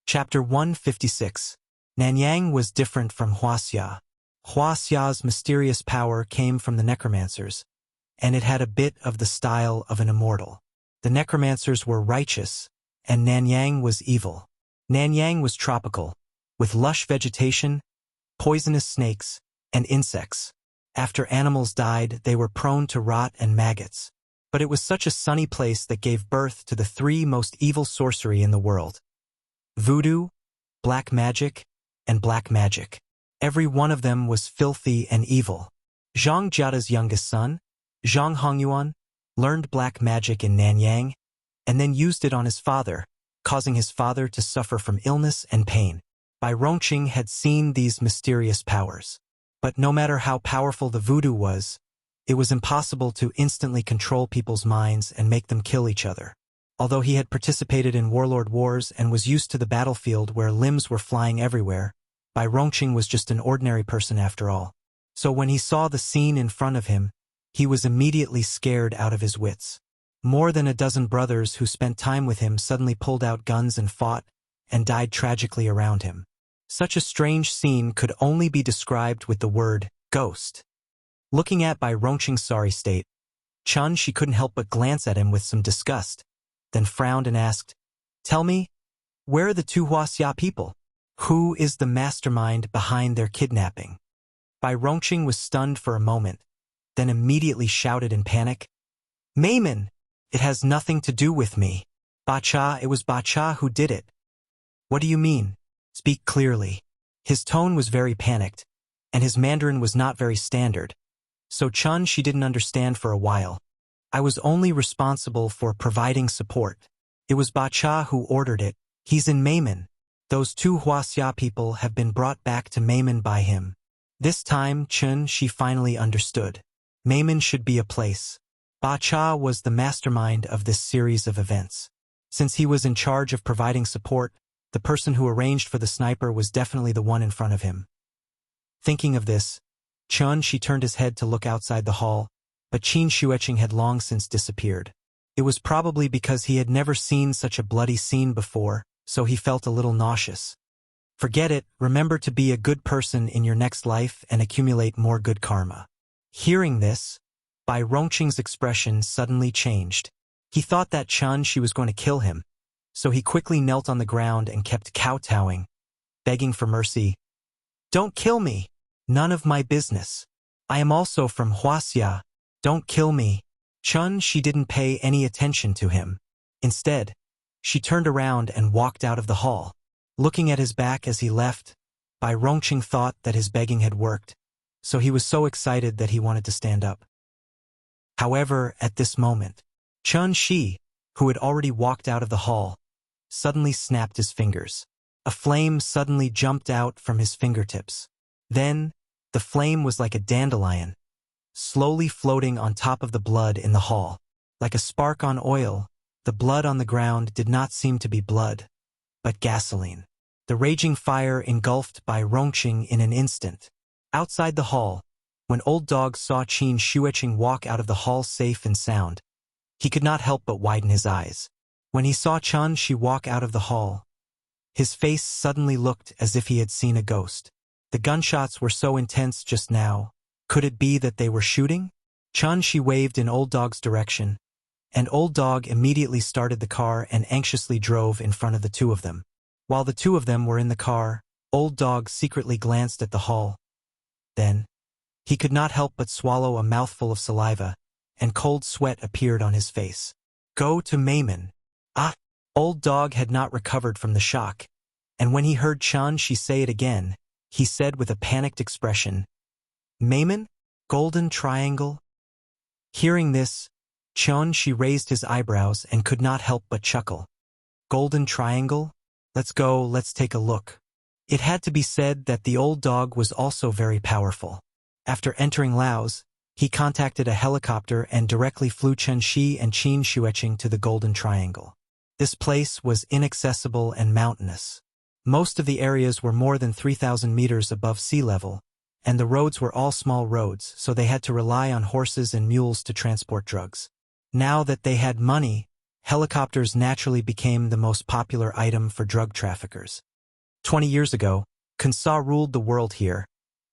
Chapter 156. Nanyang was different from Wuxia. Wuxia's mysterious power came from the necromancers, and it had a bit of the style of an immortal. The necromancers were righteous, and Nanyang was evil. Nanyang was tropical, with lush vegetation, poisonous snakes, and insects. After animals died, they were prone to rot and maggots. But it was such a sunny place that gave birth to the three most evil sorcery in the world: voodoo, black magic, and black magic. Every one of them was filthy and evil. Zhang Jiada's youngest son, Zhang Hongyuan, learned black magic in Nanyang, and then used it on his father, causing his father to suffer from illness and pain. Bai Rongqing had seen these mysterious powers. But no matter how powerful the voodoo was, it was impossible to instantly control people's minds and make them kill each other. Although he had participated in warlord wars and was used to the battlefield where limbs were flying everywhere, Bai Rongqing was just an ordinary person after all. So when he saw the scene in front of him, he was immediately scared out of his wits. More than a dozen brothers who spent time with him suddenly pulled out guns and fought, and died tragically around him. Such a strange scene could only be described with the word ghost. Looking at Bai Rongqing's sorry state, She couldn't help but glance at him with some disgust, then frowned and asked, "Tell me, where are the two Wuxia people? Who is the mastermind behind their kidnapping?" Bai Rongqing was stunned for a moment, then immediately shouted in panic, "Mayman! It has nothing to do with me. It was Bacha who did it." "What do you mean? Speak clearly." His tone was very panicked, and his Mandarin was not very standard, so she didn't understand for a while. "I was only responsible for providing support. It was Bacha who ordered it. He's in Mayman. Those two Wuxia people have been brought back to Mayman by him." This time, she finally understood. Mayman should be a place. Bacha was the mastermind of this series of events. Since he was in charge of providing support, the person who arranged for the sniper was definitely the one in front of him. Thinking of this, she turned his head to look outside the hall, but Qin Shueqing had long since disappeared. It was probably because he had never seen such a bloody scene before, so he felt a little nauseous. "Forget it, remember to be a good person in your next life and accumulate more good karma." Hearing this, Bai Rongqing's expression suddenly changed. He thought that she was going to kill him, so he quickly knelt on the ground and kept kowtowing, begging for mercy. "Don't kill me! None of my business. I am also from Wuxia. Don't kill me." She didn't pay any attention to him. Instead, she turned around and walked out of the hall. Looking at his back as he left, Bai Rongqing thought that his begging had worked, so he was so excited that he wanted to stand up. However, at this moment, Shi, who had already walked out of the hall, suddenly snapped his fingers. A flame suddenly jumped out from his fingertips. Then, the flame was like a dandelion, slowly floating on top of the blood in the hall. Like a spark on oil, the blood on the ground did not seem to be blood, but gasoline. The raging fire engulfed Bai Rongqing in an instant. Outside the hall, when Old Dog saw Qin Shueqing walk out of the hall safe and sound, he could not help but widen his eyes. When he saw Shi walk out of the hall, his face suddenly looked as if he had seen a ghost. The gunshots were so intense just now. Could it be that they were shooting? Shi waved in Old Dog's direction, and Old Dog immediately started the car and anxiously drove in front of the two of them. While the two of them were in the car, Old Dog secretly glanced at the hall. Then, he could not help but swallow a mouthful of saliva, and cold sweat appeared on his face. "Go to Mayman." Old Dog had not recovered from the shock, and when he heard Shi say it again, he said with a panicked expression, "Mayman? Golden Triangle?" Hearing this, Shi raised his eyebrows and could not help but chuckle. "Golden Triangle? Let's go, let's take a look." It had to be said that the Old Dog was also very powerful. After entering Laos, he contacted a helicopter and directly flew Shi and Qin Shueqing to the Golden Triangle. This place was inaccessible and mountainous. Most of the areas were more than 3,000 meters above sea level, and the roads were all small roads, so they had to rely on horses and mules to transport drugs. Now that they had money, helicopters naturally became the most popular item for drug traffickers. 20 years ago, Kansa ruled the world here,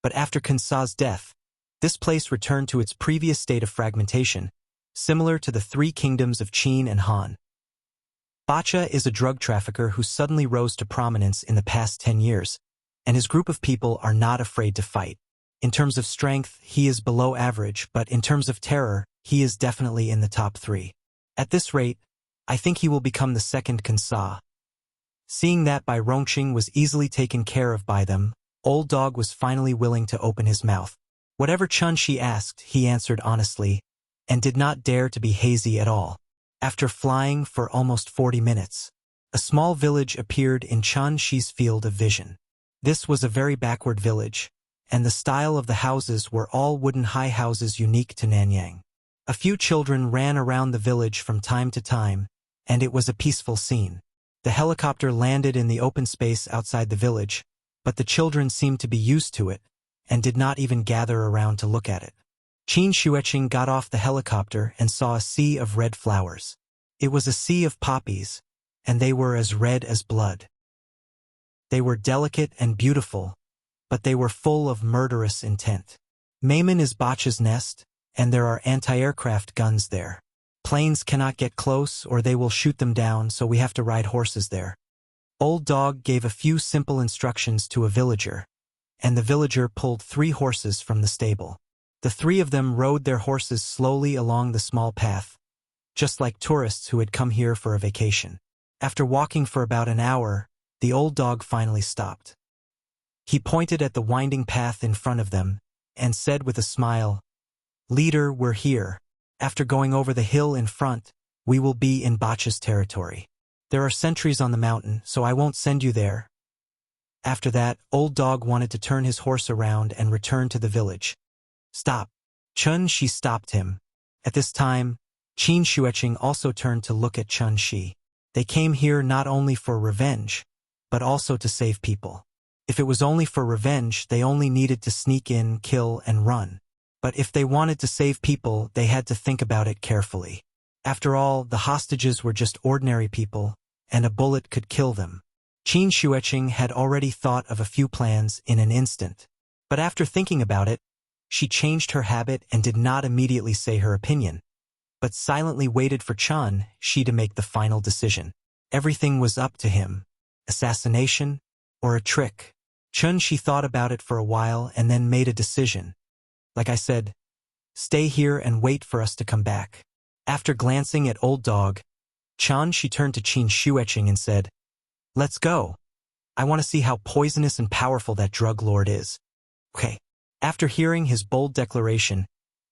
but after Kansa's death, this place returned to its previous state of fragmentation, similar to the three kingdoms of Qin and Han. Bacha is a drug trafficker who suddenly rose to prominence in the past 10 years, and his group of people are not afraid to fight. In terms of strength, he is below average, but in terms of terror, he is definitely in the top 3. At this rate, I think he will become the second Kansa. Seeing that Bai Rongqing was easily taken care of by them, Old Dog was finally willing to open his mouth. Whatever Chun Shi asked, he answered honestly, and did not dare to be hazy at all. After flying for almost 40 minutes, a small village appeared in Chun Shi's field of vision. This was a very backward village, and the style of the houses were all wooden high houses unique to Nanyang. A few children ran around the village from time to time, and it was a peaceful scene. The helicopter landed in the open space outside the village, but the children seemed to be used to it, and did not even gather around to look at it. Qin Xueqing got off the helicopter and saw a sea of red flowers. It was a sea of poppies, and they were as red as blood. They were delicate and beautiful, but they were full of murderous intent. Maiman is Bacha's nest, and there are anti-aircraft guns there. Planes cannot get close or they will shoot them down, so we have to ride horses there. Old Dog gave a few simple instructions to a villager, and the villager pulled 3 horses from the stable. The 3 of them rode their horses slowly along the small path, just like tourists who had come here for a vacation. After walking for about an hour, the Old Dog finally stopped. He pointed at the winding path in front of them, and said with a smile, "Leader, we're here. After going over the hill in front, we will be in Bacha's territory. There are sentries on the mountain, so I won't send you there." After that, Old Dog wanted to turn his horse around and return to the village. "Stop." Chun Shi stopped him. At this time, Qin Xueqing also turned to look at Chun Shi. They came here not only for revenge, but also to save people. If it was only for revenge, they only needed to sneak in, kill, and run. But if they wanted to save people, they had to think about it carefully. After all, the hostages were just ordinary people, and a bullet could kill them. Qin Xueqing had already thought of a few plans in an instant. But after thinking about it, she changed her habit and did not immediately say her opinion, but silently waited for Chun Shi to make the final decision. Everything was up to him. Assassination or a trick? Chun Shi thought about it for a while and then made a decision. "Like I said, stay here and wait for us to come back." After glancing at Old Dog, Chun Shi turned to Qin Xueqing and said, "Let's go. I want to see how poisonous and powerful that drug lord is." "Okay." After hearing his bold declaration,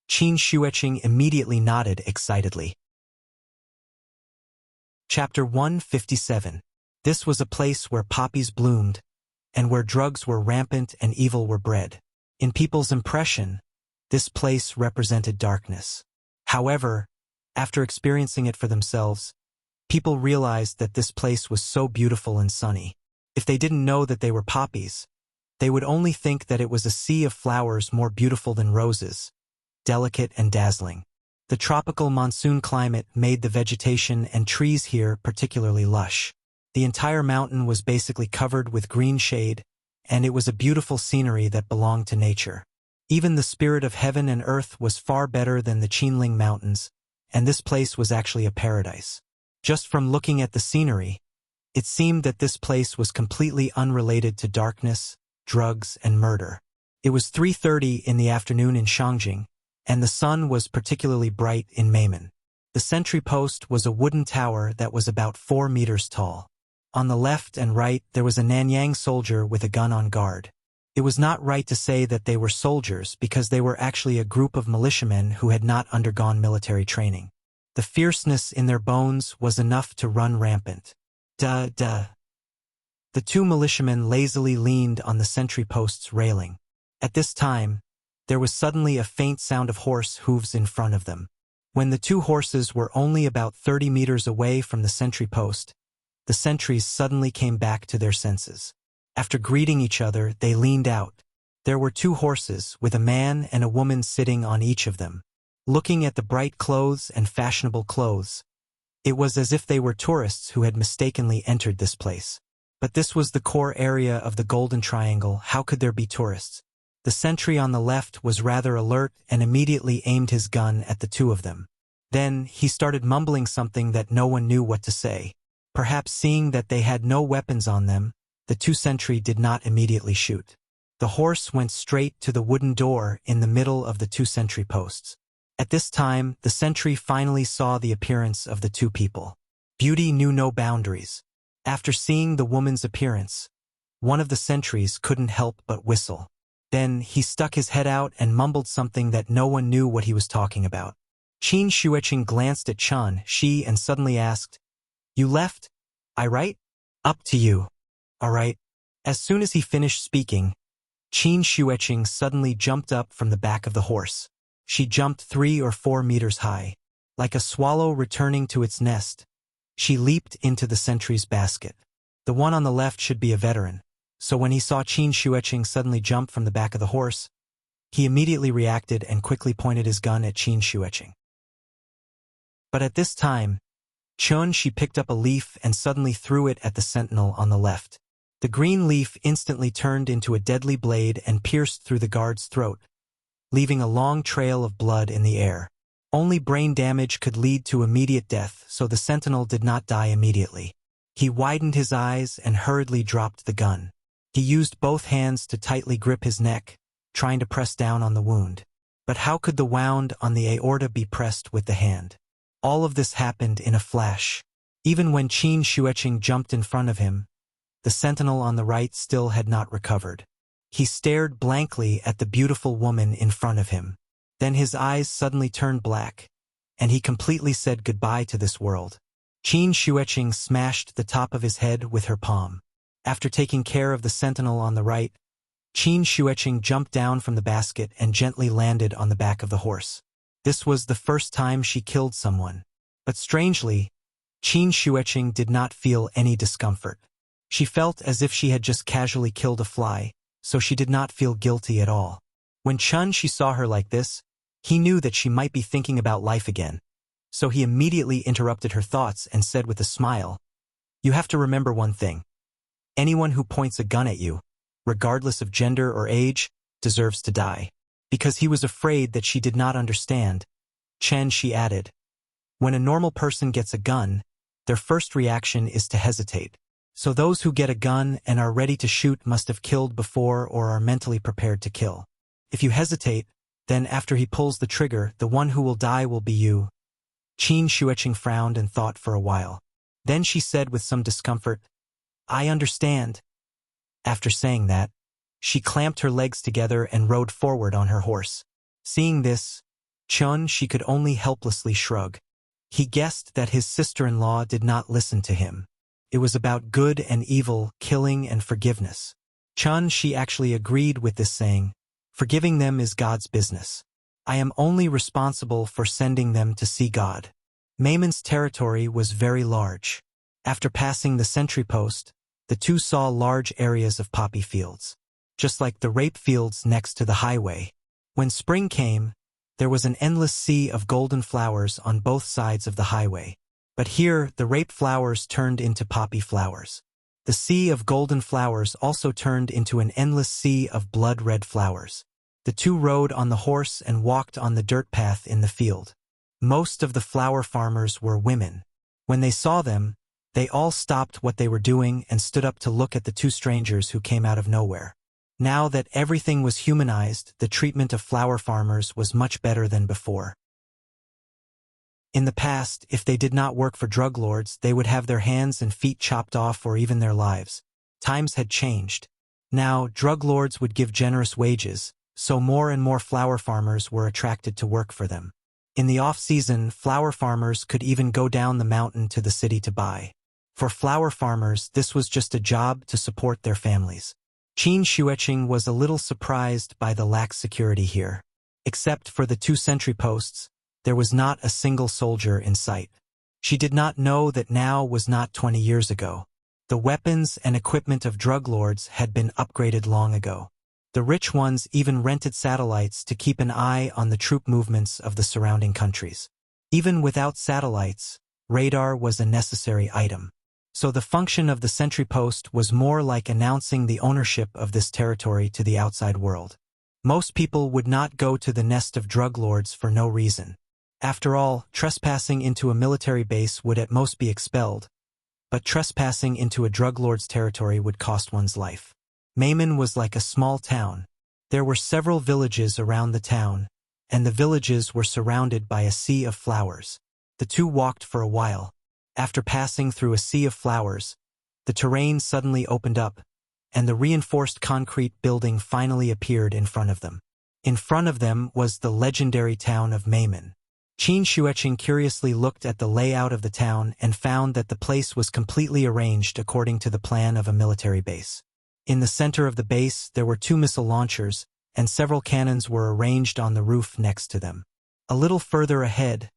Qin Xueqing immediately nodded excitedly. Chapter 157. This was a place where poppies bloomed, and where drugs were rampant and evil were bred. In people's impression, this place represented darkness. However, after experiencing it for themselves, people realized that this place was so beautiful and sunny. If they didn't know that they were poppies, they would only think that it was a sea of flowers more beautiful than roses, delicate and dazzling. The tropical monsoon climate made the vegetation and trees here particularly lush. The entire mountain was basically covered with green shade, and it was a beautiful scenery that belonged to nature. Even the spirit of heaven and earth was far better than the Qinling Mountains, and this place was actually a paradise. Just from looking at the scenery, it seemed that this place was completely unrelated to darkness, drugs, and murder. It was 3:30 in the afternoon in Shangjing, and the sun was particularly bright in Maiman. The sentry post was a wooden tower that was about 4 meters tall. On the left and right there was a Nanyang soldier with a gun on guard. It was not right to say that they were soldiers because they were actually a group of militiamen who had not undergone military training. The fierceness in their bones was enough to run rampant. Duh. The 2 militiamen lazily leaned on the sentry post's railing. At this time, there was suddenly a faint sound of horse hooves in front of them. When the 2 horses were only about 30 meters away from the sentry post, the sentries suddenly came back to their senses. After greeting each other, they leaned out. There were 2 horses, with a man and a woman sitting on each of them. Looking at the bright clothes and fashionable clothes, It was as if they were tourists who had mistakenly entered this place. But this was the core area of the Golden Triangle. How could there be tourists? The sentry on the left was rather alert and immediately aimed his gun at the two of them. Then, he started mumbling something that no one knew what to say. Perhaps seeing that they had no weapons on them, the two sentry did not immediately shoot. The horse went straight to the wooden door in the middle of the two sentry posts. At this time, the sentry finally saw the appearance of the two people. Beauty knew no boundaries. After seeing the woman's appearance, one of the sentries couldn't help but whistle. Then, he stuck his head out and mumbled something that no one knew what he was talking about. Qin Xueqing glanced at Chen Shi and suddenly asked, "You left? I right? Up to you. All right." As soon as he finished speaking, Qin Xueqing suddenly jumped up from the back of the horse. She jumped 3 or 4 meters high. Like a swallow returning to its nest, she leaped into the sentry's basket. The one on the left should be a veteran, so when he saw Qin Xueqing suddenly jump from the back of the horse, he immediately reacted and quickly pointed his gun at Qin Xueqing. But at this time, Chen Shi picked up a leaf and suddenly threw it at the sentinel on the left. The green leaf instantly turned into a deadly blade and pierced through the guard's throat, leaving a long trail of blood in the air. Only brain damage could lead to immediate death, so the sentinel did not die immediately. He widened his eyes and hurriedly dropped the gun. He used both hands to tightly grip his neck, trying to press down on the wound. But how could the wound on the aorta be pressed with the hand? All of this happened in a flash. Even when Qin Xueqing jumped in front of him, the sentinel on the right still had not recovered. He stared blankly at the beautiful woman in front of him. Then his eyes suddenly turned black, and he completely said goodbye to this world. Qin Xueqing smashed the top of his head with her palm. After taking care of the sentinel on the right, Qin Xueqing jumped down from the basket and gently landed on the back of the horse. This was the first time she killed someone. But strangely, Qin Xueqing did not feel any discomfort. She felt as if she had just casually killed a fly, so she did not feel guilty at all. When Chen Shi saw her like this, he knew that she might be thinking about life again. So he immediately interrupted her thoughts and said with a smile, "You have to remember one thing. Anyone who points a gun at you, regardless of gender or age, deserves to die." Because he was afraid that she did not understand, Chen Shi added, "When a normal person gets a gun, their first reaction is to hesitate. So those who get a gun and are ready to shoot must have killed before or are mentally prepared to kill. If you hesitate, then after he pulls the trigger, the one who will die will be you." Qin Xueqing frowned and thought for a while. Then she said with some discomfort, "I understand." After saying that, she clamped her legs together and rode forward on her horse. Seeing this, Chen Shi could only helplessly shrug. He guessed that his sister-in-law did not listen to him. It was about good and evil, killing and forgiveness. Chen Shi actually agreed with this saying, "Forgiving them is God's business. I am only responsible for sending them to see God." Maymon's territory was very large. After passing the sentry post, the two saw large areas of poppy fields, just like the rape fields next to the highway. When spring came, there was an endless sea of golden flowers on both sides of the highway. But here, the rape flowers turned into poppy flowers. The sea of golden flowers also turned into an endless sea of blood-red flowers. The two rode on the horse and walked on the dirt path in the field. Most of the flower farmers were women. When they saw them, they all stopped what they were doing and stood up to look at the two strangers who came out of nowhere. Now that everything was humanized, the treatment of flower farmers was much better than before. In the past, if they did not work for drug lords, they would have their hands and feet chopped off or even their lives. Times had changed. Now, drug lords would give generous wages, so more and more flower farmers were attracted to work for them. In the off-season, flower farmers could even go down the mountain to the city to buy. For flower farmers, this was just a job to support their families. Qin Xueqing was a little surprised by the lax security here. Except for the two sentry posts, there was not a single soldier in sight. She did not know that now was not 20 years ago. The weapons and equipment of drug lords had been upgraded long ago. The rich ones even rented satellites to keep an eye on the troop movements of the surrounding countries. Even without satellites, radar was a necessary item. So the function of the sentry post was more like announcing the ownership of this territory to the outside world. Most people would not go to the nest of drug lords for no reason. After all, trespassing into a military base would at most be expelled, but trespassing into a drug lord's territory would cost one's life. Mayman was like a small town. There were several villages around the town, and the villages were surrounded by a sea of flowers. The two walked for a while. After passing through a sea of flowers, the terrain suddenly opened up, and the reinforced concrete building finally appeared in front of them. In front of them was the legendary town of Mayman. Qin Shueqing curiously looked at the layout of the town and found that the place was completely arranged according to the plan of a military base. In the center of the base, there were 2 missile launchers, and several cannons were arranged on the roof next to them. A little further ahead,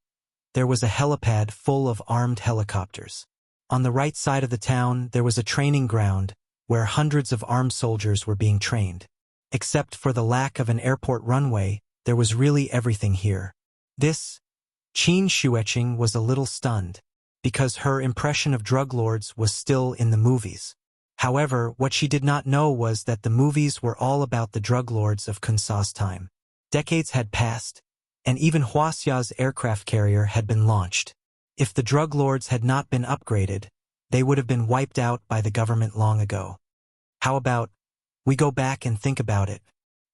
there was a helipad full of armed helicopters. On the right side of the town, there was a training ground where hundreds of armed soldiers were being trained. Except for the lack of an airport runway, there was really everything here. Qin Shueqing was a little stunned, because her impression of drug lords was still in the movies. However, what she did not know was that the movies were all about the drug lords of Kunsa's time. Decades had passed, and even Wuxia's aircraft carrier had been launched. If the drug lords had not been upgraded, they would have been wiped out by the government long ago. How about we go back and think about it?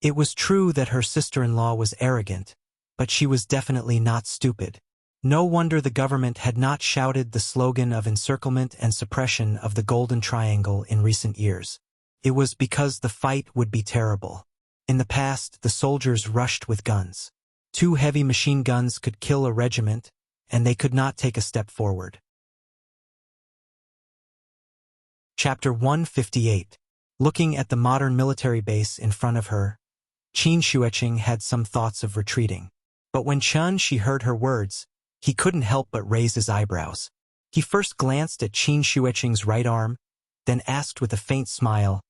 It was true that her sister-in-law was arrogant, but she was definitely not stupid. No wonder the government had not shouted the slogan of encirclement and suppression of the Golden Triangle in recent years. It was because the fight would be terrible. In the past, the soldiers rushed with guns. 2 heavy machine guns could kill a regiment, and they could not take a step forward. Chapter 158. Looking at the modern military base in front of her, Qin Shueqing had some thoughts of retreating. But when Shi heard her words, he couldn't help but raise his eyebrows. He first glanced at Qin Shueqing's right arm, then asked with a faint smile,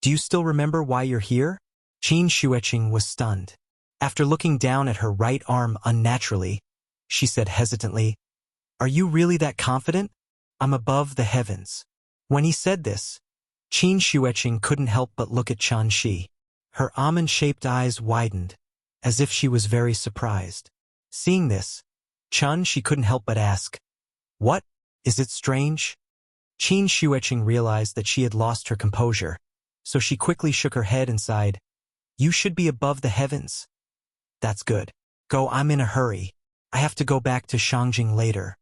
"Do you still remember why you're here?" Qin Shueqing was stunned. After looking down at her right arm unnaturally, she said hesitantly, "Are you really that confident? I'm above the heavens." When he said this, Qin Shueqing couldn't help but look at Shi. Her almond-shaped eyes widened, as if she was very surprised. Seeing this, she couldn't help but ask, "What? Is it strange?" Qin Shueqing realized that she had lost her composure, so she quickly shook her head and sighed, "You should be above the heavens." "That's good. Go, I'm in a hurry. I have to go back to Shangjing later."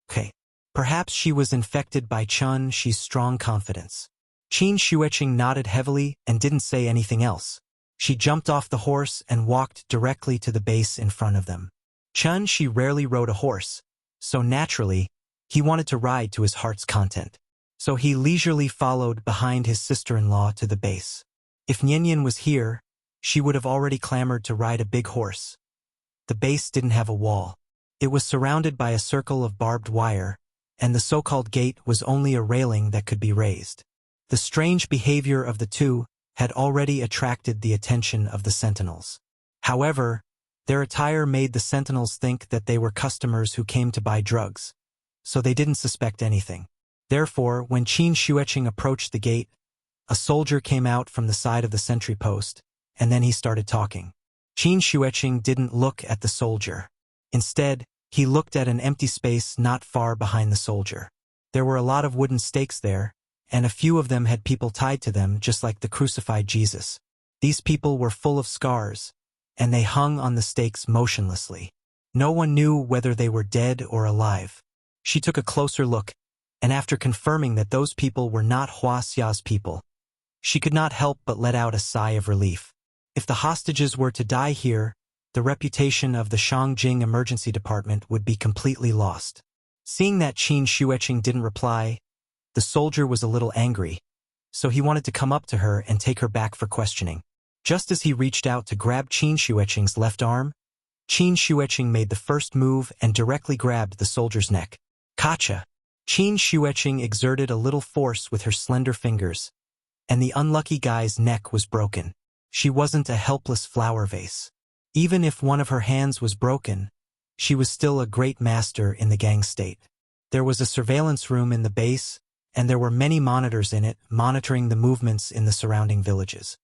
Okay. Perhaps she was infected by Shi's strong confidence. Qin Shueqing nodded heavily and didn't say anything else. She jumped off the horse and walked directly to the base in front of them. Shi rarely rode a horse, so naturally, he wanted to ride to his heart's content. So he leisurely followed behind his sister-in-law to the base. If Nianyan was here, she would have already clamored to ride a big horse. The base didn't have a wall. It was surrounded by a circle of barbed wire, and the so-called gate was only a railing that could be raised. The strange behavior of the two had already attracted the attention of the sentinels. However, their attire made the sentinels think that they were customers who came to buy drugs, so they didn't suspect anything. Therefore, when Qin Shueqing approached the gate, a soldier came out from the side of the sentry post, and then he started talking. Qin Shueqing didn't look at the soldier. Instead, he looked at an empty space not far behind the soldier. There were a lot of wooden stakes there, and a few of them had people tied to them just like the crucified Jesus. These people were full of scars, and they hung on the stakes motionlessly. No one knew whether they were dead or alive. She took a closer look, and after confirming that those people were not Wuxia's people, she could not help but let out a sigh of relief. If the hostages were to die here, the reputation of the Shangjing Emergency Department would be completely lost. Seeing that Qin Shueqing didn't reply, the soldier was a little angry, so he wanted to come up to her and take her back for questioning. Just as he reached out to grab Qin Shueqing's left arm, Qin Shueqing made the first move and directly grabbed the soldier's neck. Gotcha! Qin Shueqing exerted a little force with her slender fingers, and the unlucky guy's neck was broken. She wasn't a helpless flower vase. Even if one of her hands was broken, she was still a great master in the gang state. There was a surveillance room in the base, and there were many monitors in it, monitoring the movements in the surrounding villages.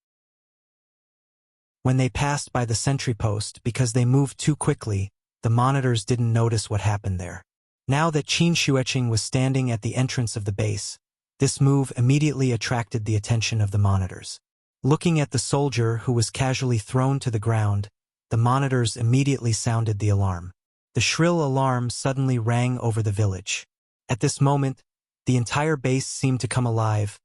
When they passed by the sentry post, because they moved too quickly, the monitors didn't notice what happened there. Now that Qin Xueqing was standing at the entrance of the base, this move immediately attracted the attention of the monitors. Looking at the soldier who was casually thrown to the ground, the monitors immediately sounded the alarm. The shrill alarm suddenly rang over the village. At this moment, the entire base seemed to come alive,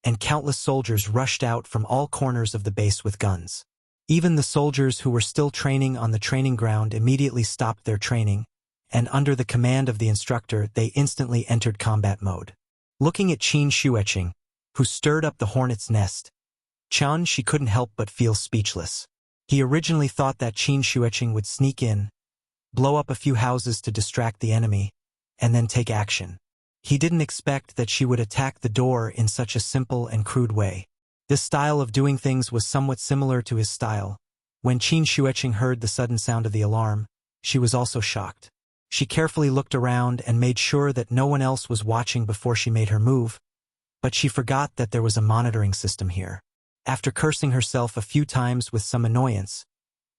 and countless soldiers rushed out from all corners of the base with guns. Even the soldiers who were still training on the training ground immediately stopped their training, and under the command of the instructor, they instantly entered combat mode. Looking at Qin Xueqing, who stirred up the hornet's nest, she couldn't help but feel speechless. He originally thought that Qin Xueqing would sneak in, blow up a few houses to distract the enemy, and then take action. He didn't expect that she would attack the door in such a simple and crude way. This style of doing things was somewhat similar to his style. When Qin Xueqing heard the sudden sound of the alarm, she was also shocked. She carefully looked around and made sure that no one else was watching before she made her move, but she forgot that there was a monitoring system here. After cursing herself a few times with some annoyance,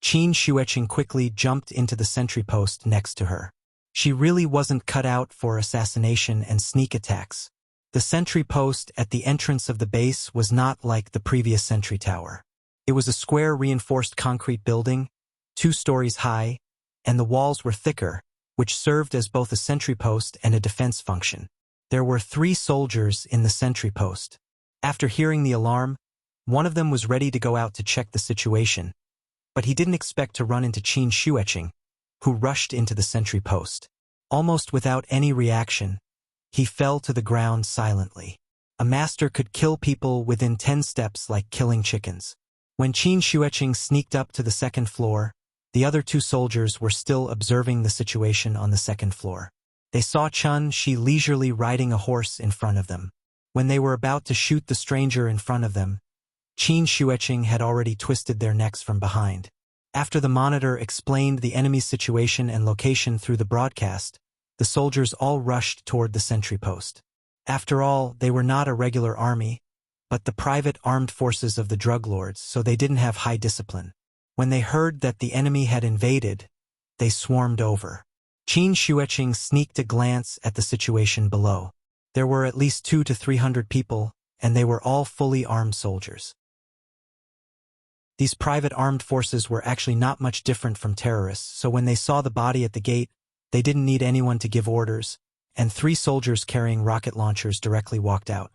Qin Xueqing quickly jumped into the sentry post next to her. She really wasn't cut out for assassination and sneak attacks. The sentry post at the entrance of the base was not like the previous sentry tower. It was a square reinforced concrete building, 2 stories high, and the walls were thicker, which served as both a sentry post and a defense function. There were 3 soldiers in the sentry post. After hearing the alarm, one of them was ready to go out to check the situation, but he didn't expect to run into Qin Xueqing, who rushed into the sentry post. Almost without any reaction, he fell to the ground silently. A master could kill people within 10 steps like killing chickens. When Qin Xueqing sneaked up to the second floor, the other 2 soldiers were still observing the situation on the second floor. They saw Qin Shi leisurely riding a horse in front of them. When they were about to shoot the stranger in front of them, Qin Xueqing had already twisted their necks from behind. After the monitor explained the enemy's situation and location through the broadcast, the soldiers all rushed toward the sentry post. After all, they were not a regular army, but the private armed forces of the drug lords, so they didn't have high discipline. When they heard that the enemy had invaded, they swarmed over. Qin Xueqing sneaked a glance at the situation below. There were at least 200 to 300 people, and they were all fully armed soldiers. These private armed forces were actually not much different from terrorists, so when they saw the body at the gate, they didn't need anyone to give orders, and 3 soldiers carrying rocket launchers directly walked out.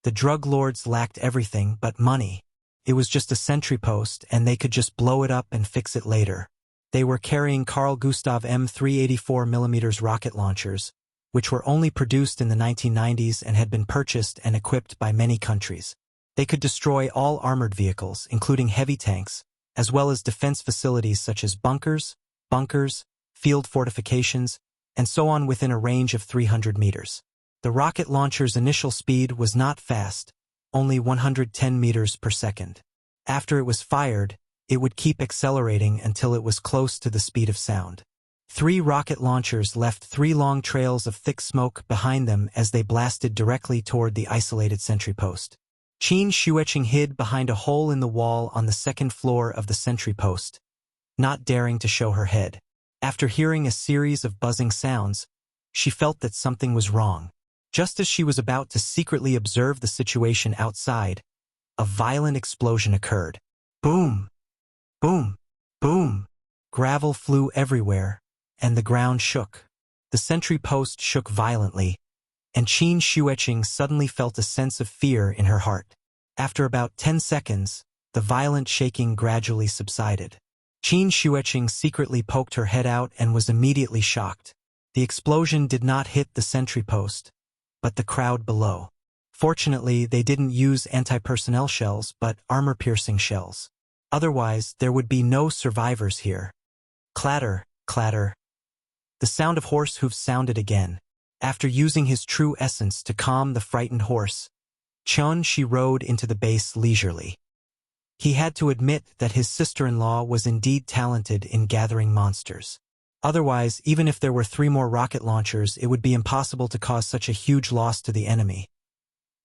The drug lords lacked everything but money. It was just a sentry post, and they could just blow it up and fix it later. They were carrying Carl Gustav M384mm rocket launchers, which were only produced in the 1990s and had been purchased and equipped by many countries. They could destroy all armored vehicles, including heavy tanks, as well as defense facilities such as bunkers, field fortifications, and so on within a range of 300 meters. The rocket launcher's initial speed was not fast, only 110 meters per second. After it was fired, it would keep accelerating until it was close to the speed of sound. 3 rocket launchers left 3 long trails of thick smoke behind them as they blasted directly toward the isolated sentry post. Qin Xueqing hid behind a hole in the wall on the second floor of the sentry post, not daring to show her head. After hearing a series of buzzing sounds, she felt that something was wrong. Just as she was about to secretly observe the situation outside, a violent explosion occurred. Boom! Boom! Boom! Gravel flew everywhere, and the ground shook. The sentry post shook violently, and Qin Xueqing suddenly felt a sense of fear in her heart. After about 10 seconds, the violent shaking gradually subsided. Qin Xueqing secretly poked her head out and was immediately shocked. The explosion did not hit the sentry post, but the crowd below. Fortunately, they didn't use anti-personnel shells but armor-piercing shells. Otherwise, there would be no survivors here. Clatter, clatter. The sound of horse hooves sounded again. After using his true essence to calm the frightened horse, Qin Shi rode into the base leisurely. He had to admit that his sister-in-law was indeed talented in gathering monsters. Otherwise, even if there were 3 more rocket launchers, it would be impossible to cause such a huge loss to the enemy.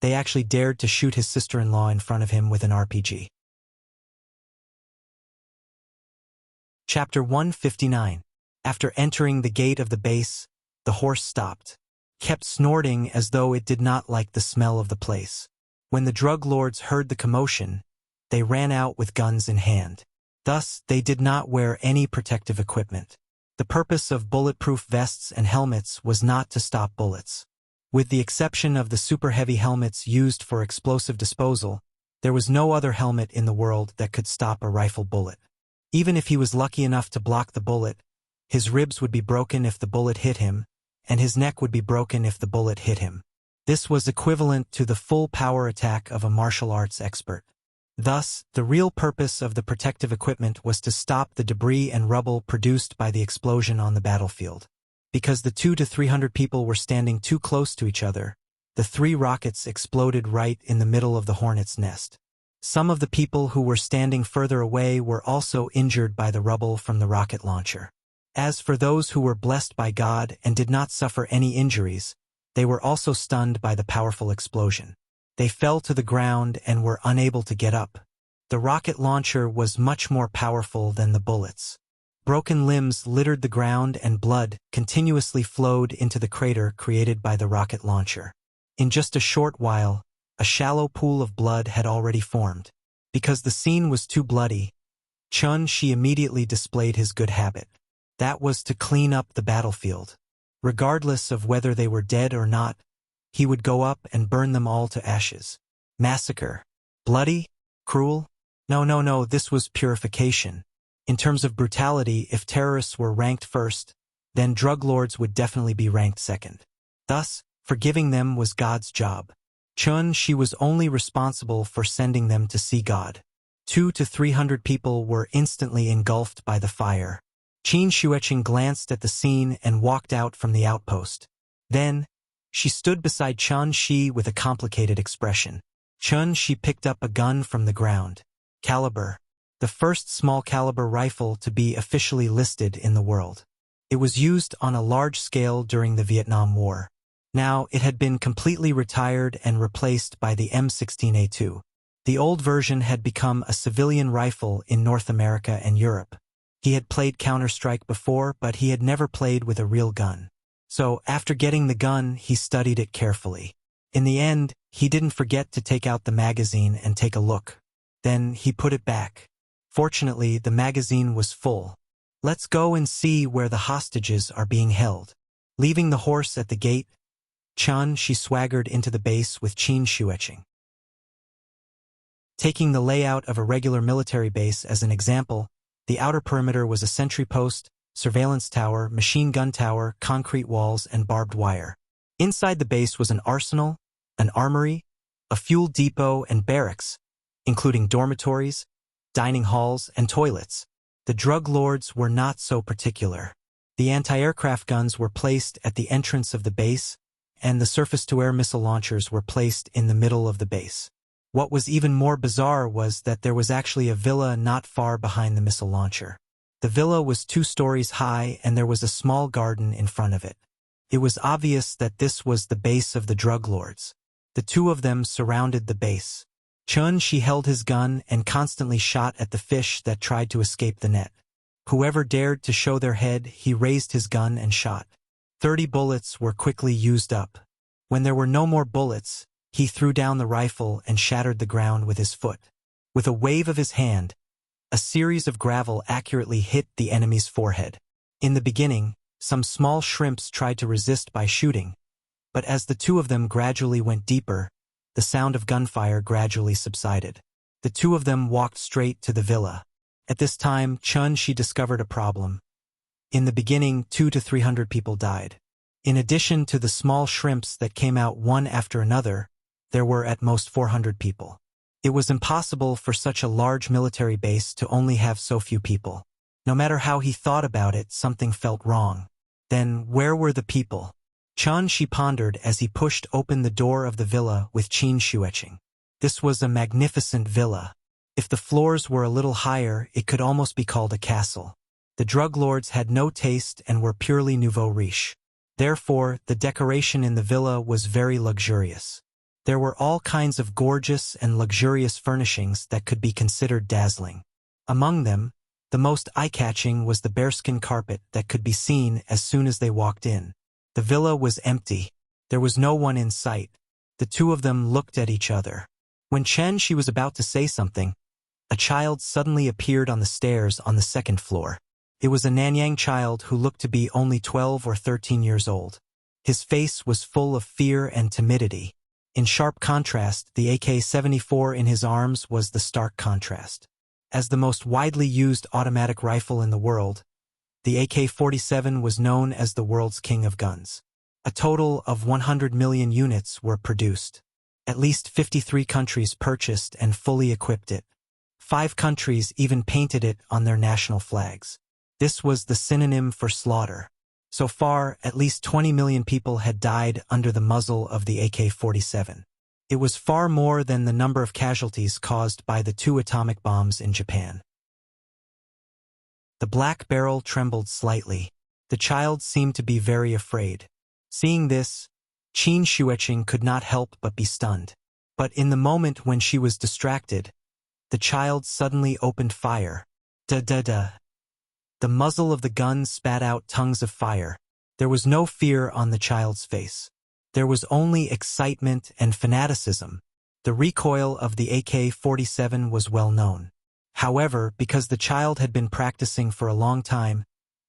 They actually dared to shoot his sister-in-law in front of him with an RPG. Chapter 159. After entering the gate of the base, the horse stopped, kept snorting as though it did not like the smell of the place. When the drug lords heard the commotion, they ran out with guns in hand. Thus, they did not wear any protective equipment. The purpose of bulletproof vests and helmets was not to stop bullets. With the exception of the super-heavy helmets used for explosive disposal, there was no other helmet in the world that could stop a rifle bullet. Even if he was lucky enough to block the bullet, his ribs would be broken if the bullet hit him, and his neck would be broken if the bullet hit him. This was equivalent to the full power attack of a martial arts expert. Thus, the real purpose of the protective equipment was to stop the debris and rubble produced by the explosion on the battlefield. Because the 200 to 300 people were standing too close to each other, the 3 rockets exploded right in the middle of the hornet's nest. Some of the people who were standing further away were also injured by the rubble from the rocket launcher. As for those who were blessed by God and did not suffer any injuries, they were also stunned by the powerful explosion. They fell to the ground and were unable to get up. The rocket launcher was much more powerful than the bullets. Broken limbs littered the ground and blood continuously flowed into the crater created by the rocket launcher. In just a short while, a shallow pool of blood had already formed. Because the scene was too bloody, Chun-Shi immediately displayed his good habit. That was to clean up the battlefield. Regardless of whether they were dead or not, he would go up and burn them all to ashes. Massacre. Bloody? Cruel? No, this was purification. In terms of brutality, if terrorists were ranked first, then drug lords would definitely be ranked second. Thus, forgiving them was God's job. Chun-Shi was only responsible for sending them to see God. 200 to 300 people were instantly engulfed by the fire. Qin Shueqing glanced at the scene and walked out from the outpost. Then, she stood beside Chun-Shi with a complicated expression. Chun-Shi picked up a gun from the ground. Caliber. The first small-caliber rifle to be officially listed in the world. It was used on a large scale during the Vietnam War. Now, it had been completely retired and replaced by the M16A2. The old version had become a civilian rifle in North America and Europe. He had played Counter-Strike before, but he had never played with a real gun. So, after getting the gun, he studied it carefully. In the end, he didn't forget to take out the magazine and take a look. Then, he put it back. Fortunately, the magazine was full. Let's go and see where the hostages are being held. Leaving the horse at the gate, Chun-Shi swaggered into the base with Qin Shueqing. Taking the layout of a regular military base as an example, the outer perimeter was a sentry post, surveillance tower, machine gun tower, concrete walls, and barbed wire. Inside the base was an arsenal, an armory, a fuel depot, and barracks, including dormitories, dining halls, and toilets. The drug lords were not so particular. The anti-aircraft guns were placed at the entrance of the base, and the surface-to-air missile launchers were placed in the middle of the base. What was even more bizarre was that there was actually a villa not far behind the missile launcher. The villa was 2 stories high and there was a small garden in front of it. It was obvious that this was the base of the drug lords. The 2 of them surrounded the base. Chun-Shi held his gun and constantly shot at the fish that tried to escape the net. Whoever dared to show their head, he raised his gun and shot. 30 bullets were quickly used up. When there were no more bullets, he threw down the rifle and shattered the ground with his foot. With a wave of his hand, a series of gravel accurately hit the enemy's forehead. In the beginning, some small shrimps tried to resist by shooting, but as the 2 of them gradually went deeper, the sound of gunfire gradually subsided. The 2 of them walked straight to the villa. At this time, Chun-Shi discovered a problem. In the beginning, 200 to 300 people died. In addition to the small shrimps that came out one after another, there were at most 400 people. It was impossible for such a large military base to only have so few people. No matter how he thought about it, something felt wrong. Then, where were the people? Chun-Shi pondered as he pushed open the door of the villa with Qin Shueqing. This was a magnificent villa. If the floors were a little higher, it could almost be called a castle. The drug lords had no taste and were purely nouveau riche. Therefore, the decoration in the villa was very luxurious. There were all kinds of gorgeous and luxurious furnishings that could be considered dazzling. Among them, the most eye-catching was the bearskin carpet that could be seen as soon as they walked in. The villa was empty. There was no one in sight. The two of them looked at each other. When she was about to say something, a child suddenly appeared on the stairs on the second floor. It was a Nanyang child who looked to be only 12 or 13 years old. His face was full of fear and timidity. In sharp contrast, the AK-74 in his arms was the stark contrast. As the most widely used automatic rifle in the world, the AK-47 was known as the world's king of guns. A total of 100 million units were produced. At least 53 countries purchased and fully equipped it. 5 countries even painted it on their national flags. This was the synonym for slaughter. So far, at least 20 million people had died under the muzzle of the AK-47. It was far more than the number of casualties caused by the 2 atomic bombs in Japan. The black barrel trembled slightly. The child seemed to be very afraid. Seeing this, Qin Shuiqing could not help but be stunned. But in the moment when she was distracted, the child suddenly opened fire. Da-da-da. The muzzle of the gun spat out tongues of fire. There was no fear on the child's face. There was only excitement and fanaticism. The recoil of the AK-47 was well known. However, because the child had been practicing for a long time,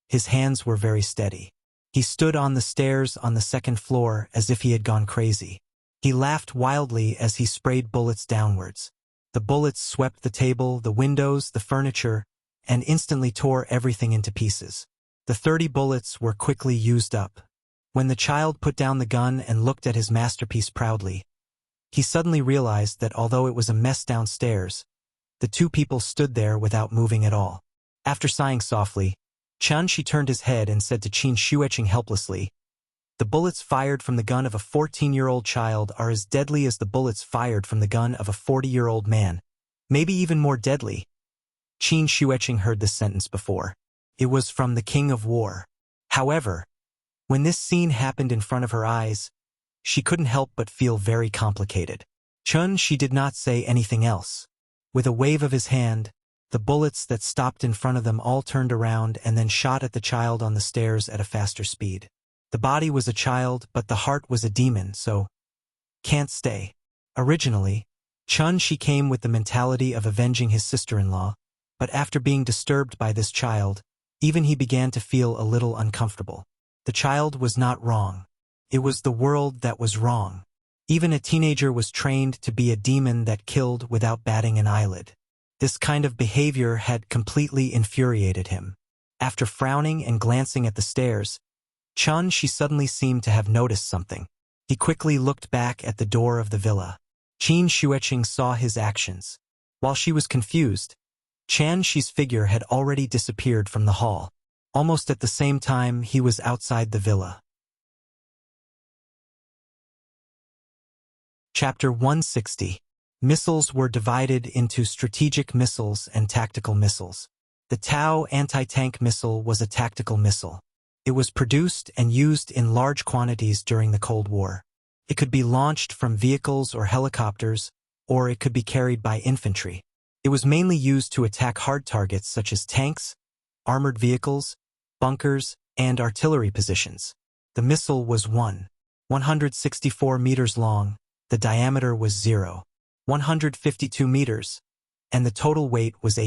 his hands were very steady. He stood on the stairs on the second floor as if he had gone crazy. He laughed wildly as he sprayed bullets downwards. The bullets swept the table, the windows, the furniture, and instantly tore everything into pieces. The 30 bullets were quickly used up. When the child put down the gun and looked at his masterpiece proudly, he suddenly realized that although it was a mess downstairs, the 2 people stood there without moving at all. After sighing softly, she turned his head and said to Qin Shuiqing helplessly, "The bullets fired from the gun of a 14-year-old child are as deadly as the bullets fired from the gun of a 40-year-old man, maybe even more deadly." Qin Shuiqing heard this sentence before. It was from the King of War. However, when this scene happened in front of her eyes, she couldn't help but feel very complicated. She did not say anything else. With a wave of his hand, the bullets that stopped in front of them all turned around and then shot at the child on the stairs at a faster speed. The body was a child, but the heart was a demon, so can't stay. Originally, she came with the mentality of avenging his sister-in-law, but after being disturbed by this child, even he began to feel a little uncomfortable. The child was not wrong. It was the world that was wrong. Even a teenager was trained to be a demon that killed without batting an eyelid. This kind of behavior had completely infuriated him. After frowning and glancing at the stairs, she suddenly seemed to have noticed something. He quickly looked back at the door of the villa. Qin Shuiqing saw his actions. While she was confused, Shi's figure had already disappeared from the hall. Almost at the same time, he was outside the villa. Chapter 160. Missiles were divided into strategic missiles and tactical missiles. The Tau anti-tank missile was a tactical missile. It was produced and used in large quantities during the Cold War. It could be launched from vehicles or helicopters, or it could be carried by infantry. It was mainly used to attack hard targets such as tanks, armored vehicles, bunkers, and artillery positions. The missile was 164 meters long, the diameter was 152 meters, and the total weight was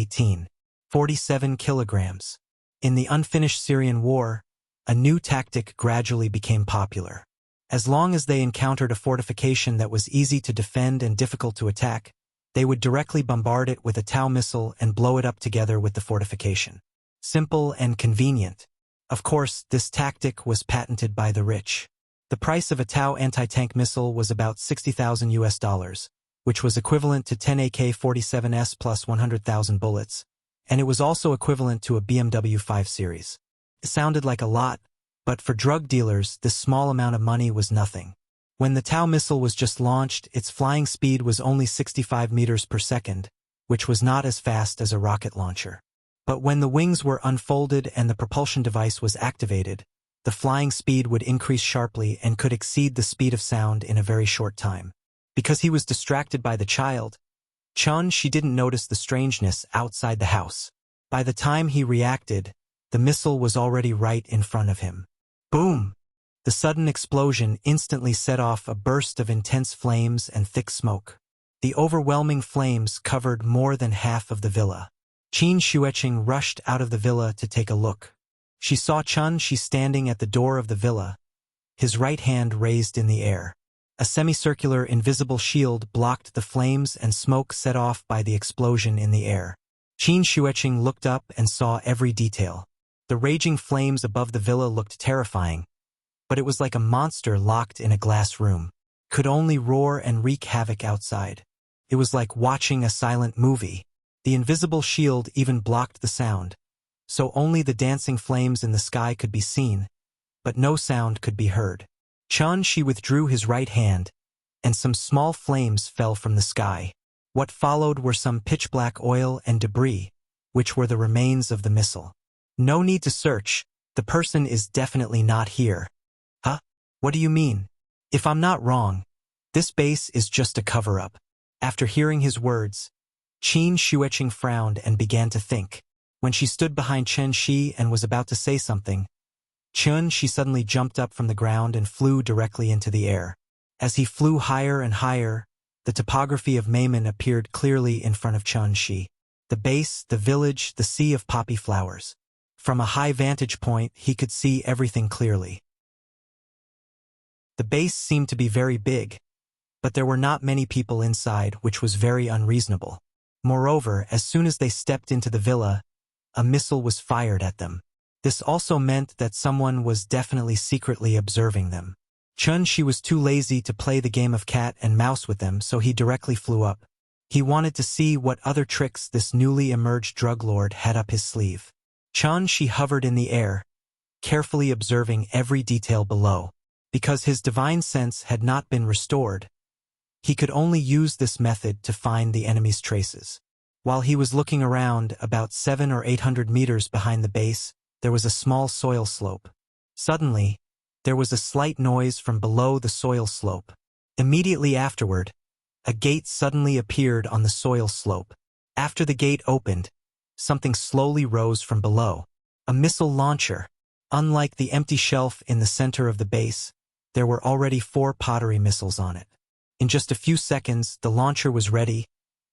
47 kilograms. In the unfinished Syrian war, a new tactic gradually became popular. As long as they encountered a fortification that was easy to defend and difficult to attack, they would directly bombard it with a Tau missile and blow it up together with the fortification. Simple and convenient. Of course, this tactic was patented by the rich. The price of a Tau anti-tank missile was about $60,000, which was equivalent to 10 AK-47s plus 100,000 bullets, and it was also equivalent to a BMW 5 Series. It sounded like a lot, but for drug dealers, this small amount of money was nothing. When the Tau missile was just launched, its flying speed was only 65 meters per second, which was not as fast as a rocket launcher. But when the wings were unfolded and the propulsion device was activated, the flying speed would increase sharply and could exceed the speed of sound in a very short time. Because he was distracted by the child, she didn't notice the strangeness outside the house. By the time he reacted, the missile was already right in front of him. Boom! The sudden explosion instantly set off a burst of intense flames and thick smoke. The overwhelming flames covered more than half of the villa. Qin Xueqing rushed out of the villa to take a look. She saw Shi standing at the door of the villa, his right hand raised in the air. A semicircular invisible shield blocked the flames and smoke set off by the explosion in the air. Qin Xueqing looked up and saw every detail. The raging flames above the villa looked terrifying, but it was like a monster locked in a glass room. Could only roar and wreak havoc outside. It was like watching a silent movie. The invisible shield even blocked the sound, so only the dancing flames in the sky could be seen, but no sound could be heard. Shi withdrew his right hand, and some small flames fell from the sky. What followed were some pitch-black oil and debris, which were the remains of the missile. No need to search, the person is definitely not here. Huh? What do you mean? If I'm not wrong, this base is just a cover-up. After hearing his words, Qin Xueqing frowned and began to think. When she stood behind Chen Shi and was about to say something, Shi suddenly jumped up from the ground and flew directly into the air. As he flew higher and higher, the topography of Meimen appeared clearly in front of Shi. The base, the village, the sea of poppy flowers. From a high vantage point, he could see everything clearly. The base seemed to be very big, but there were not many people inside, which was very unreasonable. Moreover, as soon as they stepped into the villa, a missile was fired at them. This also meant that someone was definitely secretly observing them. Shi was too lazy to play the game of cat and mouse with them, so he directly flew up. He wanted to see what other tricks this newly emerged drug lord had up his sleeve. Shi hovered in the air, carefully observing every detail below. Because his divine sense had not been restored, he could only use this method to find the enemy's traces. While he was looking around, about 700 or 800 meters behind the base, there was a small soil slope. Suddenly, there was a slight noise from below the soil slope. Immediately afterward, a gate suddenly appeared on the soil slope. After the gate opened, something slowly rose from below. A missile launcher. Unlike the empty shelf in the center of the base, there were already 4 pottery missiles on it. In just a few seconds, the launcher was ready,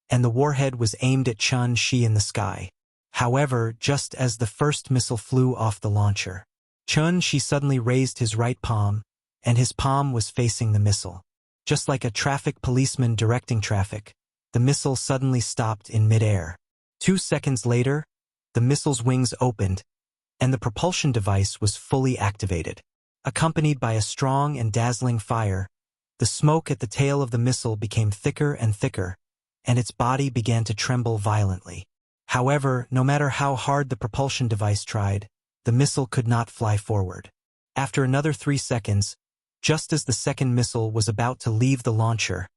and the warhead was aimed at Shi in the sky. However, just as the first missile flew off the launcher, Shi suddenly raised his right palm, and his palm was facing the missile. Just like a traffic policeman directing traffic, the missile suddenly stopped in midair. 2 seconds later, the missile's wings opened, and the propulsion device was fully activated. Accompanied by a strong and dazzling fire, the smoke at the tail of the missile became thicker and thicker, and its body began to tremble violently. However, no matter how hard the propulsion device tried, the missile could not fly forward. After another 3 seconds, just as the second missile was about to leave the launcher,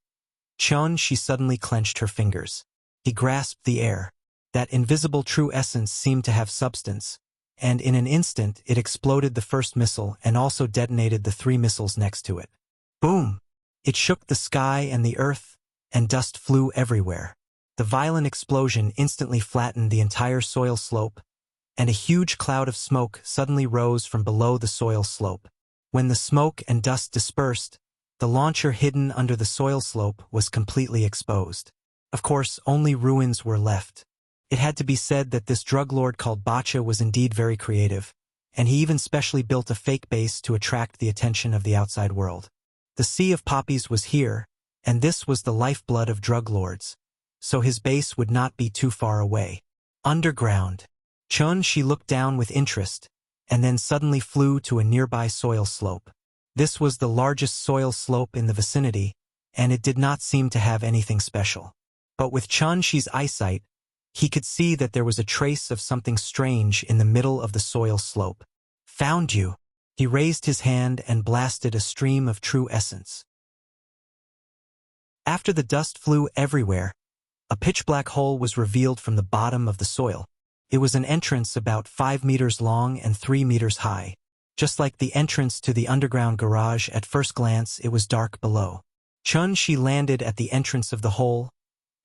she suddenly clenched her fingers. He grasped the air. That invisible true essence seemed to have substance, and in an instant it exploded the first missile and also detonated the 3 missiles next to it. Boom! It shook the sky and the earth, and dust flew everywhere. The violent explosion instantly flattened the entire soil slope, and a huge cloud of smoke suddenly rose from below the soil slope. When the smoke and dust dispersed, the launcher hidden under the soil slope was completely exposed. Of course, only ruins were left. It had to be said that this drug lord called Wuxia was indeed very creative, and he even specially built a fake base to attract the attention of the outside world. The Sea of Poppies was here, and this was the lifeblood of drug lords, so his base would not be too far away. Underground. She looked down with interest, and then suddenly flew to a nearby soil slope. This was the largest soil slope in the vicinity, and it did not seem to have anything special. But with Shi's eyesight, he could see that there was a trace of something strange in the middle of the soil slope. Found you! He raised his hand and blasted a stream of true essence. After the dust flew everywhere, a pitch-black hole was revealed from the bottom of the soil. It was an entrance about 5 meters long and 3 meters high. Just like the entrance to the underground garage, at first glance it was dark below. Chun-Shi landed at the entrance of the hole,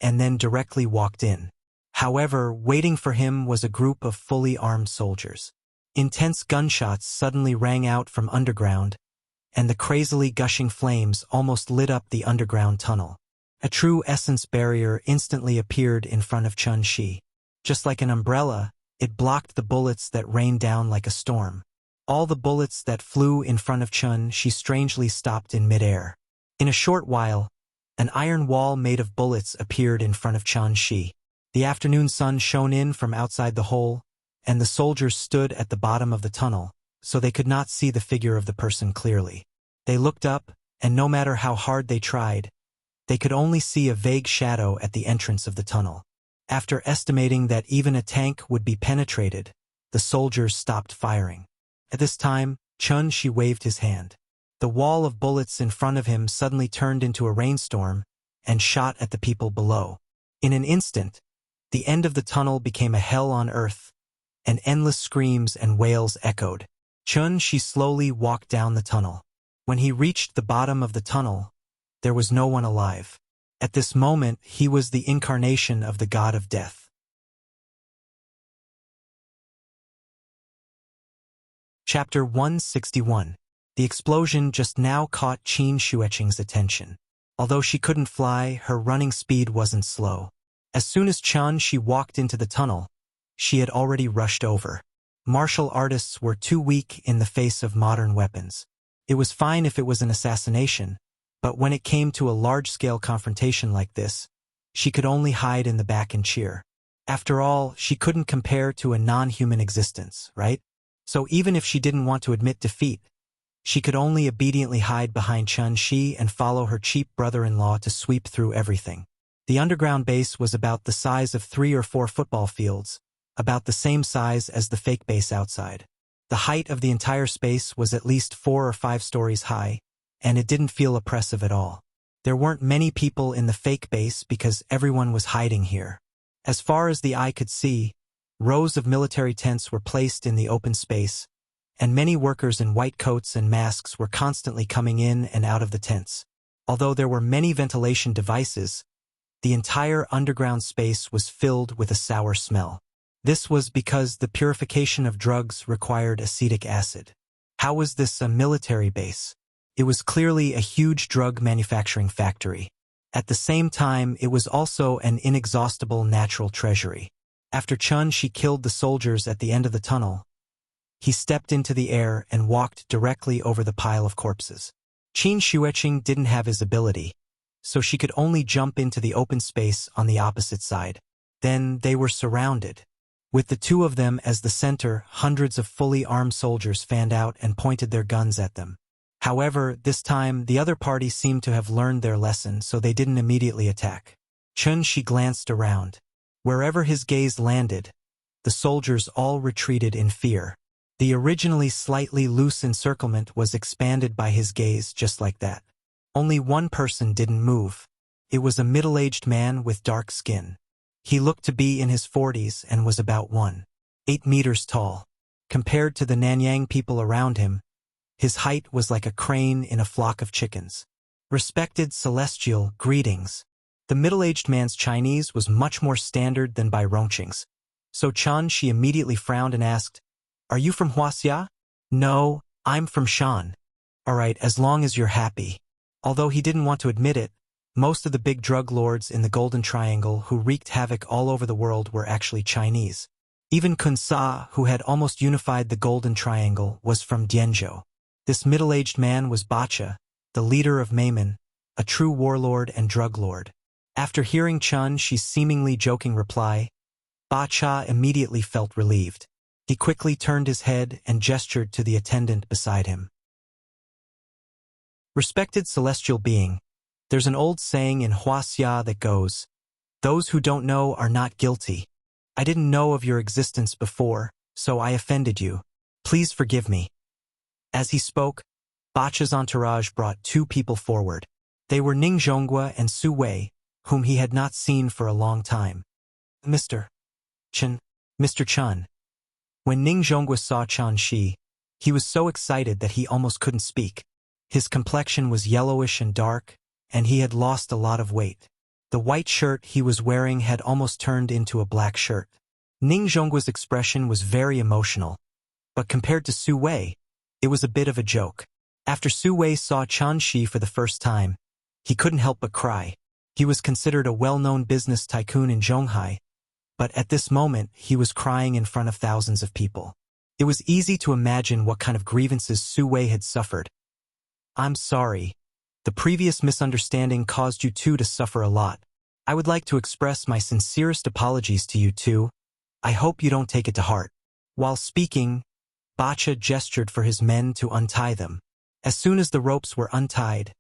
and then directly walked in. However, waiting for him was a group of fully armed soldiers. Intense gunshots suddenly rang out from underground, and the crazily gushing flames almost lit up the underground tunnel. A true essence barrier instantly appeared in front of Chun-Shi. Just like an umbrella, it blocked the bullets that rained down like a storm. All the bullets that flew in front of Chun-Shi strangely stopped in midair. In a short while, an iron wall made of bullets appeared in front of Chun-Shi. The afternoon sun shone in from outside the hole, and the soldiers stood at the bottom of the tunnel, so they could not see the figure of the person clearly. They looked up, and no matter how hard they tried, they could only see a vague shadow at the entrance of the tunnel. After estimating that even a tank would be penetrated, the soldiers stopped firing. At this time, Chun-Shi waved his hand. The wall of bullets in front of him suddenly turned into a rainstorm and shot at the people below. In an instant, the end of the tunnel became a hell on earth, and endless screams and wails echoed. Chun-Shi slowly walked down the tunnel. When he reached the bottom of the tunnel, there was no one alive. At this moment, he was the incarnation of the god of death. Chapter 161. The explosion just now caught Qin Shueqing's attention. Although she couldn't fly, her running speed wasn't slow. As soon as Chun-Shi walked into the tunnel, she had already rushed over. Martial artists were too weak in the face of modern weapons. It was fine if it was an assassination, but when it came to a large-scale confrontation like this, she could only hide in the back and cheer. After all, she couldn't compare to a non-human existence, right? So even if she didn't want to admit defeat, she could only obediently hide behind Chun-Shi and follow her cheap brother-in-law to sweep through everything. The underground base was about the size of 3 or 4 football fields, about the same size as the fake base outside. The height of the entire space was at least 4 or 5 stories high, and it didn't feel oppressive at all. There weren't many people in the fake base because everyone was hiding here. As far as the eye could see, rows of military tents were placed in the open space, and many workers in white coats and masks were constantly coming in and out of the tents. Although there were many ventilation devices, the entire underground space was filled with a sour smell. This was because the purification of drugs required acetic acid. How was this a military base? It was clearly a huge drug manufacturing factory. At the same time, it was also an inexhaustible natural treasury. After Chun-Shi killed the soldiers at the end of the tunnel, he stepped into the air and walked directly over the pile of corpses. Qin Shueqing didn't have his ability, so she could only jump into the open space on the opposite side. Then they were surrounded. With the two of them as the center, hundreds of fully armed soldiers fanned out and pointed their guns at them. However, this time, the other party seemed to have learned their lesson, so they didn't immediately attack. Chun-Shi glanced around. Wherever his gaze landed, the soldiers all retreated in fear. The originally slightly loose encirclement was expanded by his gaze just like that. Only one person didn't move. It was a middle-aged man with dark skin. He looked to be in his 40s and was about 1.8 meters tall. Compared to the Nanyang people around him, his height was like a crane in a flock of chickens. Respected Celestial, greetings. The middle-aged man's Chinese was much more standard than by Rongqing's. So Chun-Shi immediately frowned and asked, "Are you from Wuxia?" "No, I'm from Shan." "All right, as long as you're happy." Although he didn't want to admit it, most of the big drug lords in the Golden Triangle who wreaked havoc all over the world were actually Chinese. Even Kun Sa, who had almost unified the Golden Triangle, was from Dianzhou. This middle-aged man was Bacha, the leader of Mayman, a true warlord and drug lord. After hearing Chun-Shi's seemingly joking reply, Bacha immediately felt relieved. He quickly turned his head and gestured to the attendant beside him. Respected celestial being, there's an old saying in Wuxia that goes, "Those who don't know are not guilty." I didn't know of your existence before, so I offended you. Please forgive me. As he spoke, Bacha's entourage brought 2 people forward. They were Ning Zhonghua and Su Wei, whom he had not seen for a long time. "Mr. Chen," Mr. Chun. When Ning Zhongguo saw Chen Shi, he was so excited that he almost couldn't speak. His complexion was yellowish and dark, and he had lost a lot of weight. The white shirt he was wearing had almost turned into a black shirt. Ning Zhongguo's expression was very emotional, but compared to Su Wei, it was a bit of a joke. After Su Wei saw Chen Shi for the first time, he couldn't help but cry. He was considered a well-known business tycoon in Zhonghai, but at this moment he was crying in front of thousands of people. It was easy to imagine what kind of grievances Su Wei had suffered. "I'm sorry. The previous misunderstanding caused you two to suffer a lot. I would like to express my sincerest apologies to you two. I hope you don't take it to heart." While speaking, Bacha gestured for his men to untie them. As soon as the ropes were untied,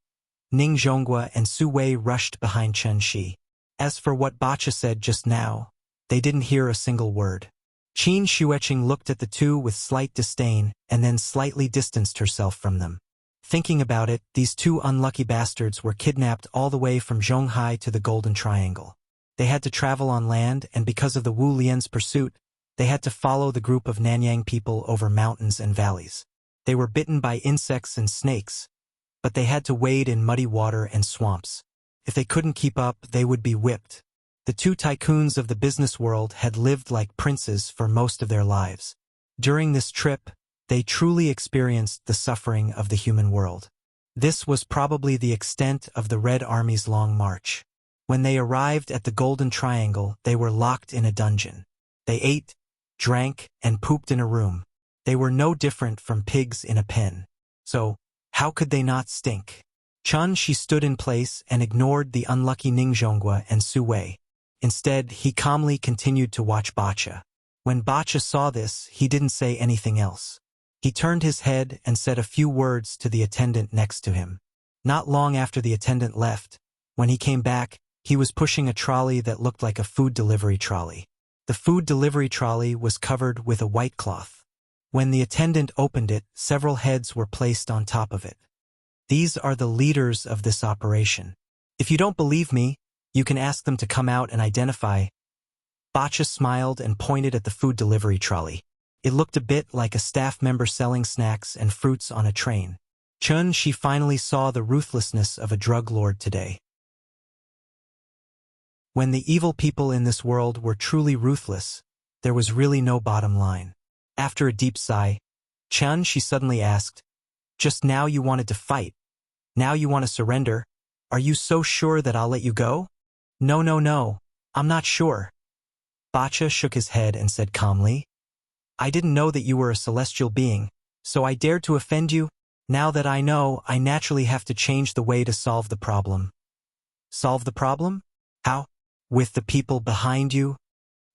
Ning Zhongguo and Su Wei rushed behind Chen Shi. As for what Bacha said just now, they didn't hear a single word. Qin Xueqing looked at the two with slight disdain and then slightly distanced herself from them. Thinking about it, these two unlucky bastards were kidnapped all the way from Zhonghai to the Golden Triangle. They had to travel on land, and because of the Wu Lian's pursuit, they had to follow the group of Nanyang people over mountains and valleys. They were bitten by insects and snakes, but they had to wade in muddy water and swamps. If they couldn't keep up, they would be whipped. The two tycoons of the business world had lived like princes for most of their lives. During this trip, they truly experienced the suffering of the human world. This was probably the extent of the Red Army's long march. When they arrived at the Golden Triangle, they were locked in a dungeon. They ate, drank, and pooped in a room. They were no different from pigs in a pen. So, how could they not stink? Chen Shi stood in place and ignored the unlucky Ning Zhongguo and Su Wei. Instead, he calmly continued to watch Bacha. When Bacha saw this, he didn't say anything else. He turned his head and said a few words to the attendant next to him. Not long after the attendant left, when he came back, he was pushing a trolley that looked like a food delivery trolley. The food delivery trolley was covered with a white cloth. When the attendant opened it, several heads were placed on top of it. These are the leaders of this operation. If you don't believe me, you can ask them to come out and identify. Bacha smiled and pointed at the food delivery trolley. It looked a bit like a staff member selling snacks and fruits on a train. Chen Shi finally saw the ruthlessness of a drug lord today. When the evil people in this world were truly ruthless, there was really no bottom line. After a deep sigh, Chen Shi suddenly asked, "Just now you wanted to fight. Now you want to surrender? Are you so sure that I'll let you go?" No, I'm not sure." Bacha shook his head and said calmly, "I didn't know that you were a celestial being, so I dared to offend you. Now that I know, I naturally have to change the way to solve the problem." "Solve the problem? How? With the people behind you?"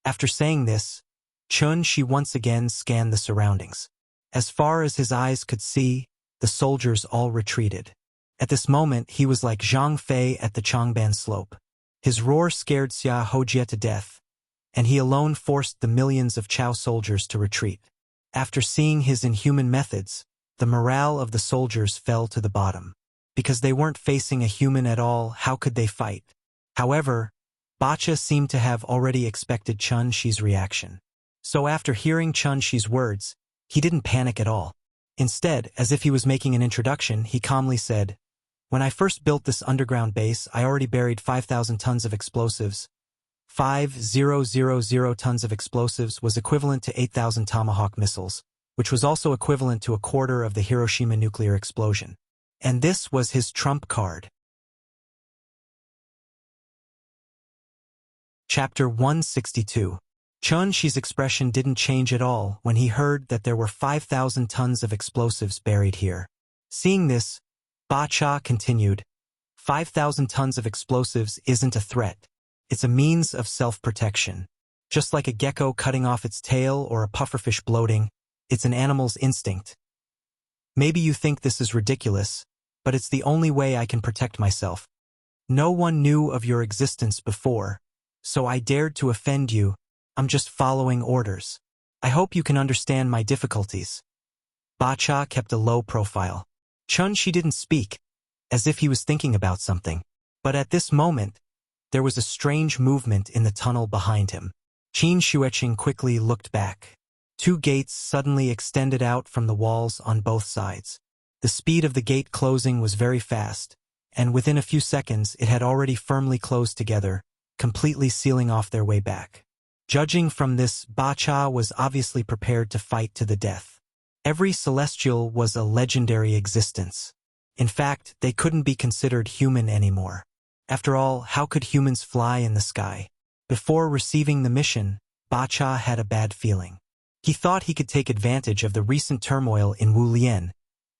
After saying this, Chen Shi once again scanned the surroundings. As far as his eyes could see, the soldiers all retreated. At this moment, he was like Zhang Fei at the Changban slope. His roar scared Xia Hojie to death, and he alone forced the millions of Chao soldiers to retreat. After seeing his inhuman methods, the morale of the soldiers fell to the bottom. Because they weren't facing a human at all, how could they fight? However, Bacha seemed to have already expected Chen Shi's reaction. So after hearing Chen Shi's words, he didn't panic at all. Instead, as if he was making an introduction, he calmly said, "When I first built this underground base, I already buried 5,000 tons of explosives. 5,000 tons of explosives was equivalent to 8,000 Tomahawk missiles, which was also equivalent to a quarter of the Hiroshima nuclear explosion. And this was his trump card." Chapter 162. Chen Shi's expression didn't change at all when he heard that there were 5,000 tons of explosives buried here. Seeing this, Bacha continued, 5,000 tons of explosives isn't a threat. It's a means of self-protection. Just like a gecko cutting off its tail or a pufferfish bloating, it's an animal's instinct. Maybe you think this is ridiculous, but it's the only way I can protect myself. No one knew of your existence before, so I dared to offend you. I'm just following orders. I hope you can understand my difficulties. Bacha kept a low profile. Chen Shi didn't speak, as if he was thinking about something. But at this moment, there was a strange movement in the tunnel behind him. Qin Shueqing quickly looked back. Two gates suddenly extended out from the walls on both sides. The speed of the gate closing was very fast, and within a few seconds it had already firmly closed together, completely sealing off their way back. Judging from this, Ba Cha was obviously prepared to fight to the death. Every celestial was a legendary existence. In fact, they couldn't be considered human anymore. After all, how could humans fly in the sky? Before receiving the mission, Ba Cha had a bad feeling. He thought he could take advantage of the recent turmoil in Wu Lian,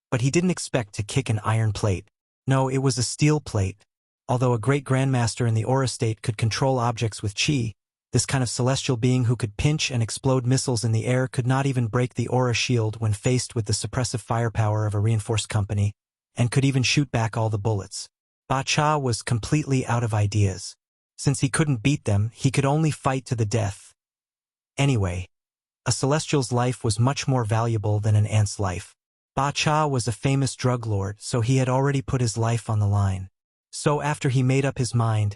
but he didn't expect to kick an iron plate. No, it was a steel plate. Although a great grandmaster in the aura state could control objects with chi, this kind of celestial being who could pinch and explode missiles in the air could not even break the aura shield when faced with the suppressive firepower of a reinforced company, and could even shoot back all the bullets. Ba Cha was completely out of ideas. Since he couldn't beat them, he could only fight to the death. Anyway, a celestial's life was much more valuable than an ant's life. Ba Cha was a famous drug lord, so he had already put his life on the line. So after he made up his mind,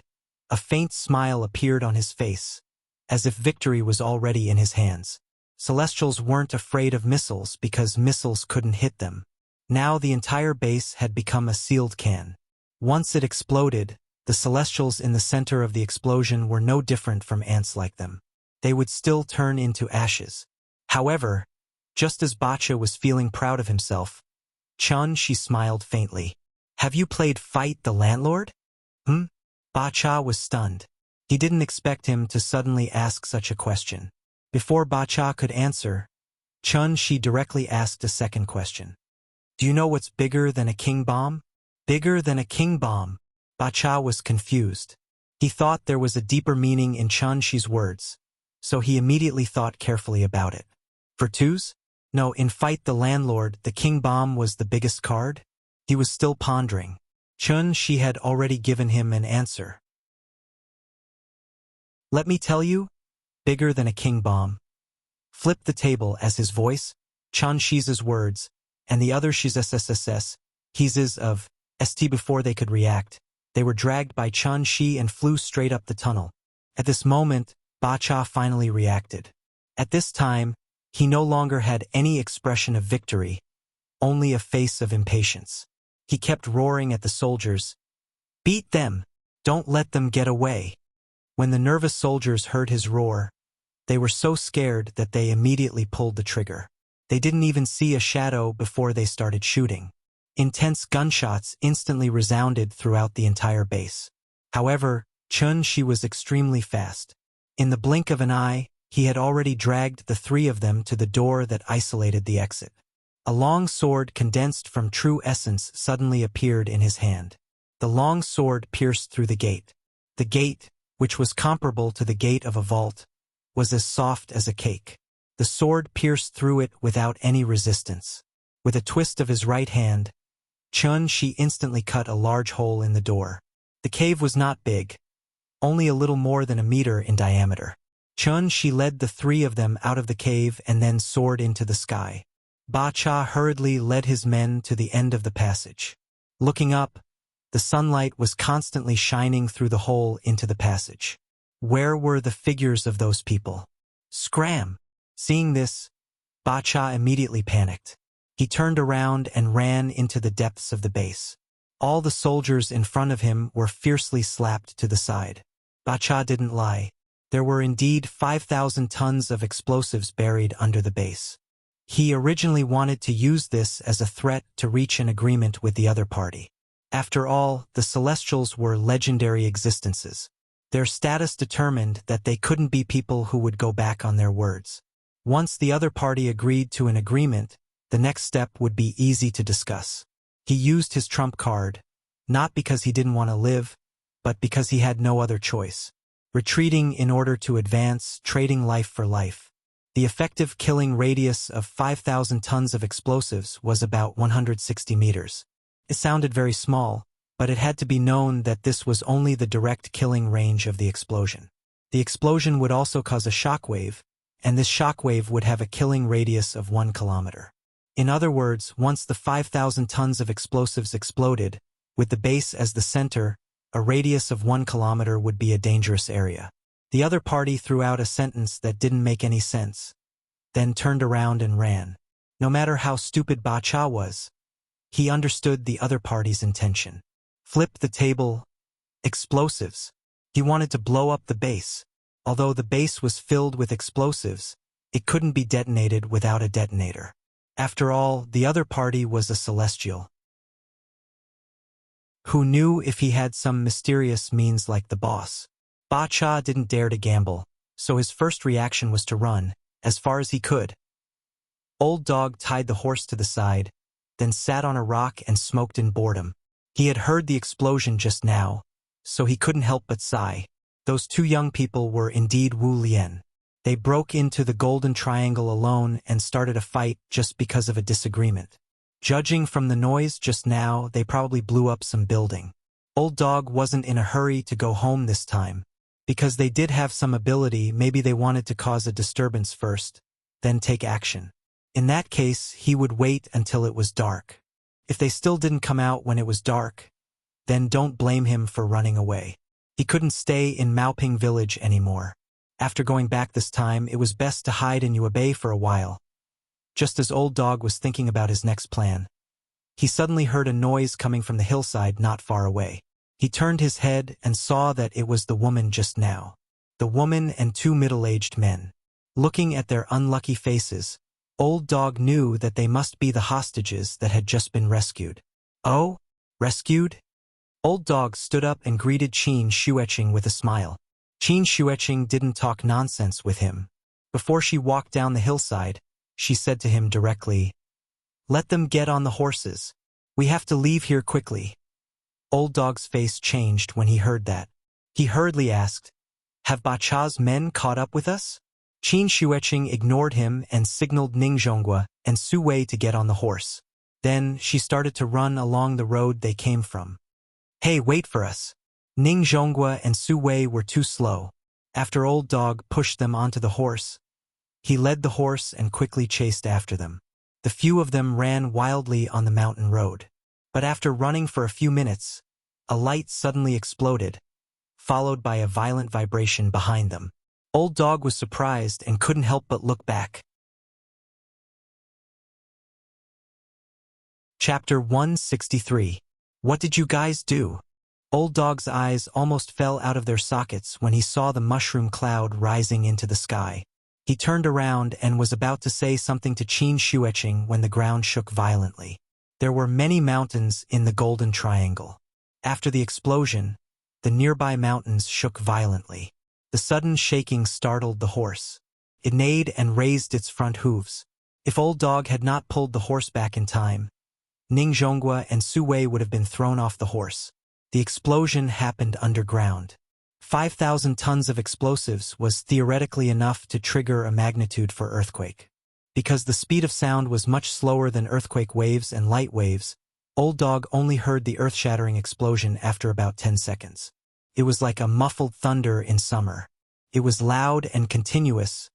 a faint smile appeared on his face, as if victory was already in his hands. Celestials weren't afraid of missiles because missiles couldn't hit them. Now the entire base had become a sealed can. Once it exploded, the celestials in the center of the explosion were no different from ants like them. They would still turn into ashes. However, just as Ba Cha was feeling proud of himself, she smiled faintly. "Have you played Fight the Landlord?" Ba Cha was stunned. He didn't expect him to suddenly ask such a question. Before Ba Cha could answer, she directly asked a second question. "Do you know what's bigger than a king bomb?" Bigger than a king bomb? Ba Cha was confused. He thought there was a deeper meaning in Shi's words, so he immediately thought carefully about it. For twos? No, in Fight the Landlord, the king bomb was the biggest card? He was still pondering. She had already given him an answer. "Let me tell you, bigger than a king bomb." Flipped the table as his voice, Shi's words, and the other Sh's he's of St. Before they could react, they were dragged by Shi and flew straight up the tunnel. At this moment, Ba Cha finally reacted. At this time, he no longer had any expression of victory, only a face of impatience. He kept roaring at the soldiers, "Beat them! Don't let them get away!" When the nervous soldiers heard his roar, they were so scared that they immediately pulled the trigger. They didn't even see a shadow before they started shooting. Intense gunshots instantly resounded throughout the entire base. However, Shi was extremely fast. In the blink of an eye, he had already dragged the three of them to the door that isolated the exit. A long sword condensed from true essence suddenly appeared in his hand. The long sword pierced through the gate. The gate, which was comparable to the gate of a vault, was as soft as a cake. The sword pierced through it without any resistance. With a twist of his right hand, Shi instantly cut a large hole in the door. The cave was not big, only a little more than a meter in diameter. Shi led the three of them out of the cave and then soared into the sky. Ba Cha hurriedly led his men to the end of the passage. Looking up, the sunlight was constantly shining through the hole into the passage. Where were the figures of those people? Scram! Seeing this, Ba Cha immediately panicked. He turned around and ran into the depths of the base. All the soldiers in front of him were fiercely slapped to the side. Ba Cha didn't lie. There were indeed 5,000 tons of explosives buried under the base. He originally wanted to use this as a threat to reach an agreement with the other party. After all, the Celestials were legendary existences. Their status determined that they couldn't be people who would go back on their words. Once the other party agreed to an agreement, the next step would be easy to discuss. He used his trump card, not because he didn't want to live, but because he had no other choice. Retreating in order to advance, trading life for life. The effective killing radius of 5,000 tons of explosives was about 160 meters. It sounded very small, but it had to be known that this was only the direct killing range of the explosion. The explosion would also cause a shockwave, and this shockwave would have a killing radius of 1 kilometer. In other words, once the 5,000 tons of explosives exploded, with the base as the center, a radius of 1 kilometer would be a dangerous area. The other party threw out a sentence that didn't make any sense, then turned around and ran. No matter how stupid Ba Cha was, he understood the other party's intention. Flip the table. Explosives. He wanted to blow up the base. Although the base was filled with explosives, it couldn't be detonated without a detonator. After all, the other party was a celestial. Who knew if he had some mysterious means like the boss? Ba Cha didn't dare to gamble, so his first reaction was to run, as far as he could. Old Dog tied the horse to the side, then sat on a rock and smoked in boredom. He had heard the explosion just now, so he couldn't help but sigh. Those two young people were indeed Wu Lian. They broke into the Golden Triangle alone and started a fight just because of a disagreement. Judging from the noise just now, they probably blew up some building. Old Dog wasn't in a hurry to go home this time. Because they did have some ability, maybe they wanted to cause a disturbance first, then take action. In that case, he would wait until it was dark. If they still didn't come out when it was dark, then don't blame him for running away. He couldn't stay in Maoping village anymore. After going back this time, it was best to hide in Yuebei for a while. Just as Old Dog was thinking about his next plan, he suddenly heard a noise coming from the hillside not far away. He turned his head and saw that it was the woman just now. The woman and two middle-aged men. Looking at their unlucky faces, Old Dog knew that they must be the hostages that had just been rescued. Oh? Rescued? Old Dog stood up and greeted Qin Shueqing with a smile. Qin Shueqing didn't talk nonsense with him. Before she walked down the hillside, she said to him directly, "Let them get on the horses. We have to leave here quickly." Old Dog's face changed when he heard that. He hurriedly asked, "Have Ba Cha's men caught up with us?" Qin Shueqing ignored him and signaled Ning Zhonghua and Su Wei to get on the horse. Then she started to run along the road they came from. "Hey, wait for us." Ning Zhonghua and Su Wei were too slow. After Old Dog pushed them onto the horse, he led the horse and quickly chased after them. The few of them ran wildly on the mountain road. But after running for a few minutes, a light suddenly exploded, followed by a violent vibration behind them. Old Dog was surprised and couldn't help but look back. Chapter 163. What did you guys do? Old Dog's eyes almost fell out of their sockets when he saw the mushroom cloud rising into the sky. He turned around and was about to say something to Qin Shueqing when the ground shook violently. There were many mountains in the Golden Triangle. After the explosion, the nearby mountains shook violently. The sudden shaking startled the horse. It neighed and raised its front hooves. If Old Dog had not pulled the horse back in time, Ning Zhonghua and Su Wei would have been thrown off the horse. The explosion happened underground. 5,000 tons of explosives was theoretically enough to trigger a magnitude for earthquake. Because the speed of sound was much slower than earthquake waves and light waves, Old Dog only heard the earth-shattering explosion after about 10 seconds. It was like a muffled thunder in summer. It was loud and continuous,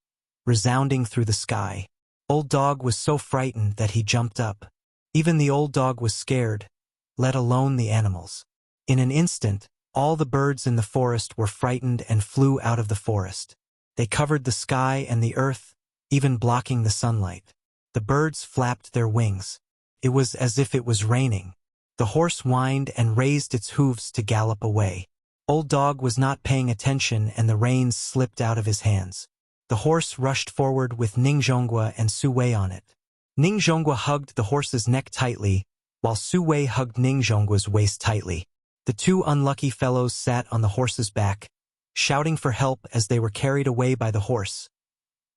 resounding through the sky. Old Dog was so frightened that he jumped up. Even the Old Dog was scared, let alone the animals. In an instant, all the birds in the forest were frightened and flew out of the forest. They covered the sky and the earth, even blocking the sunlight. The birds flapped their wings. It was as if it was raining. The horse whined and raised its hooves to gallop away. Old Dog was not paying attention and the reins slipped out of his hands. The horse rushed forward with Ning Zhonghua and Su Wei on it. Ning Zhonghua hugged the horse's neck tightly, while Su Wei hugged Ning Zhonghua's waist tightly. The two unlucky fellows sat on the horse's back, shouting for help as they were carried away by the horse.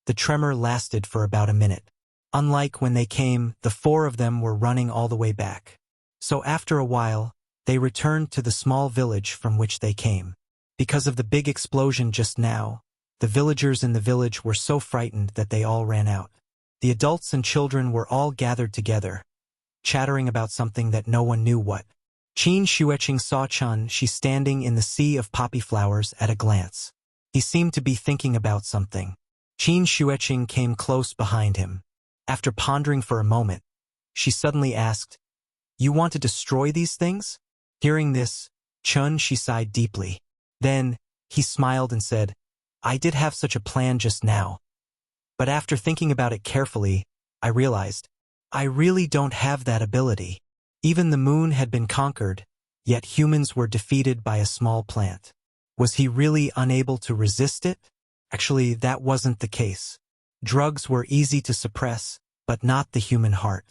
The tremor lasted for about a minute. Unlike when they came, the four of them were running all the way back. So after a while, they returned to the small village from which they came. Because of the big explosion just now, the villagers in the village were so frightened that they all ran out. The adults and children were all gathered together, chattering about something that no one knew what. Qin Shueqing saw Chun Shi standing in the sea of poppy flowers at a glance. He seemed to be thinking about something. Qin Shueqing came close behind him. After pondering for a moment, she suddenly asked, "You want to destroy these things?" Hearing this, Chun Shi sighed deeply. Then, he smiled and said, I did have such a plan just now. But after thinking about it carefully, I realized, I really don't have that ability. Even the moon had been conquered, yet humans were defeated by a small plant. Was he really unable to resist it? Actually, that wasn't the case. Drugs were easy to suppress, but not the human heart.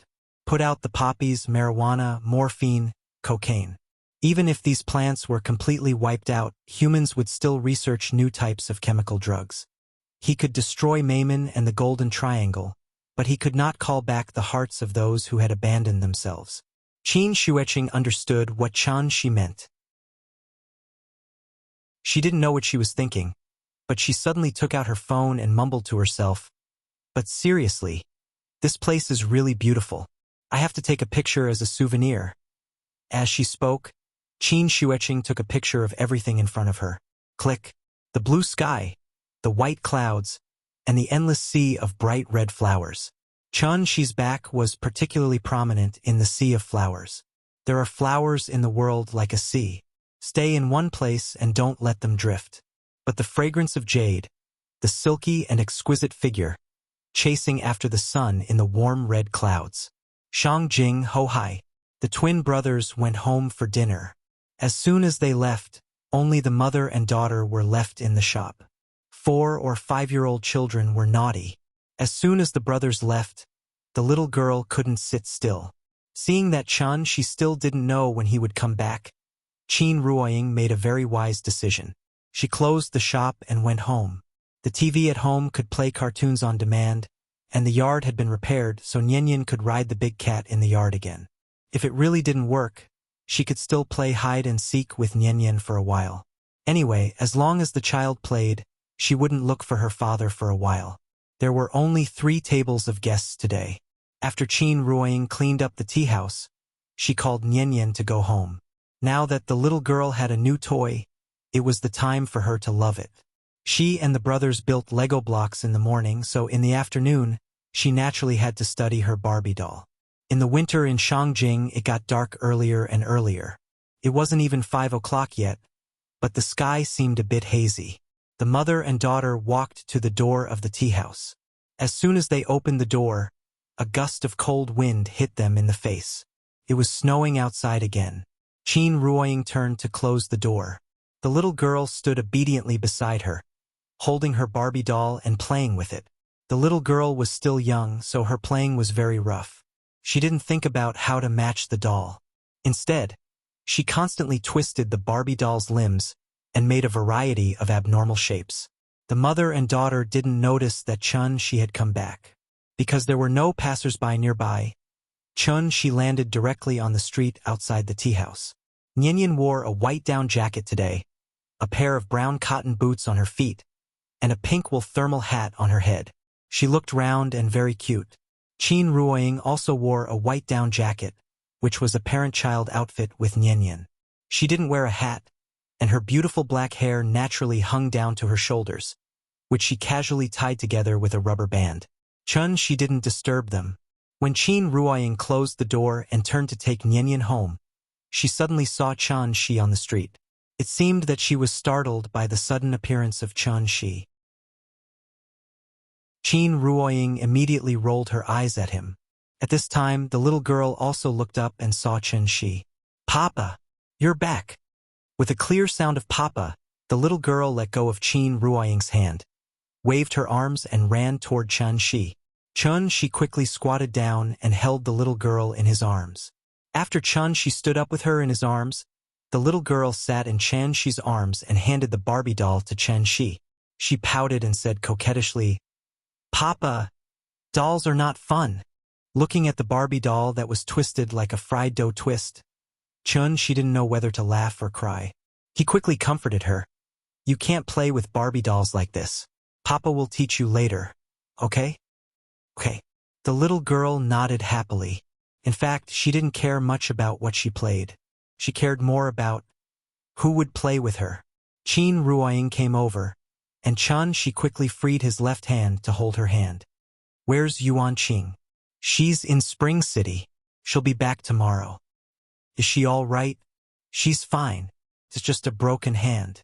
Put out the poppies, marijuana, morphine, cocaine. Even if these plants were completely wiped out, humans would still research new types of chemical drugs. He could destroy Maimon and the Golden Triangle, but he could not call back the hearts of those who had abandoned themselves. Qin Shuiqing understood what Chen Shi meant. She didn't know what she was thinking, but she suddenly took out her phone and mumbled to herself, "But seriously, this place is really beautiful. I have to take a picture as a souvenir." As she spoke, Qin Shuiqing took a picture of everything in front of her. Click. The blue sky, the white clouds, and the endless sea of bright red flowers. Chen Shi's back was particularly prominent in the sea of flowers. There are flowers in the world like a sea. Stay in one place and don't let them drift. But the fragrance of jade, the silky and exquisite figure, chasing after the sun in the warm red clouds. Shang Jing Ho Hai. The twin brothers went home for dinner. As soon as they left, only the mother and daughter were left in the shop. 4- or 5-year-old children were naughty. As soon as the brothers left, the little girl couldn't sit still. Seeing that Chen Shi still didn't know when he would come back, Qin Ruoying made a very wise decision. She closed the shop and went home. The TV at home could play cartoons on demand, and the yard had been repaired so Nianyan could ride the big cat in the yard again. If it really didn't work, she could still play hide and seek with Nianyan for a while. Anyway, as long as the child played, she wouldn't look for her father for a while. There were only 3 tables of guests today. After Qin Ruoying cleaned up the tea house, she called Nianyan to go home. Now that the little girl had a new toy, it was the time for her to love it. She and the brothers built Lego blocks in the morning, so in the afternoon, she naturally had to study her Barbie doll. In the winter in Shangjing, it got dark earlier and earlier. It wasn't even 5 o'clock yet, but the sky seemed a bit hazy. The mother and daughter walked to the door of the tea house. As soon as they opened the door, a gust of cold wind hit them in the face. It was snowing outside again. Qin Ruoying turned to close the door. The little girl stood obediently beside her, holding her Barbie doll and playing with it. The little girl was still young, so her playing was very rough. She didn't think about how to match the doll. Instead, she constantly twisted the Barbie doll's limbs and made a variety of abnormal shapes. The mother and daughter didn't notice that Chen Shi had come back. Because there were no passers-by nearby, Chen Shi landed directly on the street outside the tea house. Nianyan wore a white down jacket today, a pair of brown cotton boots on her feet, and a pink wool thermal hat on her head. She looked round and very cute. Qin Ruoying also wore a white down jacket, which was a parent-child outfit with Nianyan. She didn't wear a hat, and her beautiful black hair naturally hung down to her shoulders, which she casually tied together with a rubber band. Chen Shi didn't disturb them. When Qin Ruoying closed the door and turned to take Nianyan home, she suddenly saw Chen Shi on the street. It seemed that she was startled by the sudden appearance of Chen Shi. Qin Ruoying immediately rolled her eyes at him. At this time, the little girl also looked up and saw Chen Shi. "Papa, you're back." With a clear sound of "Papa," the little girl let go of Qin Ruoying's hand, waved her arms and ran toward Chen Shi. Chen Shi quickly squatted down and held the little girl in his arms. After Chen Shi stood up with her in his arms, the little girl sat in Chen Shi's arms and handed the Barbie doll to Chen Shi. She pouted and said coquettishly, "Papa, dolls are not fun." Looking at the Barbie doll that was twisted like a fried dough twist, Chen Shi didn't know whether to laugh or cry. He quickly comforted her. "You can't play with Barbie dolls like this. Papa will teach you later, okay?" "Okay." The little girl nodded happily. In fact, she didn't care much about what she played. She cared more about who would play with her. Qin Ruoying came over, and Chen Shi quickly freed his left hand to hold her hand. "Where's Yuan Qing?" "She's in Spring City. She'll be back tomorrow." "Is she all right?" "She's fine. It's just a broken hand."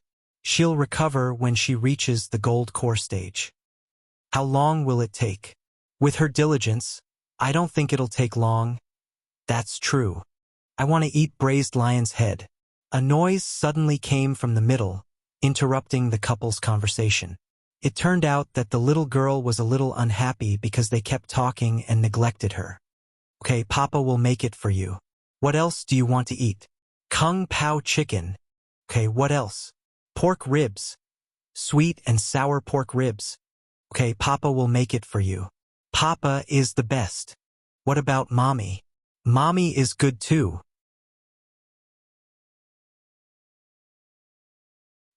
She'll recover when she reaches the gold core stage. How long will it take? With her diligence, I don't think it'll take long. That's true. I want to eat braised lion's head. A noise suddenly came from the middle, interrupting the couple's conversation. It turned out that the little girl was a little unhappy because they kept talking and neglected her. Okay, Papa will make it for you. What else do you want to eat? Kung Pao chicken. Okay, what else? Pork ribs. Sweet and sour pork ribs. Okay, Papa will make it for you. Papa is the best. What about Mommy? Mommy is good too.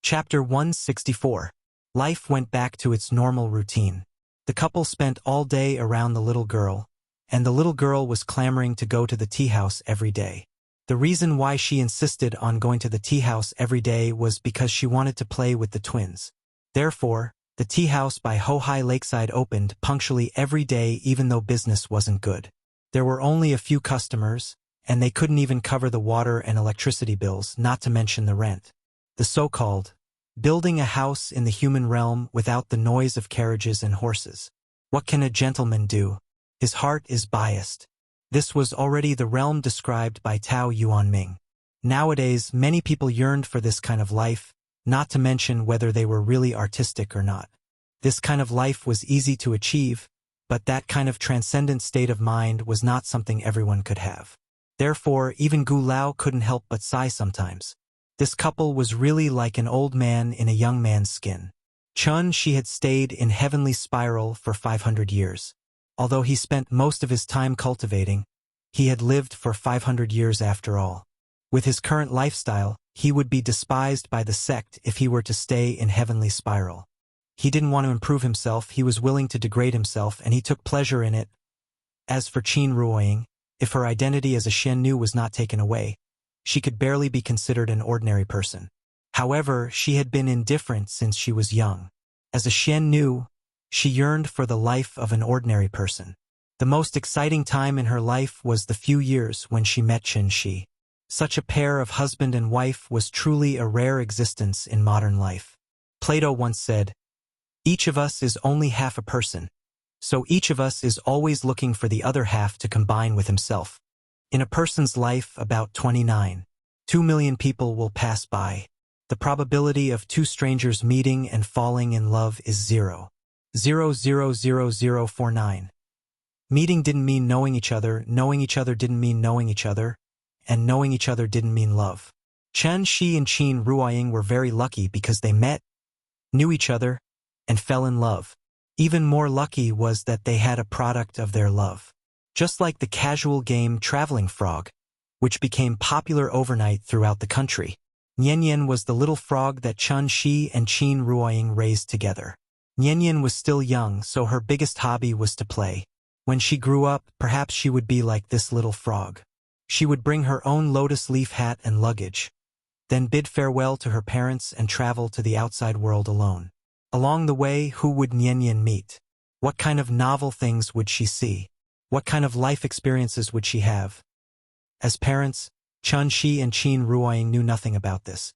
Chapter 164. Life went back to its normal routine. The couple spent all day around the little girl, and the little girl was clamoring to go to the tea house every day. The reason why she insisted on going to the tea house every day was because she wanted to play with the twins. Therefore, the tea house by Ho-Hai Lakeside opened punctually every day even though business wasn't good. There were only a few customers, and they couldn't even cover the water and electricity bills, not to mention the rent. The so-called building a house in the human realm without the noise of carriages and horses. What can a gentleman do? His heart is biased. This was already the realm described by Tao Yuanming. Nowadays, many people yearned for this kind of life, not to mention whether they were really artistic or not. This kind of life was easy to achieve, but that kind of transcendent state of mind was not something everyone could have. Therefore, even Gu Lao couldn't help but sigh sometimes. This couple was really like an old man in a young man's skin. Chun Shi had stayed in heavenly spiral for 500 years. Although he spent most of his time cultivating, he had lived for 500 years after all. With his current lifestyle, he would be despised by the sect if he were to stay in heavenly spiral. He didn't want to improve himself, he was willing to degrade himself, and he took pleasure in it. As for Qin Ruoying, if her identity as a Shen Nu was not taken away, she could barely be considered an ordinary person. However, she had been indifferent since she was young. As a Shen Nu, she yearned for the life of an ordinary person. The most exciting time in her life was the few years when she met Chen Shi. Such a pair of husband and wife was truly a rare existence in modern life. Plato once said, "Each of us is only half a person, so each of us is always looking for the other half to combine with himself." In a person's life, about 2 million people will pass by. The probability of two strangers meeting and falling in love is 0.000049. Meeting didn't mean knowing each other didn't mean knowing each other, and knowing each other didn't mean love. Chen Shi and Qin Ruoying were very lucky because they met, knew each other, and fell in love. Even more lucky was that they had a product of their love. Just like the casual game Traveling Frog, which became popular overnight throughout the country. Nian was the little frog that Chun Shi and Qin Ruoying raised together. Nian was still young, so her biggest hobby was to play. When she grew up, perhaps she would be like this little frog. She would bring her own lotus leaf hat and luggage, then bid farewell to her parents and travel to the outside world alone. Along the way, who would Nian meet? What kind of novel things would she see? What kind of life experiences would she have? As parents, Chun Shi and Qin Ruoying knew nothing about this.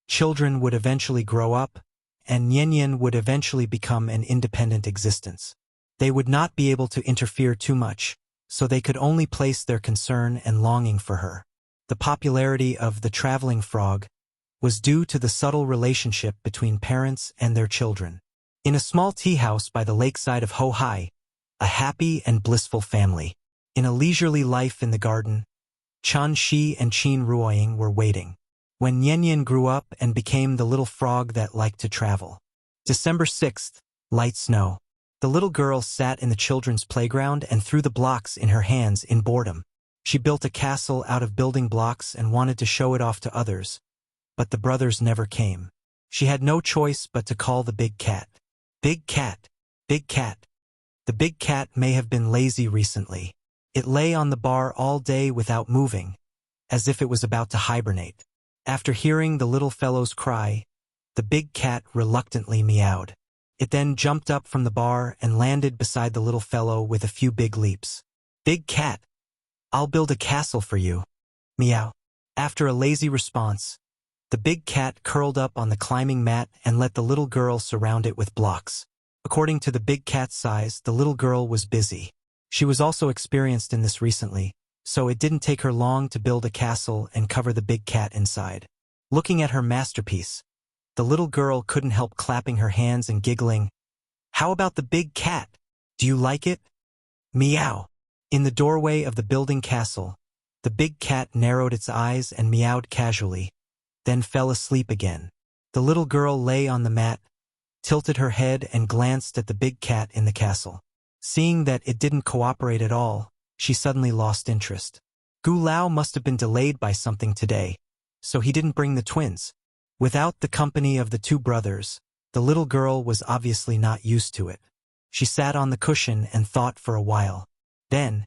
Children would eventually grow up, and Nian would eventually become an independent existence. They would not be able to interfere too much, so they could only place their concern and longing for her. The popularity of the traveling frog was due to the subtle relationship between parents and their children. In a small tea house by the lakeside of Ho-Hai, a happy and blissful family. In a leisurely life in the garden, Chun Shi and Qin Ruoying were waiting. When Nian grew up and became the little frog that liked to travel. December 6th, light snow. The little girl sat in the children's playground and threw the blocks in her hands in boredom. She built a castle out of building blocks and wanted to show it off to others, but the brothers never came. She had no choice but to call the big cat. Big cat, big cat. The big cat may have been lazy recently. It lay on the bar all day without moving, as if it was about to hibernate. After hearing the little fellow's cry, the big cat reluctantly meowed. It then jumped up from the bar and landed beside the little fellow with a few big leaps. Big cat, I'll build a castle for you. Meow. After a lazy response, The big cat curled up on the climbing mat and let the little girl surround it with blocks. According to the big cat's size, the little girl was busy. She was also experienced in this recently, so it didn't take her long to build a castle and cover the big cat inside. Looking at her masterpiece, the little girl couldn't help clapping her hands and giggling. "How about the big cat? Do you like it?" Meow. In the doorway of the building castle, the big cat narrowed its eyes and meowed casually, then fell asleep again. The little girl lay on the mat, tilted her head and glanced at the big cat in the castle. Seeing that it didn't cooperate at all, she suddenly lost interest. Gu Lao must have been delayed by something today, so he didn't bring the twins. Without the company of the two brothers, the little girl was obviously not used to it. She sat on the cushion and thought for a while. Then,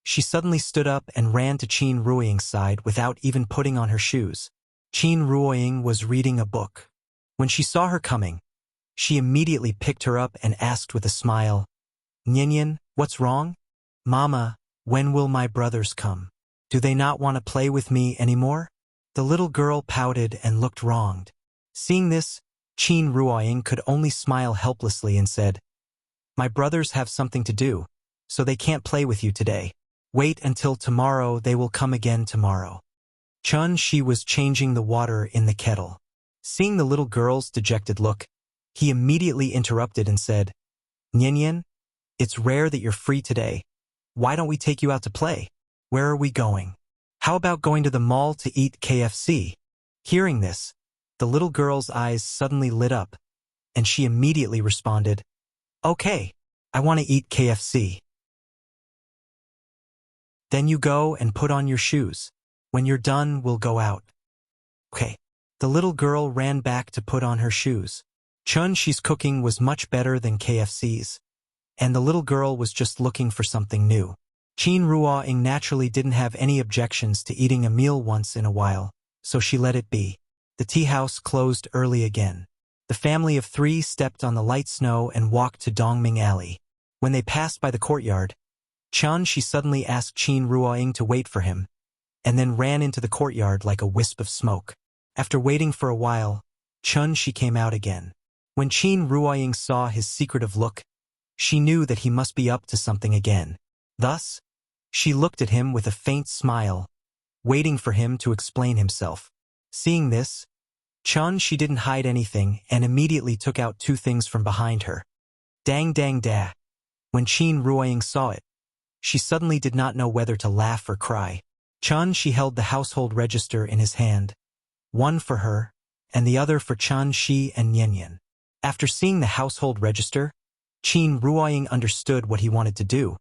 she suddenly stood up and ran to Qin Ruoying's side without even putting on her shoes. Qin Ruoying was reading a book. When she saw her coming, she immediately picked her up and asked with a smile, "Nian, what's wrong?" "Mama, when will my brothers come? Do they not want to play with me anymore?" The little girl pouted and looked wronged. Seeing this, Qin Ruoying could only smile helplessly and said, "My brothers have something to do, so they can't play with you today. Wait until tomorrow, they will come again tomorrow." Chun Shi was changing the water in the kettle. Seeing the little girl's dejected look, he immediately interrupted and said, "Nian, it's rare that you're free today. Why don't we take you out to play? Where are we going? How about going to the mall to eat KFC?" Hearing this, the little girl's eyes suddenly lit up, and she immediately responded, "Okay, I want to eat KFC." "Then you go and put on your shoes. When you're done, we'll go out." "Okay." The little girl ran back to put on her shoes. Chun Shi's cooking was much better than KFC's, and the little girl was just looking for something new. Qin Ruoying naturally didn't have any objections to eating a meal once in a while, so she let it be. The tea house closed early again. The family of three stepped on the light snow and walked to Dongming Alley. When they passed by the courtyard, Chun Shi suddenly asked Qin Ruoying to wait for him, and then ran into the courtyard like a wisp of smoke. After waiting for a while, Chun Shi came out again. When Qin Ruoying saw his secretive look, she knew that he must be up to something again. Thus, she looked at him with a faint smile, waiting for him to explain himself. Seeing this, Chun Shi didn't hide anything and immediately took out two things from behind her. Dang dang da. When Qin Ruoying saw it, she suddenly did not know whether to laugh or cry. Chun Shi held the household register in his hand, one for her, and the other for Chun Shi and Nian. After seeing the household register, Qin Ruoying understood what he wanted to do,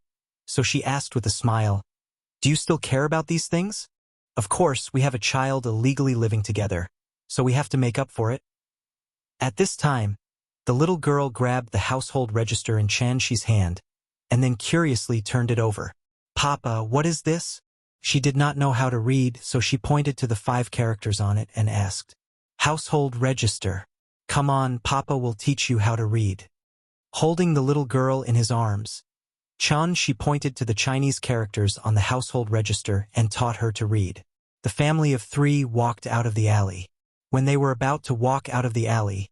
so she asked with a smile, "Do you still care about these things? Of course, we have a child illegally living together, so we have to make up for it." At this time, the little girl grabbed the household register in Chan Shi's hand, and then curiously turned it over. "Papa, what is this?" She did not know how to read, so she pointed to the 5 characters on it and asked, "Household register. Come on, Papa will teach you how to read." Holding the little girl in his arms, Chun Shi pointed to the Chinese characters on the household register and taught her to read. The family of 3 walked out of the alley. When they were about to walk out of the alley,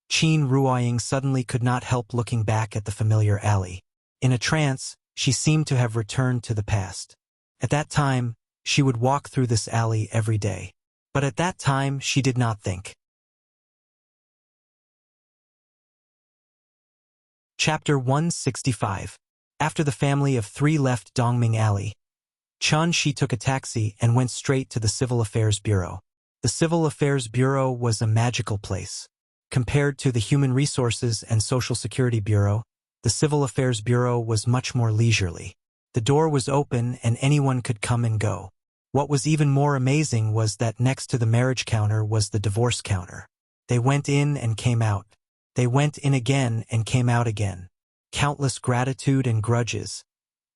Qin Ruoying suddenly could not help looking back at the familiar alley. In a trance, she seemed to have returned to the past. At that time, she would walk through this alley every day. But at that time, she did not think. Chapter 165. After the family of 3 left Dongming Alley, Chun Shi took a taxi and went straight to the Civil Affairs Bureau. The Civil Affairs Bureau was a magical place. Compared to the Human Resources and Social Security Bureau, the Civil Affairs Bureau was much more leisurely. The door was open and anyone could come and go. What was even more amazing was that next to the marriage counter was the divorce counter. They went in and came out. They went in again and came out again. Countless gratitude and grudges,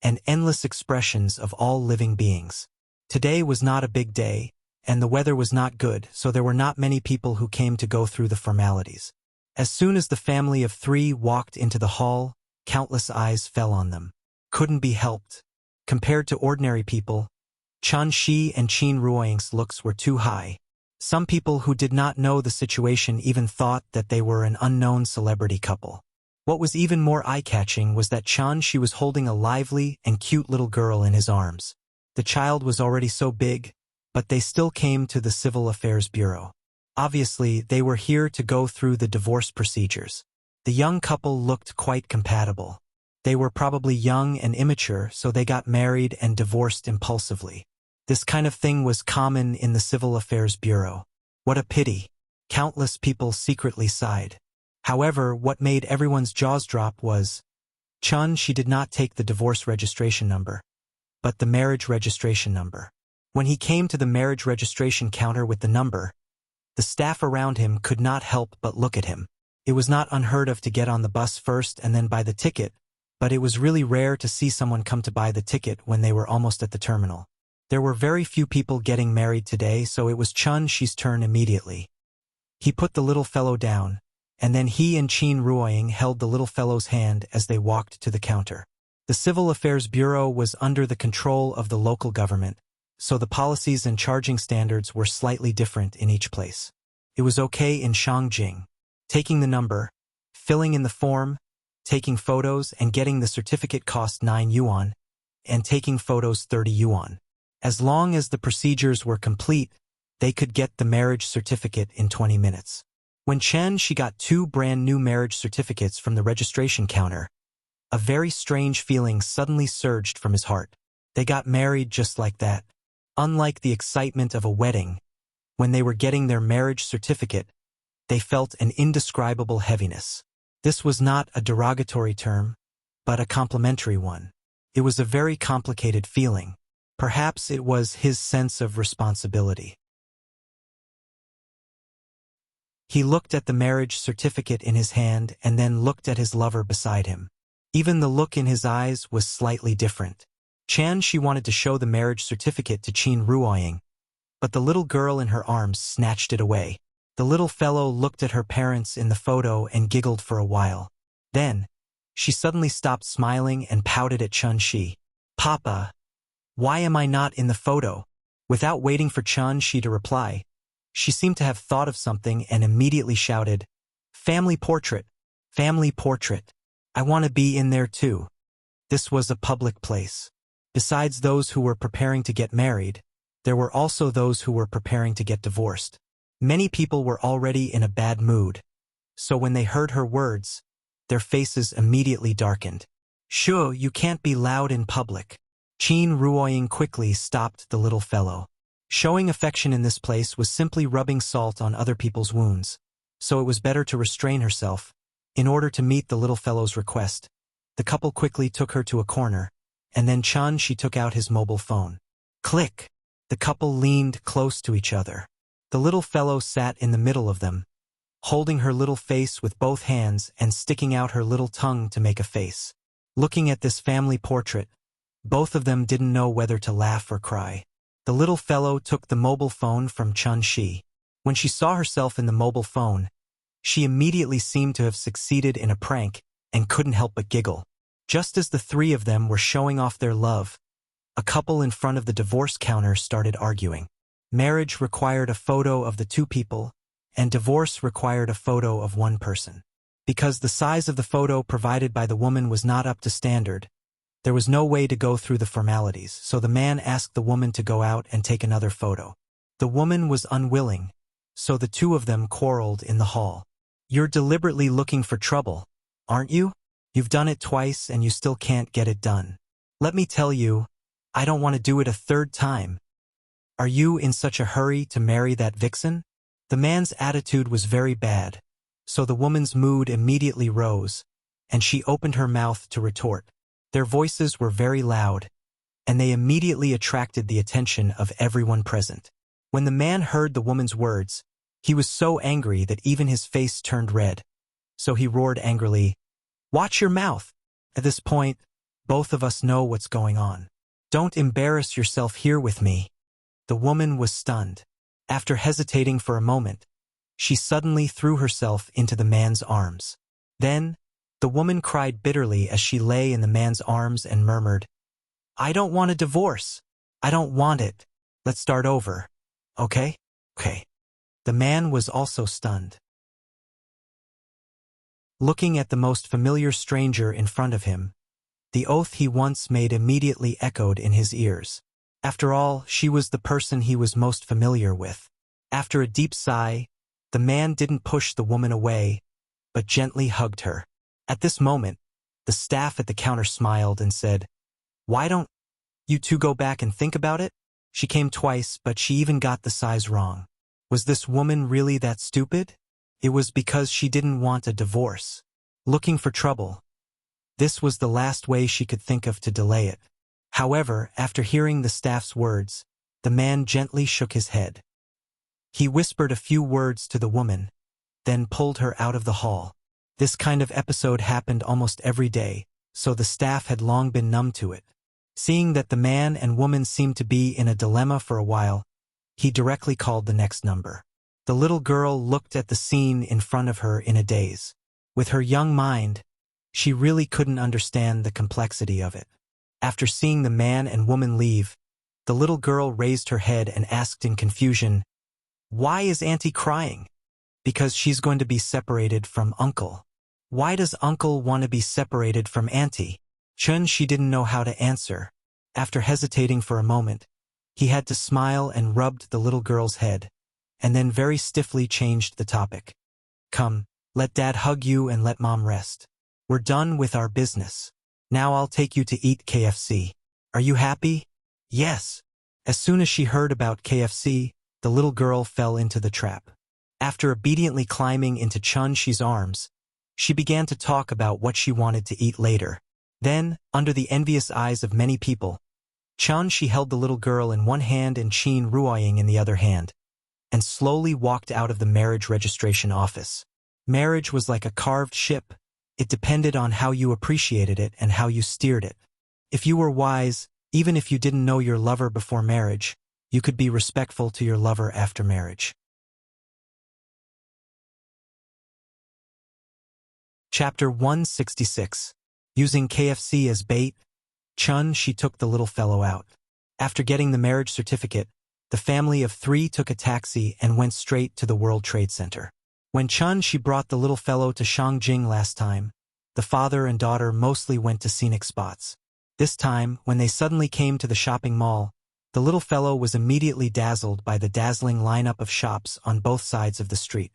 and endless expressions of all living beings. Today was not a big day, and the weather was not good, so there were not many people who came to go through the formalities. As soon as the family of 3 walked into the hall, countless eyes fell on them. Couldn't be helped. Compared to ordinary people, Chun Shi and Qin Ruoying's looks were too high. Some people who did not know the situation even thought that they were an unknown celebrity couple. What was even more eye-catching was that She was holding a lively and cute little girl in his arms. The child was already so big, but they still came to the Civil Affairs Bureau. Obviously, they were here to go through the divorce procedures. The young couple looked quite compatible. They were probably young and immature, so they got married and divorced impulsively. This kind of thing was common in the Civil Affairs Bureau. What a pity. Countless people secretly sighed. However, what made everyone's jaws drop was, she did not take the divorce registration number, but the marriage registration number. When he came to the marriage registration counter with the number, the staff around him could not help but look at him. It was not unheard of to get on the bus first and then buy the ticket, but it was really rare to see someone come to buy the ticket when they were almost at the terminal. There were very few people getting married today, so it was She's turn immediately. He put the little fellow down, and then he and Qin Ruoying held the little fellow's hand as they walked to the counter. The Civil Affairs Bureau was under the control of the local government, so the policies and charging standards were slightly different in each place. It was okay in Shangjing. Taking the number, filling in the form, taking photos and getting the certificate cost 9 yuan, and taking photos 30 yuan. As long as the procedures were complete, they could get the marriage certificate in 20 minutes. When she got 2 brand new marriage certificates from the registration counter, a very strange feeling suddenly surged from his heart. They got married just like that. Unlike the excitement of a wedding, when they were getting their marriage certificate, they felt an indescribable heaviness. This was not a derogatory term, but a complimentary one. It was a very complicated feeling. Perhaps it was his sense of responsibility. He looked at the marriage certificate in his hand and then looked at his lover beside him. Even the look in his eyes was slightly different. She wanted to show the marriage certificate to Qin Ruoying, but the little girl in her arms snatched it away. The little fellow looked at her parents in the photo and giggled for a while. Then, she suddenly stopped smiling and pouted at Shi. "Papa, why am I not in the photo?" Without waiting for Shi to reply, she seemed to have thought of something and immediately shouted, "Family portrait! Family portrait! I want to be in there too." This was a public place. Besides those who were preparing to get married, there were also those who were preparing to get divorced. Many people were already in a bad mood, so when they heard her words, their faces immediately darkened. "Sure, you can't be loud in public." Qin Ruoying quickly stopped the little fellow. Showing affection in this place was simply rubbing salt on other people's wounds, so it was better to restrain herself. In order to meet the little fellow's request, the couple quickly took her to a corner, and then She took out his mobile phone. Click! The couple leaned close to each other. The little fellow sat in the middle of them, holding her little face with both hands and sticking out her little tongue to make a face. Looking at this family portrait, both of them didn't know whether to laugh or cry. The little fellow took the mobile phone from Shi. When she saw herself in the mobile phone, she immediately seemed to have succeeded in a prank and couldn't help but giggle. Just as the 3 of them were showing off their love, a couple in front of the divorce counter started arguing. Marriage required a photo of the 2 people, and divorce required a photo of 1 person. Because the size of the photo provided by the woman was not up to standard, there was no way to go through the formalities, so the man asked the woman to go out and take another photo. The woman was unwilling, so the 2 of them quarreled in the hall. "You're deliberately looking for trouble, aren't you? You've done it twice and you still can't get it done. Let me tell you, I don't want to do it a 3rd time. Are you in such a hurry to marry that vixen?" The man's attitude was very bad, so the woman's mood immediately rose, and she opened her mouth to retort. Their voices were very loud, and they immediately attracted the attention of everyone present. When the man heard the woman's words, he was so angry that even his face turned red. So he roared angrily, "Watch your mouth! At this point, both of us know what's going on. Don't embarrass yourself here with me." The woman was stunned. After hesitating for a moment, she suddenly threw herself into the man's arms. Then, the woman cried bitterly as she lay in the man's arms and murmured, "I don't want a divorce. I don't want it. Let's start over. Okay? Okay." The man was also stunned. Looking at the most familiar stranger in front of him, the oath he once made immediately echoed in his ears. After all, she was the person he was most familiar with. After a deep sigh, the man didn't push the woman away, but gently hugged her. At this moment, the staff at the counter smiled and said, "Why don't you two go back and think about it?" She came twice, but she even got the size wrong. Was this woman really that stupid? It was because she didn't want a divorce. Looking for trouble. This was the last way she could think of to delay it. However, after hearing the staff's words, the man gently shook his head. He whispered a few words to the woman, then pulled her out of the hall. This kind of episode happened almost every day, so the staff had long been numb to it. Seeing that the man and woman seemed to be in a dilemma for a while, he directly called the next number. The little girl looked at the scene in front of her in a daze. With her young mind, she really couldn't understand the complexity of it. After seeing the man and woman leave, the little girl raised her head and asked in confusion, "Why is Auntie crying?" "Because she's going to be separated from Uncle." "Why does Uncle want to be separated from Auntie?" She didn't know how to answer. After hesitating for a moment, he had to smile and rubbed the little girl's head, and then very stiffly changed the topic. "Come, let Dad hug you and let Mom rest. We're done with our business. Now I'll take you to eat KFC. Are you happy?" "Yes." As soon as she heard about KFC, the little girl fell into the trap. After obediently climbing into Chun-Shi's arms, she began to talk about what she wanted to eat later. Then, under the envious eyes of many people, Chun-Shi held the little girl in one hand and Qin Ruoying in the other hand, and slowly walked out of the marriage registration office. Marriage was like a carved ship. It depended on how you appreciated it and how you steered it. If you were wise, even if you didn't know your lover before marriage, you could be respectful to your lover after marriage. Chapter 166. Using KFC as bait, Chun-Shi took the little fellow out. After getting the marriage certificate, the family of 3 took a taxi and went straight to the World Trade Center. When Chun-Shi brought the little fellow to Shangjing last time, the father and daughter mostly went to scenic spots. This time, when they suddenly came to the shopping mall, the little fellow was immediately dazzled by the dazzling lineup of shops on both sides of the street.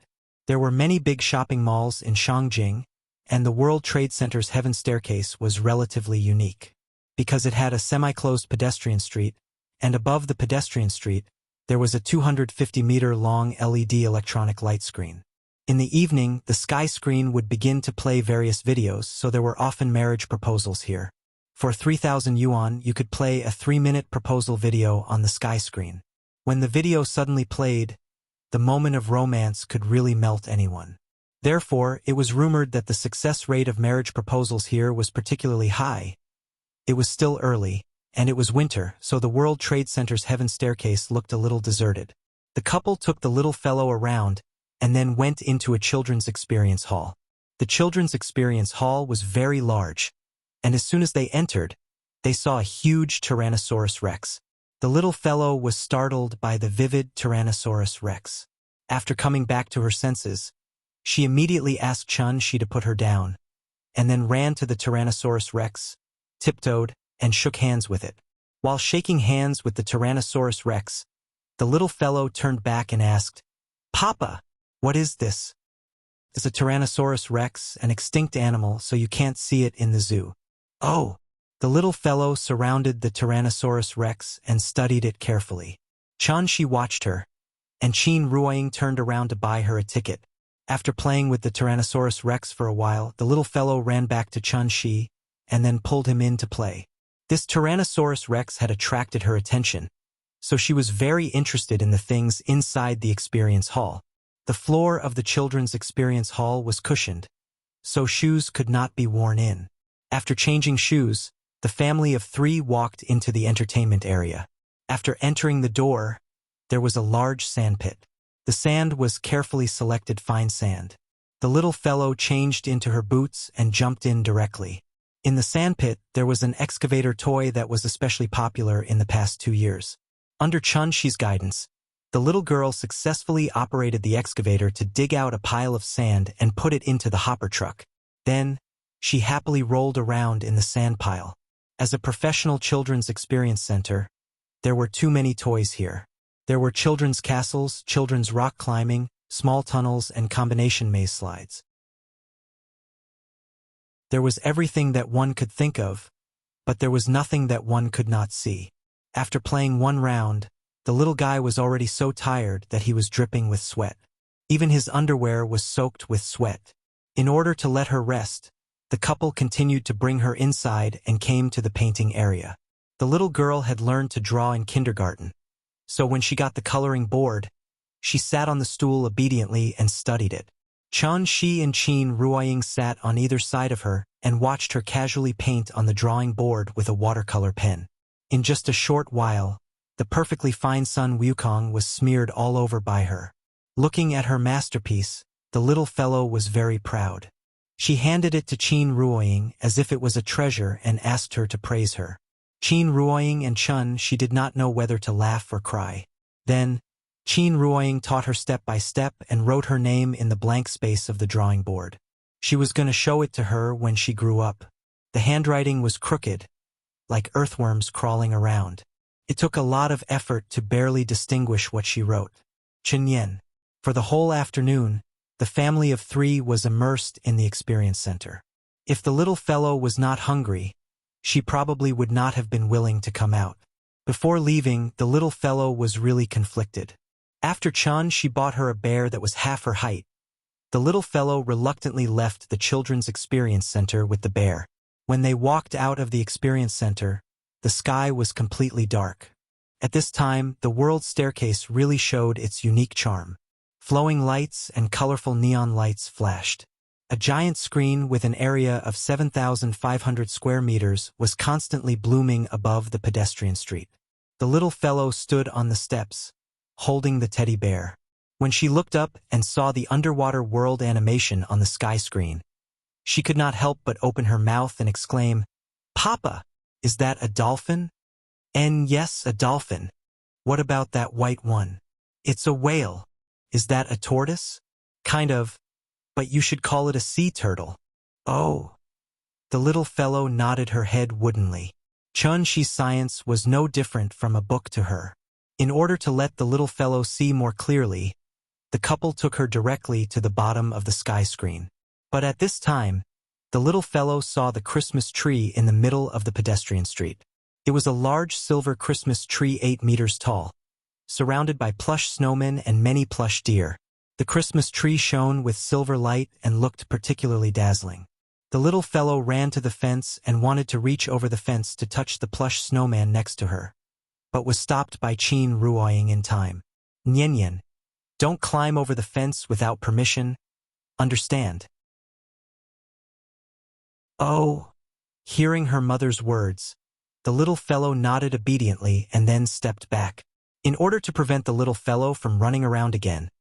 There were many big shopping malls in Shangjing, and the World Trade Center's Heaven Staircase was relatively unique, because it had a semi-closed pedestrian street, and above the pedestrian street, there was a 250-meter-long LED electronic light screen. In the evening, the sky screen would begin to play various videos, so there were often marriage proposals here. For 3,000 yuan, you could play a 3-minute proposal video on the sky screen. When the video suddenly played, the moment of romance could really melt anyone. Therefore, it was rumored that the success rate of marriage proposals here was particularly high. It was still early, and it was winter, so the World Trade Center's Heaven Staircase looked a little deserted. The couple took the little fellow around and then went into a children's experience hall. The children's experience hall was very large, and as soon as they entered, they saw a huge Tyrannosaurus Rex. The little fellow was startled by the vivid Tyrannosaurus Rex. After coming back to her senses, she immediately asked Chun-Shi to put her down, and then ran to the Tyrannosaurus Rex, tiptoed, and shook hands with it. While shaking hands with the Tyrannosaurus Rex, the little fellow turned back and asked, "Papa, what is this?" "It's a Tyrannosaurus Rex, an extinct animal, so you can't see it in the zoo." "Oh." The little fellow surrounded the Tyrannosaurus Rex and studied it carefully. Chun-Shi watched her, and Qin Ruoying turned around to buy her a ticket. After playing with the Tyrannosaurus Rex for a while, the little fellow ran back to Chun-Shi and then pulled him in to play. This Tyrannosaurus Rex had attracted her attention, so she was very interested in the things inside the experience hall. The floor of the children's experience hall was cushioned, so shoes could not be worn in. After changing shoes, the family of 3 walked into the entertainment area. After entering the door, there was a large sandpit. The sand was carefully selected fine sand. The little fellow changed into her boots and jumped in directly. In the sandpit, there was an excavator toy that was especially popular in the past 2 years. Under Chun-Shi's guidance, The little girl successfully operated the excavator to dig out a pile of sand and put it into the hopper truck. Then, she happily rolled around in the sand pile. As a professional children's experience center, there were too many toys here. There were children's castles, children's rock climbing, small tunnels, and combination maze slides. There was everything that one could think of, but there was nothing that one could not see. After playing one round, the little guy was already so tired that he was dripping with sweat. Even his underwear was soaked with sweat. In order to let her rest, the couple continued to bring her inside and came to the painting area. The little girl had learned to draw in kindergarten, so when she got the coloring board, she sat on the stool obediently and studied it. Chen Shi and Qin Ruoying sat on either side of her and watched her casually paint on the drawing board with a watercolor pen. In just a short while, the perfectly fine Sun Wukong was smeared all over by her. Looking at her masterpiece, the little fellow was very proud. She handed it to Qin Ruoying as if it was a treasure and asked her to praise her. Qin Ruoying and Chen Shi did not know whether to laugh or cry. Then, Qin Ruoying taught her step by step and wrote her name in the blank space of the drawing board. She was going to show it to her when she grew up. The handwriting was crooked, like earthworms crawling around. It took a lot of effort to barely distinguish what she wrote. Chen Yen. For the whole afternoon, the family of 3 was immersed in the experience center. If the little fellow was not hungry, she probably would not have been willing to come out. Before leaving, the little fellow was really conflicted. After Chen Shi bought her a bear that was half her height, the little fellow reluctantly left the Children's Experience Center with the bear. When they walked out of the Experience Center, the sky was completely dark. At this time, the world staircase really showed its unique charm. Flowing lights and colorful neon lights flashed. A giant screen with an area of 7,500 square meters was constantly blooming above the pedestrian street. The little fellow stood on the steps, holding the teddy bear. When she looked up and saw the underwater world animation on the sky screen, she could not help but open her mouth and exclaim, "Papa, is that a dolphin?" "And yes, a dolphin. What about that white one?" "It's a whale." "Is that a tortoise?" "Kind of, but you should call it a sea turtle." "Oh." The little fellow nodded her head woodenly. Chen Shi's science was no different from a book to her. In order to let the little fellow see more clearly, the couple took her directly to the bottom of the sky screen. But at this time, the little fellow saw the Christmas tree in the middle of the pedestrian street. It was a large silver Christmas tree 8 meters tall, surrounded by plush snowmen and many plush deer. The Christmas tree shone with silver light and looked particularly dazzling. The little fellow ran to the fence and wanted to reach over the fence to touch the plush snowman next to her, but was stopped by Qin Ruoying in time. "Nian, don't climb over the fence without permission. Understand?" "Oh." Hearing her mother's words, the little fellow nodded obediently and then stepped back. In order to prevent the little fellow from running around again,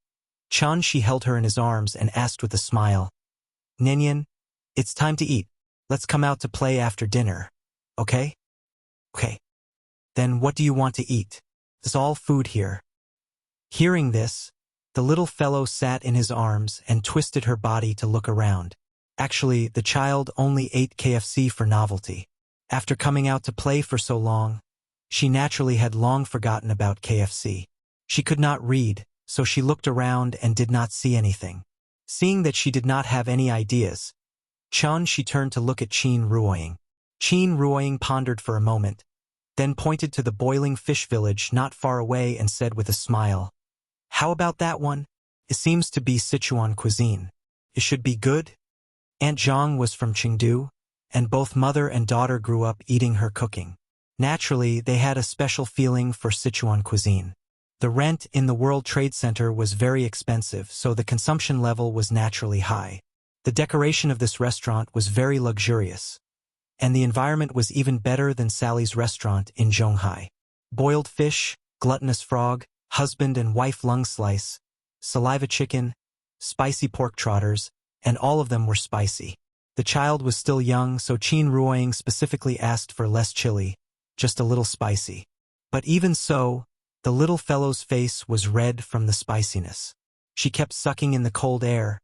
Chen Shi held her in his arms and asked with a smile, "Nian, it's time to eat. Let's come out to play after dinner. Okay?" "Okay." "Then what do you want to eat? There's all food here." Hearing this, the little fellow sat in his arms and twisted her body to look around. Actually, the child only ate KFC for novelty. After coming out to play for so long, she naturally had long forgotten about KFC. She could not read, so she looked around and did not see anything. Seeing that she did not have any ideas, Chen Shi turned to look at Qin Ruoying. Qin Ruoying pondered for a moment, then pointed to the boiling fish village not far away and said with a smile, "How about that one? It seems to be Sichuan cuisine. It should be good." Aunt Zhang was from Chengdu, and both mother and daughter grew up eating her cooking. Naturally, they had a special feeling for Sichuan cuisine. The rent in the World Trade Center was very expensive, so the consumption level was naturally high. The decoration of this restaurant was very luxurious, and the environment was even better than Sally's restaurant in Zhonghai. Boiled fish, gluttonous frog, husband and wife lung slice, saliva chicken, spicy pork trotters, and all of them were spicy. The child was still young, so Qin Ruoying specifically asked for less chili, just a little spicy. But even so, The little fellow's face was red from the spiciness. She kept sucking in the cold air,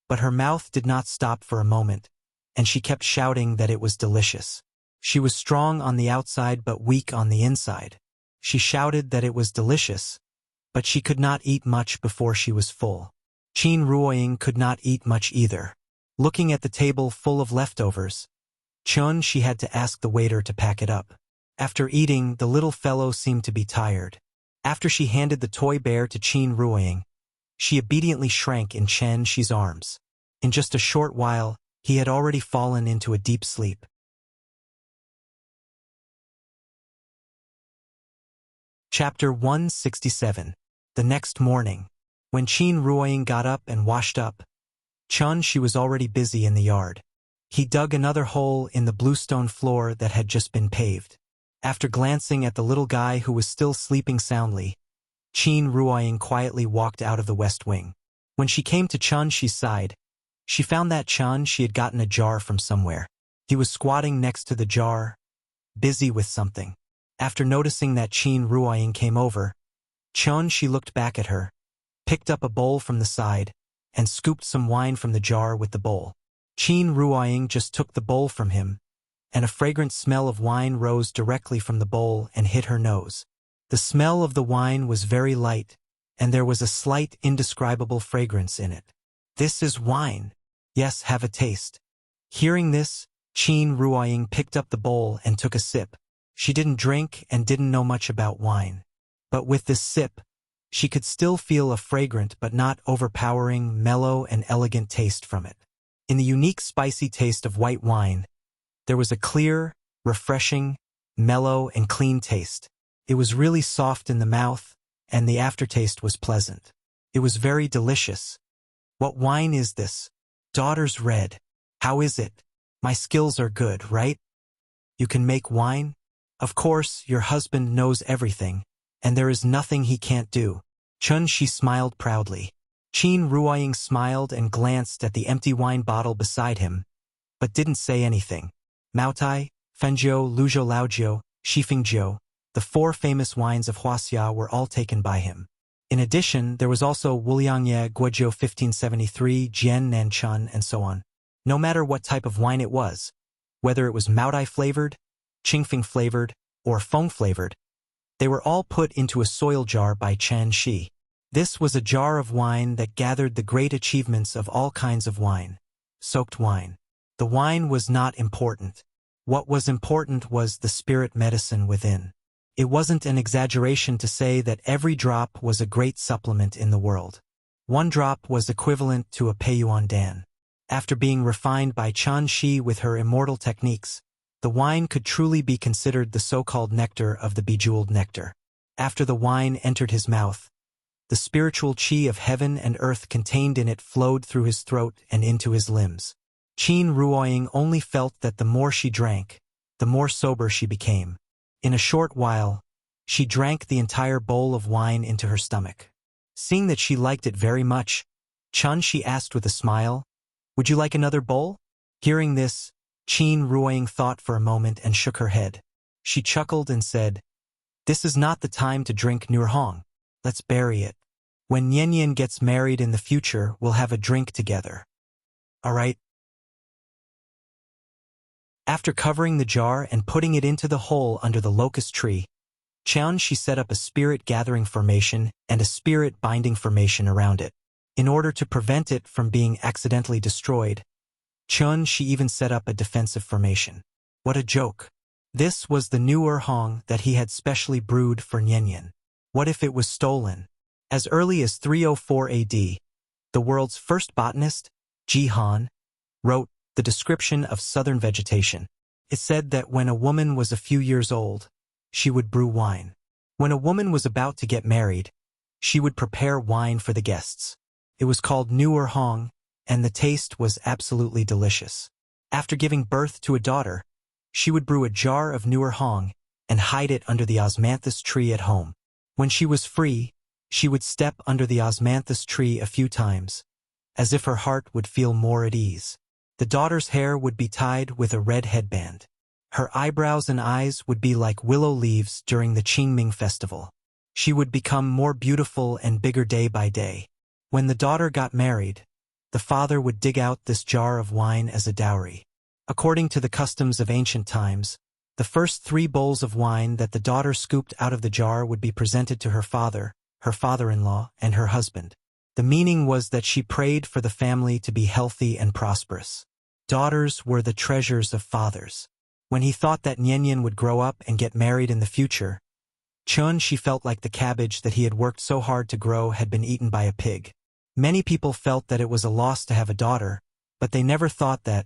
but her mouth did not stop for a moment, and she kept shouting that it was delicious. She was strong on the outside but weak on the inside. She shouted that it was delicious, but she could not eat much before she was full. Qin Ruoying could not eat much either. Looking at the table full of leftovers, she had to ask the waiter to pack it up. After eating, the little fellow seemed to be tired. After she handed the toy bear to Qin Ruoying, she obediently shrank in Shi's arms. In just a short while, he had already fallen into a deep sleep. Chapter 167. The next morning. When Qin Ruoying got up and washed up, she was already busy in the yard. He dug another hole in the bluestone floor that had just been paved. After glancing at the little guy who was still sleeping soundly, Qin Ruoying quietly walked out of the west wing. When she came to Shi's side, she found that Shi had gotten a jar from somewhere. He was squatting next to the jar, busy with something. After noticing that Qin Ruoying came over, Shi looked back at her, picked up a bowl from the side, and scooped some wine from the jar with the bowl. Qin Ruoying just took the bowl from him, and a fragrant smell of wine rose directly from the bowl and hit her nose. The smell of the wine was very light, and there was a slight, indescribable fragrance in it. "This is wine. Yes, have a taste." Hearing this, Qin Ruoying picked up the bowl and took a sip. She didn't drink and didn't know much about wine. But with this sip, she could still feel a fragrant but not overpowering, mellow and elegant taste from it. In the unique spicy taste of white wine, there was a clear, refreshing, mellow and clean taste. It was really soft in the mouth, and the aftertaste was pleasant. It was very delicious. "What wine is this?" "Daughter's red." "How is it?" "My skills are good, right?" "You can make wine?" "Of course, your husband knows everything, and there is nothing he can't do." Shi smiled proudly. Qin Ruoying smiled and glanced at the empty wine bottle beside him, but didn't say anything. Maotai, Fengjiu, Luzhou Laojiu, Shifengjiu, the 4 famous wines of Wuxia were all taken by him. In addition, there was also Wuliangye, Guojiu 1573, Jian Nanchun, and so on. No matter what type of wine it was, whether it was Maotai flavored, Qingfeng flavored, or Feng flavored, they were all put into a soil jar by Shi. This was a jar of wine that gathered the great achievements of all kinds of wine. Soaked wine. The wine was not important. What was important was the spirit medicine within. It wasn't an exaggeration to say that every drop was a great supplement in the world. 1 drop was equivalent to a Peiyuan Dan. After being refined by Shi with her immortal techniques, the wine could truly be considered the so-called nectar of the bejeweled nectar. After the wine entered his mouth, the spiritual qi of heaven and earth contained in it flowed through his throat and into his limbs. Qin Ruoying only felt that the more she drank, the more sober she became. In a short while, she drank the entire bowl of wine into her stomach. Seeing that she liked it very much, Shi asked with a smile, "Would you like another bowl?" Hearing this, Qin Ruoying thought for a moment and shook her head. She chuckled and said, "This is not the time to drink Nurhong. Let's bury it. When Nianyan gets married in the future, we'll have a drink together. All right?" After covering the jar and putting it into the hole under the locust tree, Shi set up a spirit-gathering formation and a spirit-binding formation around it. In order to prevent it from being accidentally destroyed, she even set up a defensive formation. What a joke. This was the new Erhong that he had specially brewed for Nianyan. What if it was stolen? As early as 304 AD, the world's first botanist, Ji Han, wrote the description of southern vegetation. It said that when a woman was a few years old, she would brew wine. When a woman was about to get married, she would prepare wine for the guests. It was called Nu Erhong, and the taste was absolutely delicious. After giving birth to a daughter, she would brew a jar of Nu Erhong and hide it under the osmanthus tree at home. When she was free, she would step under the osmanthus tree a few times, as if her heart would feel more at ease. The daughter's hair would be tied with a red headband. Her eyebrows and eyes would be like willow leaves during the Qingming festival. She would become more beautiful and bigger day by day. When the daughter got married, the father would dig out this jar of wine as a dowry. According to the customs of ancient times, the first 3 bowls of wine that the daughter scooped out of the jar would be presented to her father, her father-in-law, and her husband. The meaning was that she prayed for the family to be healthy and prosperous. Daughters were the treasures of fathers. When he thought that Nianyan would grow up and get married in the future, she felt like the cabbage that he had worked so hard to grow had been eaten by a pig. Many people felt that it was a loss to have a daughter, but they never thought that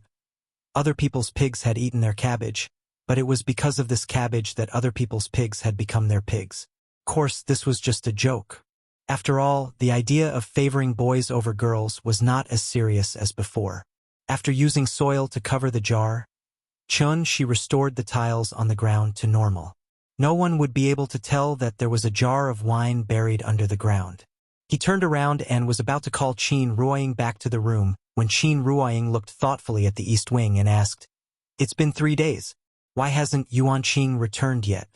other people's pigs had eaten their cabbage, but it was because of this cabbage that other people's pigs had become their pigs. Of course, this was just a joke. After all, the idea of favoring boys over girls was not as serious as before. After using soil to cover the jar, she restored the tiles on the ground to normal. No one would be able to tell that there was a jar of wine buried under the ground. He turned around and was about to call Qin Ruoying back to the room when Qin Ruoying looked thoughtfully at the east wing and asked, "It's been 3 days. Why hasn't Yuan Qing returned yet?"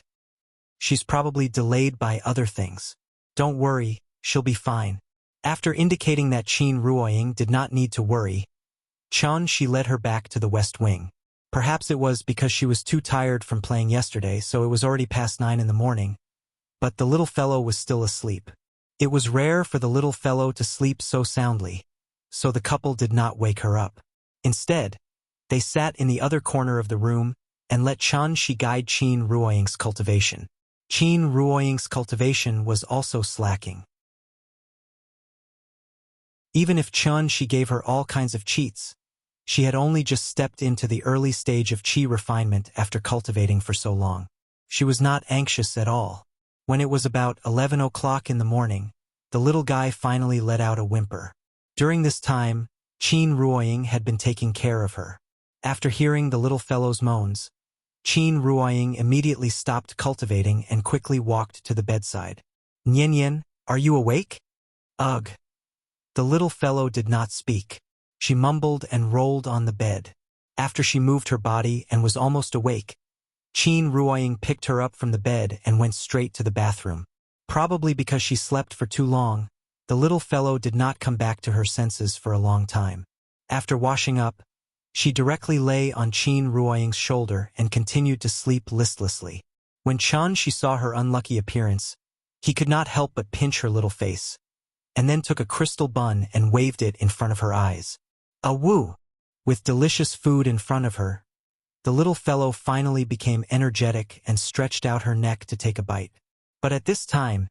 "She's probably delayed by other things. Don't worry, she'll be fine." After indicating that Qin Ruoying did not need to worry, she led her back to the west wing. Perhaps it was because she was too tired from playing yesterday, so it was already past 9 in the morning, but the little fellow was still asleep. It was rare for the little fellow to sleep so soundly, so the couple did not wake her up. Instead, they sat in the other corner of the room and let she guide Qin Ruoying's cultivation. Qin Ruoying's cultivation was also slacking. Even if she gave her all kinds of cheats, she had only just stepped into the early stage of qi refinement after cultivating for so long. She was not anxious at all. When it was about 11 o'clock in the morning, the little guy finally let out a whimper. During this time, Qin Ruoying had been taking care of her. After hearing the little fellow's moans, Qin Ruoying immediately stopped cultivating and quickly walked to the bedside. "Nianyan, are you awake?" "Ugh." The little fellow did not speak. She mumbled and rolled on the bed. After she moved her body and was almost awake, Qin Ruoying picked her up from the bed and went straight to the bathroom. Probably because she slept for too long, the little fellow did not come back to her senses for a long time. After washing up, she directly lay on Qin Ruoying's shoulder and continued to sleep listlessly. When she saw her unlucky appearance, he could not help but pinch her little face, and then took a crystal bun and waved it in front of her eyes. Woo! With delicious food in front of her, the little fellow finally became energetic and stretched out her neck to take a bite. But at this time,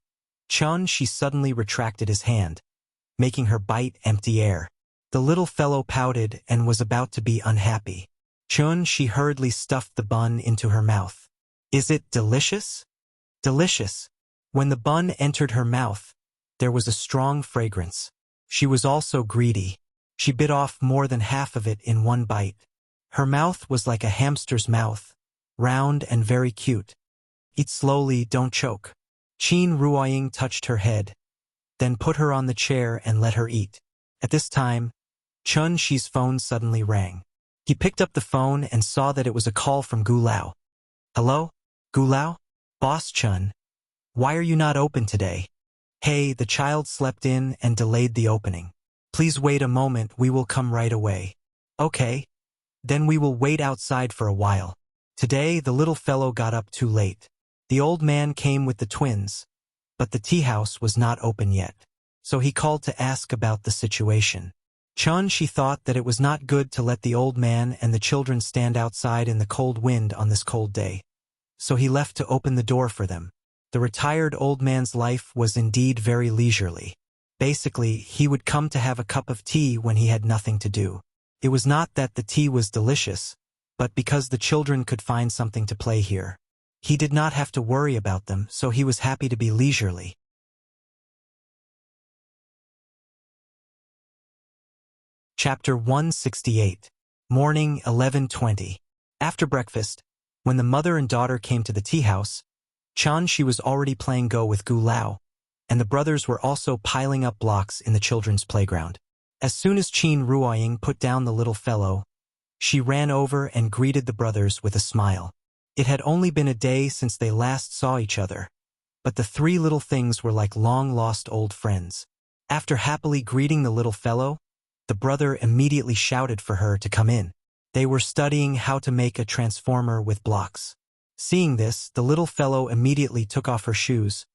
she suddenly retracted his hand, making her bite empty air. The little fellow pouted and was about to be unhappy. She hurriedly stuffed the bun into her mouth. "Is it delicious?" "Delicious." When the bun entered her mouth, there was a strong fragrance. She was also greedy. She bit off more than half of it in one bite. Her mouth was like a hamster's mouth, round and very cute. "Eat slowly, don't choke." Qin Ruoying touched her head, then put her on the chair and let her eat. At this time, Shi's phone suddenly rang. He picked up the phone and saw that it was a call from Gu Lao. "Hello? Gu Lao? Boss Chun. Why are you not open today?" "Hey, the child slept in and delayed the opening. Please wait a moment, we will come right away." "Okay. Then we will wait outside for a while." Today, the little fellow got up too late. The old man came with the twins, but the tea house was not open yet. So he called to ask about the situation. She thought that it was not good to let the old man and the children stand outside in the cold wind on this cold day. So he left to open the door for them. The retired old man's life was indeed very leisurely. Basically, he would come to have a cup of tea when he had nothing to do. It was not that the tea was delicious, but because the children could find something to play here. He did not have to worry about them, so he was happy to be leisurely. Chapter 168. Morning 11:20. After breakfast, when the mother and daughter came to the tea house, she was already playing Go with Gu Lao, and the brothers were also piling up blocks in the children's playground. As soon as Qin Ruoying put down the little fellow, she ran over and greeted the brothers with a smile. It had only been a day since they last saw each other, but the three little things were like long-lost old friends. After happily greeting the little fellow, the brother immediately shouted for her to come in. They were studying how to make a transformer with blocks. Seeing this, the little fellow immediately took off her shoes,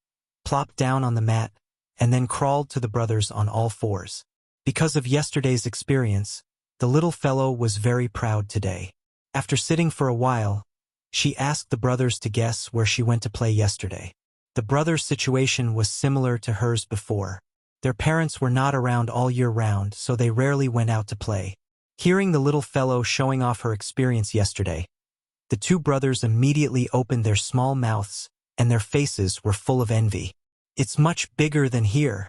plopped down on the mat, and then crawled to the brothers on all fours. Because of yesterday's experience, the little fellow was very proud today. After sitting for a while, she asked the brothers to guess where she went to play yesterday. The brothers' situation was similar to hers before. Their parents were not around all year round, so they rarely went out to play. Hearing the little fellow showing off her experience yesterday, the two brothers immediately opened their small mouths, and their faces were full of envy. It's much bigger than here.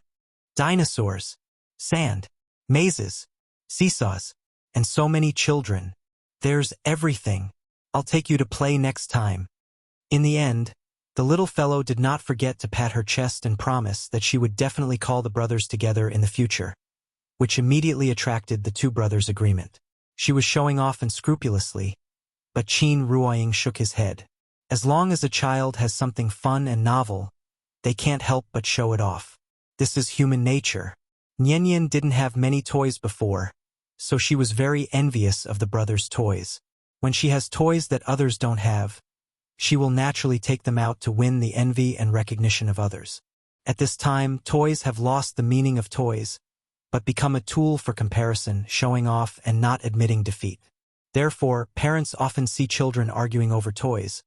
Dinosaurs, sand, mazes, seesaws, and so many children. There's everything. I'll take you to play next time. In the end, the little fellow did not forget to pat her chest and promise that she would definitely call the brothers together in the future, which immediately attracted the two brothers' agreement. She was showing off unscrupulously, but Qin Ruoying shook his head. As long as a child has something fun and novel, they can't help but show it off. This is human nature. Nian didn't have many toys before, so she was very envious of the brothers' toys. When she has toys that others don't have, she will naturally take them out to win the envy and recognition of others. At this time, toys have lost the meaning of toys, but become a tool for comparison, showing off, and not admitting defeat. Therefore, parents often see children arguing over toys,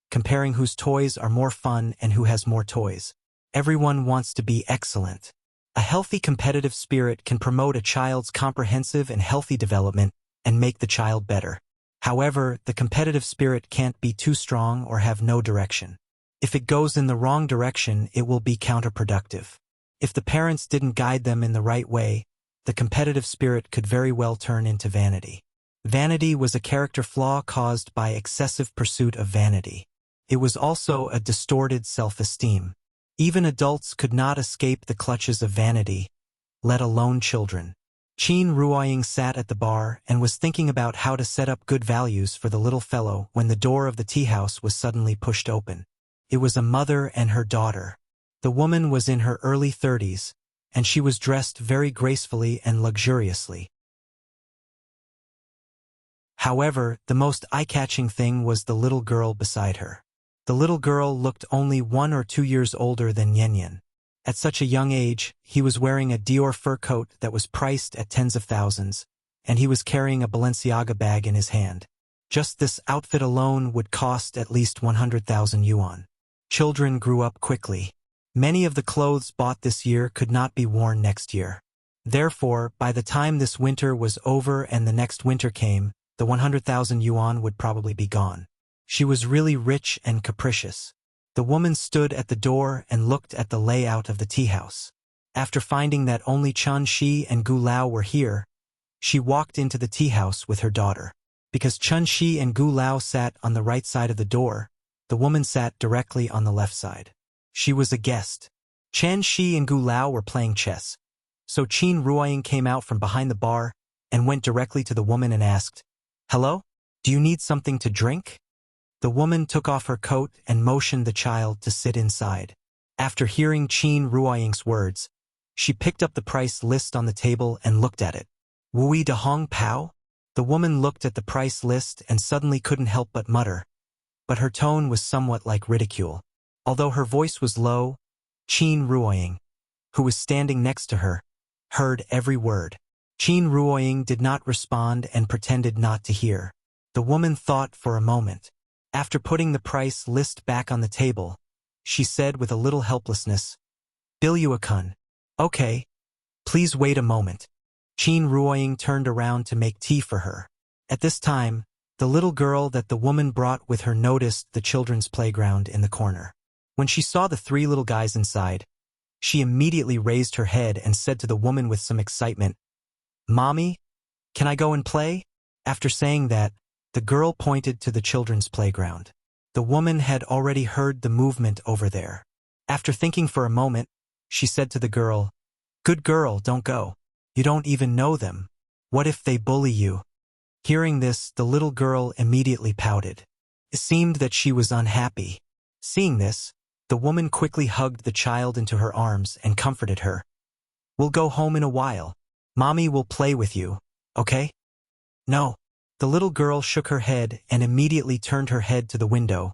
comparing whose toys are more fun and who has more toys. Everyone wants to be excellent. A healthy competitive spirit can promote a child's comprehensive and healthy development and make the child better. However, the competitive spirit can't be too strong or have no direction. If it goes in the wrong direction, it will be counterproductive. If the parents didn't guide them in the right way, the competitive spirit could very well turn into vanity. Vanity was a character flaw caused by excessive pursuit of vanity. It was also a distorted self-esteem. Even adults could not escape the clutches of vanity, let alone children. Qin Ruoying sat at the bar and was thinking about how to set up good values for the little fellow when the door of the tea house was suddenly pushed open. It was a mother and her daughter. The woman was in her early 30s, and she was dressed very gracefully and luxuriously. However, the most eye-catching thing was the little girl beside her. The little girl looked only 1 or 2 years older than Nian. At such a young age, he was wearing a Dior fur coat that was priced at tens of thousands, and he was carrying a Balenciaga bag in his hand. Just this outfit alone would cost at least 100,000 yuan. Children grew up quickly. Many of the clothes bought this year could not be worn next year. Therefore, by the time this winter was over and the next winter came, the 100,000 yuan would probably be gone. She was really rich and capricious. The woman stood at the door and looked at the layout of the tea house. After finding that only Chen Shi and Gu Lao were here, she walked into the tea house with her daughter. Because Chen Shi and Gu Lao sat on the right side of the door, the woman sat directly on the left side. She was a guest. Chen Shi and Gu Lao were playing chess, so Qin Ruoying came out from behind the bar and went directly to the woman and asked, "Hello? Do you need something to drink?" The woman took off her coat and motioned the child to sit inside. After hearing Qin Ruoying's words, she picked up the price list on the table and looked at it. "Wui de Hong Pao?" The woman looked at the price list and suddenly couldn't help but mutter, but her tone was somewhat like ridicule. Although her voice was low, Qin Ruoying, who was standing next to her, heard every word. Qin Ruoying did not respond and pretended not to hear. The woman thought for a moment. After putting the price list back on the table, she said with a little helplessness, "Bilyuakun. Okay. Please wait a moment." Qin Ruoying turned around to make tea for her. At this time, the little girl that the woman brought with her noticed the children's playground in the corner. When she saw the 3 little guys inside, she immediately raised her head and said to the woman with some excitement, "Mommy, can I go and play?" After saying that, the girl pointed to the children's playground. The woman had already heard the movement over there. After thinking for a moment, she said to the girl, "Good girl, don't go. You don't even know them. What if they bully you?" Hearing this, the little girl immediately pouted. It seemed that she was unhappy. Seeing this, The woman quickly hugged the child into her arms and comforted her. "We'll go home in a while. Mommy will play with you, okay?" "No." The little girl shook her head and immediately turned her head to the window,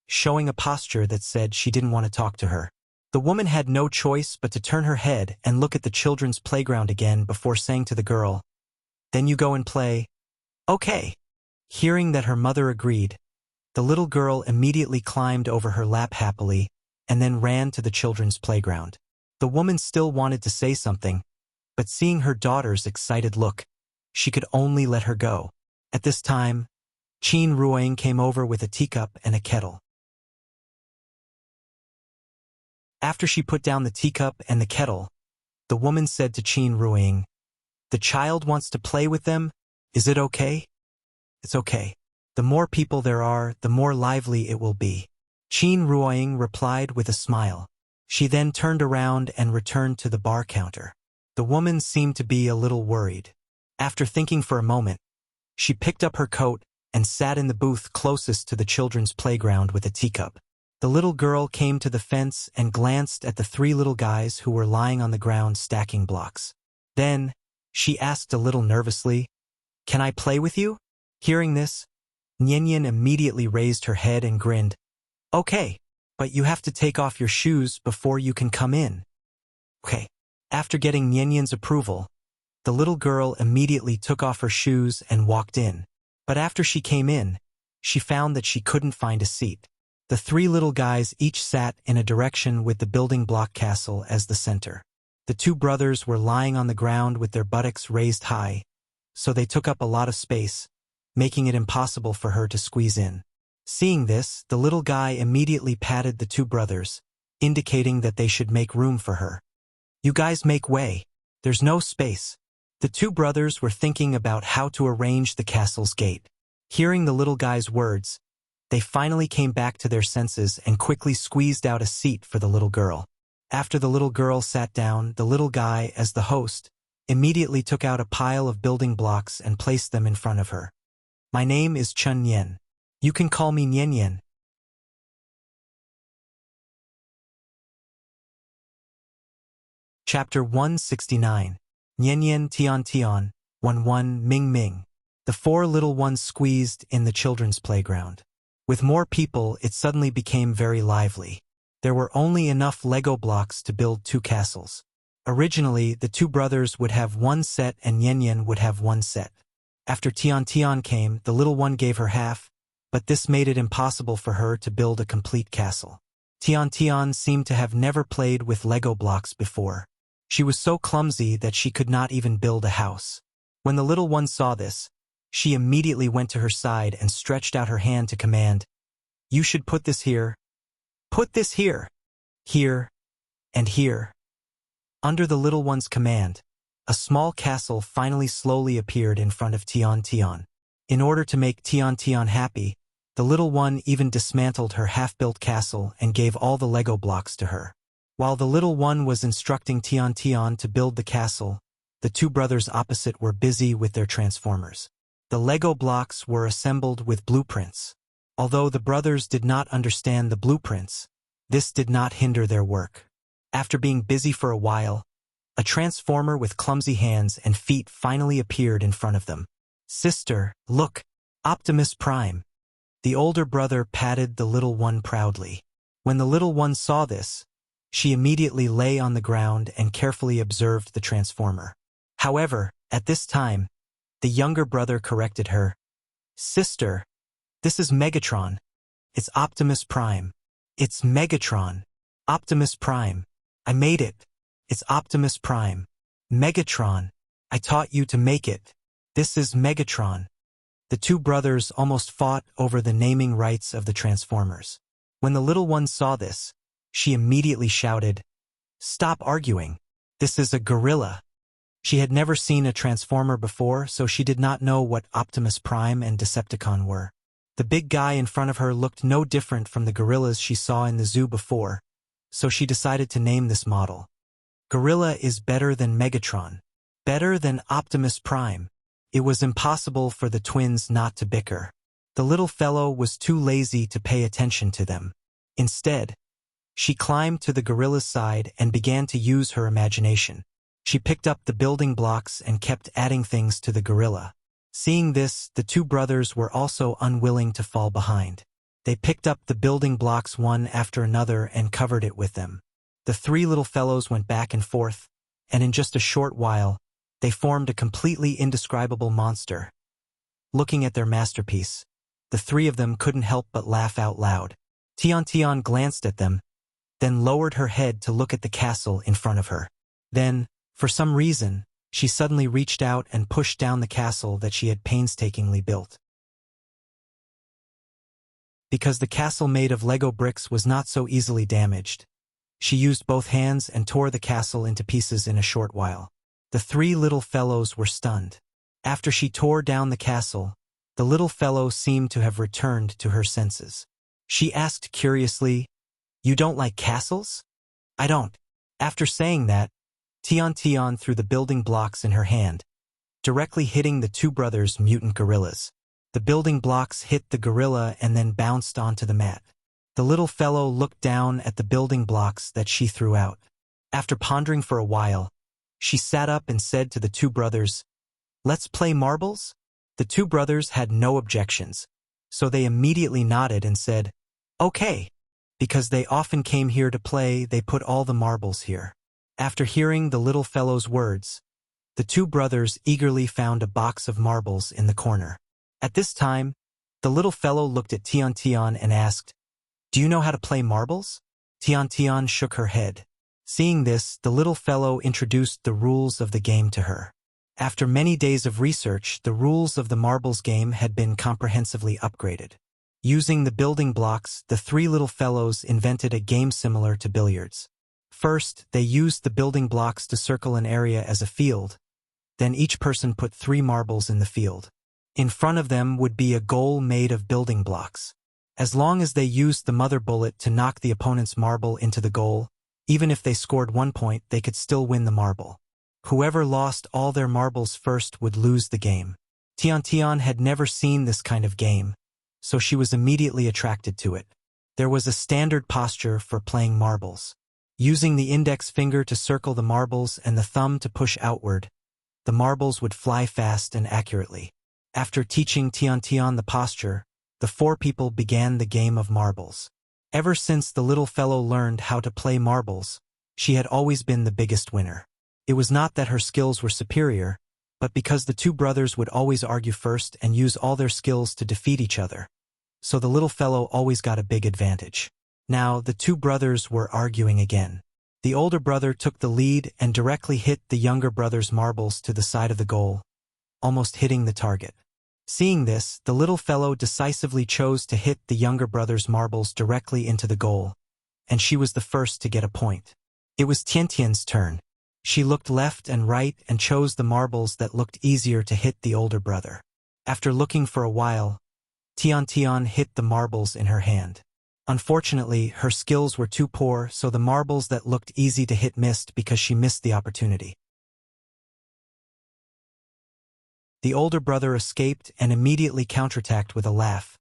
showing a posture that said she didn't want to talk to her. The woman had no choice but to turn her head and look at the children's playground again before saying to the girl, "Then you go and play." "Okay." Hearing that her mother agreed, the little girl immediately climbed over her lap happily and then ran to the children's playground. The woman still wanted to say something, but seeing her daughter's excited look, she could only let her go. At this time, Qin Ruoying came over with a teacup and a kettle. After she put down the teacup and the kettle, the woman said to Qin Ruoying, "The child wants to play with them. Is it okay?" "It's okay. The more people there are, the more lively it will be." Qin Ruoying replied with a smile. She then turned around and returned to the bar counter. The woman seemed to be a little worried. After thinking for a moment, she picked up her coat and sat in the booth closest to the children's playground with a teacup. The little girl came to the fence and glanced at the 3 little guys who were lying on the ground stacking blocks. Then, she asked a little nervously, "Can I play with you?" Hearing this, Nian immediately raised her head and grinned. "Okay, but you have to take off your shoes before you can come in." "Okay." After getting Nian's approval, the little girl immediately took off her shoes and walked in. But after she came in, she found that she couldn't find a seat. The 3 little guys each sat in a direction with the building block castle as the center. The 2 brothers were lying on the ground with their buttocks raised high, so they took up a lot of space, making it impossible for her to squeeze in. Seeing this, the little guy immediately patted the 2 brothers, indicating that they should make room for her. "You guys make way. There's no space." The 2 brothers were thinking about how to arrange the castle's gate. Hearing the little guy's words, they finally came back to their senses and quickly squeezed out a seat for the little girl. After the little girl sat down, the little guy, as the host, immediately took out a pile of building blocks and placed them in front of her. "My name is Chun Nian. You can call me Nian." Chapter 169. Nian Tian Tian, 1 Ming Ming. The 4 little ones squeezed in the children's playground. With more people, it suddenly became very lively. There were only enough Lego blocks to build 2 castles. Originally, the 2 brothers would have 1 set and Nian would have 1 set. After Tian Tian came, the little one gave her half, but this made it impossible for her to build a complete castle. Tian Tian seemed to have never played with Lego blocks before. She was so clumsy that she could not even build a house. When the little one saw this, she immediately went to her side and stretched out her hand to command, "You should put this here. Put this here. Here. And here." Under the little one's command, a small castle finally slowly appeared in front of Tian Tian. In order to make Tian Tian happy, the little one even dismantled her half-built castle and gave all the Lego blocks to her. While the little one was instructing Tian Tian to build the castle, the 2 brothers opposite were busy with their transformers. The Lego blocks were assembled with blueprints. Although the brothers did not understand the blueprints, this did not hinder their work. After being busy for a while, a transformer with clumsy hands and feet finally appeared in front of them. "Sister, look, Optimus Prime." The older brother patted the little one proudly. When the little one saw this, she immediately lay on the ground and carefully observed the transformer. However, at this time, the younger brother corrected her. "Sister, this is Megatron. It's Optimus Prime. It's Megatron. Optimus Prime. I made it. It's Optimus Prime. Megatron. I taught you to make it. This is Megatron." The 2 brothers almost fought over the naming rights of the Transformers. When the little one saw this, she immediately shouted, "Stop arguing. This is a gorilla." She had never seen a Transformer before, so she did not know what Optimus Prime and Decepticon were. The big guy in front of her looked no different from the gorillas she saw in the zoo before, so she decided to name this model. Gorilla is better than Megatron. Better than Optimus Prime. It was impossible for the twins not to bicker. The little fellow was too lazy to pay attention to them. Instead, She climbed to the gorilla's side and began to use her imagination. She picked up the building blocks and kept adding things to the gorilla. Seeing this, the two brothers were also unwilling to fall behind. They picked up the building blocks one after another and covered it with them. The three little fellows went back and forth, and in just a short while, they formed a completely indescribable monster. Looking at their masterpiece, the three of them couldn't help but laugh out loud. Tian glanced at them, then lowered her head to look at the castle in front of her. Then, for some reason, she suddenly reached out and pushed down the castle that she had painstakingly built. Because the castle made of Lego bricks was not so easily damaged, she used both hands and tore the castle into pieces in a short while. The three little fellows were stunned. After she tore down the castle, the little fellow seemed to have returned to her senses. She asked curiously, "You don't like castles?" "I don't." After saying that, Tian threw the building blocks in her hand, directly hitting the two brothers' mutant gorillas. The building blocks hit the gorilla and then bounced onto the mat. The little fellow looked down at the building blocks that she threw out. After pondering for a while, she sat up and said to the two brothers, "Let's play marbles?" The two brothers had no objections, so they immediately nodded and said, "Okay." Because they often came here to play, they put all the marbles here. After hearing the little fellow's words, the two brothers eagerly found a box of marbles in the corner. At this time, the little fellow looked at Tian and asked, "Do you know how to play marbles?" Tian shook her head. Seeing this, the little fellow introduced the rules of the game to her. After many days of research, the rules of the marbles game had been comprehensively upgraded. Using the building blocks, the three little fellows invented a game similar to billiards. First, they used the building blocks to circle an area as a field. Then each person put 3 marbles in the field. In front of them would be a goal made of building blocks. As long as they used the mother bullet to knock the opponent's marble into the goal, even if they scored 1 point, they could still win the marble. Whoever lost all their marbles first would lose the game. Tian had never seen this kind of game, so she was immediately attracted to it. There was a standard posture for playing marbles. Using the index finger to circle the marbles and the thumb to push outward, the marbles would fly fast and accurately. After teaching Tian the posture, the 4 people began the game of marbles. Ever since the little fellow learned how to play marbles, she had always been the biggest winner. It was not that her skills were superior, but because the two brothers would always argue first and use all their skills to defeat each other. So the little fellow always got a big advantage. Now, the two brothers were arguing again. The older brother took the lead and directly hit the younger brother's marbles to the side of the goal, almost hitting the target. Seeing this, the little fellow decisively chose to hit the younger brother's marbles directly into the goal, and she was the first to get a point. It was Tian's turn. She looked left and right and chose the marbles that looked easier to hit the older brother. After looking for a while, Tian hit the marbles in her hand. Unfortunately, her skills were too poor, so the marbles that looked easy to hit missed because she missed the opportunity. The older brother escaped and immediately counterattacked with a laugh,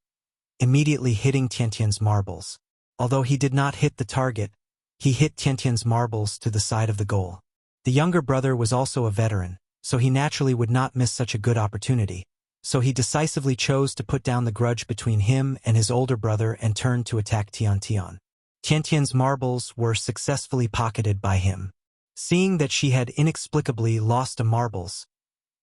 immediately hitting Tian's marbles. Although he did not hit the target, he hit Tian's marbles to the side of the goal. The younger brother was also a veteran, so he naturally would not miss such a good opportunity. So he decisively chose to put down the grudge between him and his older brother and turned to attack Tian. Tian's marbles were successfully pocketed by him. Seeing that she had inexplicably lost a marbles,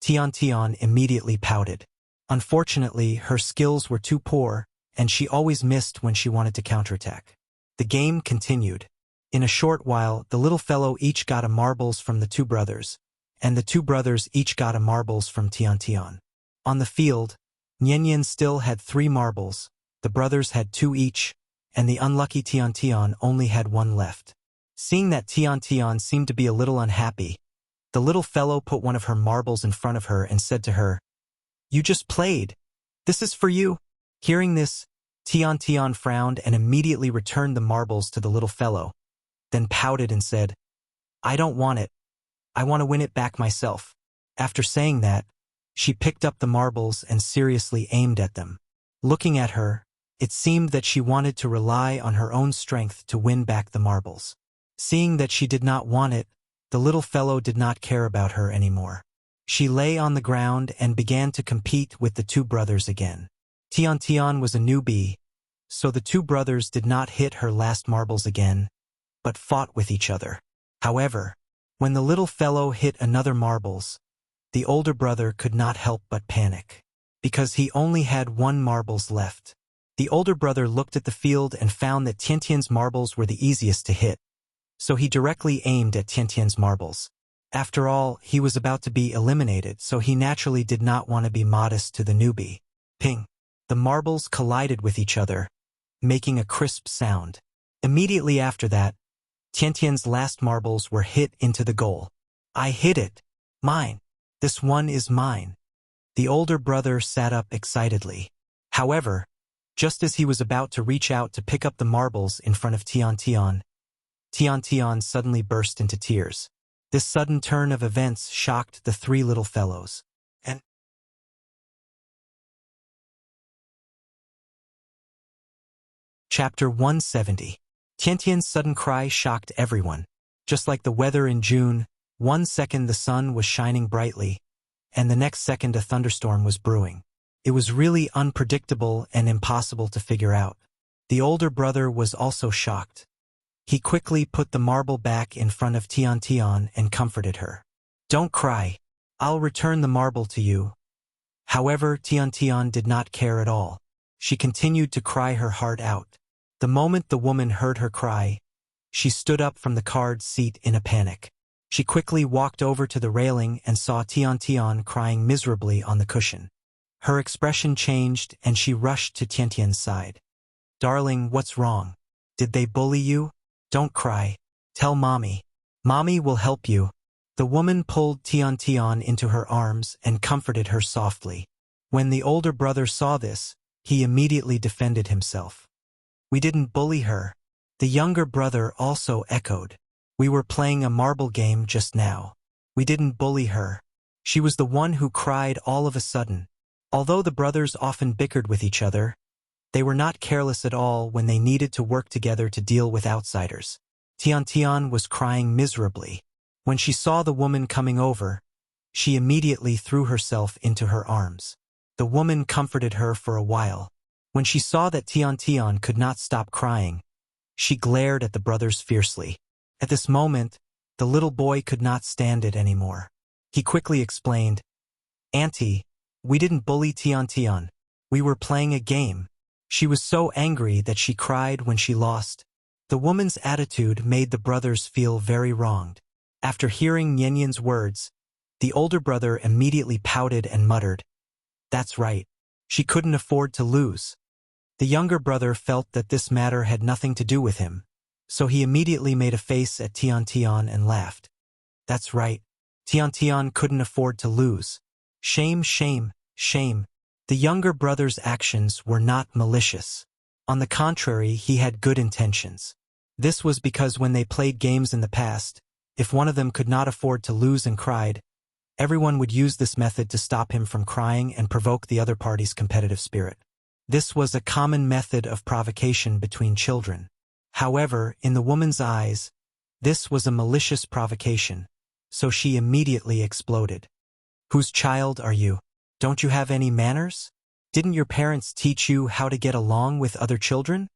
Tian immediately pouted. Unfortunately, her skills were too poor, and she always missed when she wanted to counterattack. The game continued. In a short while, the little fellow each got a marbles from the two brothers, and the two brothers each got a marbles from Tian. On the field, Nian still had 3 marbles, the brothers had 2 each, and the unlucky Tian only had 1 left. Seeing that Tian seemed to be a little unhappy, the little fellow put one of her marbles in front of her and said to her, "You just played. This is for you." Hearing this, Tian frowned and immediately returned the marbles to the little fellow, then pouted and said, "I don't want it. I want to win it back myself." After saying that, she picked up the marbles and seriously aimed at them. Looking at her, It seemed that she wanted to rely on her own strength to win back the marbles. Seeing that she did not want it, the little fellow did not care about her anymore. She lay on the ground and began to compete with the two brothers again. Tian was a newbie, so the two brothers did not hit her last marbles again, but fought with each other. However, when the little fellow hit another marbles, the older brother could not help but panic, because he only had one marbles left. The older brother looked at the field and found that Tian's marbles were the easiest to hit, so he directly aimed at Tian's marbles. After all, he was about to be eliminated, so he naturally did not want to be modest to the newbie. Ping! The marbles collided with each other, making a crisp sound. Immediately after that, Tian's last marbles were hit into the goal. I hit it! Mine! This one is mine! The older brother sat up excitedly. However, just as he was about to reach out to pick up the marbles in front of Tian suddenly burst into tears. This sudden turn of events shocked the three little fellows. And Chapter 170. Tian's sudden cry shocked everyone. Just like the weather in June, one second the sun was shining brightly, and the next second a thunderstorm was brewing. It was really unpredictable and impossible to figure out. The older brother was also shocked. He quickly put the marble back in front of Tian and comforted her. Don't cry. I'll return the marble to you. However, Tian did not care at all. She continued to cry her heart out. The moment the woman heard her cry, she stood up from the card seat in a panic. She quickly walked over to the railing and saw Tian crying miserably on the cushion. Her expression changed and she rushed to Tian's side. Darling, what's wrong? Did they bully you? Don't cry. Tell Mommy. Mommy will help you. The woman pulled Tian into her arms and comforted her softly. When the older brother saw this, he immediately defended himself. We didn't bully her. The younger brother also echoed. We were playing a marble game just now. We didn't bully her. She was the one who cried all of a sudden. Although the brothers often bickered with each other, they were not careless at all when they needed to work together to deal with outsiders. Tian was crying miserably. When she saw the woman coming over, she immediately threw herself into her arms. The woman comforted her for a while. When she saw that Tian could not stop crying, she glared at the brothers fiercely. At this moment, the little boy could not stand it anymore. He quickly explained, Auntie, we didn't bully Tian. We were playing a game. She was so angry that she cried when she lost. The woman's attitude made the brothers feel very wronged. After hearing Nyan's words, the older brother immediately pouted and muttered, That's right. She couldn't afford to lose. The younger brother felt that this matter had nothing to do with him, so he immediately made a face at Tian and laughed. That's right. Tian couldn't afford to lose. Shame, shame, shame. The younger brother's actions were not malicious. On the contrary, he had good intentions. This was because when they played games in the past, if one of them could not afford to lose and cried, everyone would use this method to stop him from crying and provoke the other party's competitive spirit. This was a common method of provocation between children. However, in the woman's eyes, this was a malicious provocation, so she immediately exploded. Whose child are you? Don't you have any manners? Didn't your parents teach you how to get along with other children?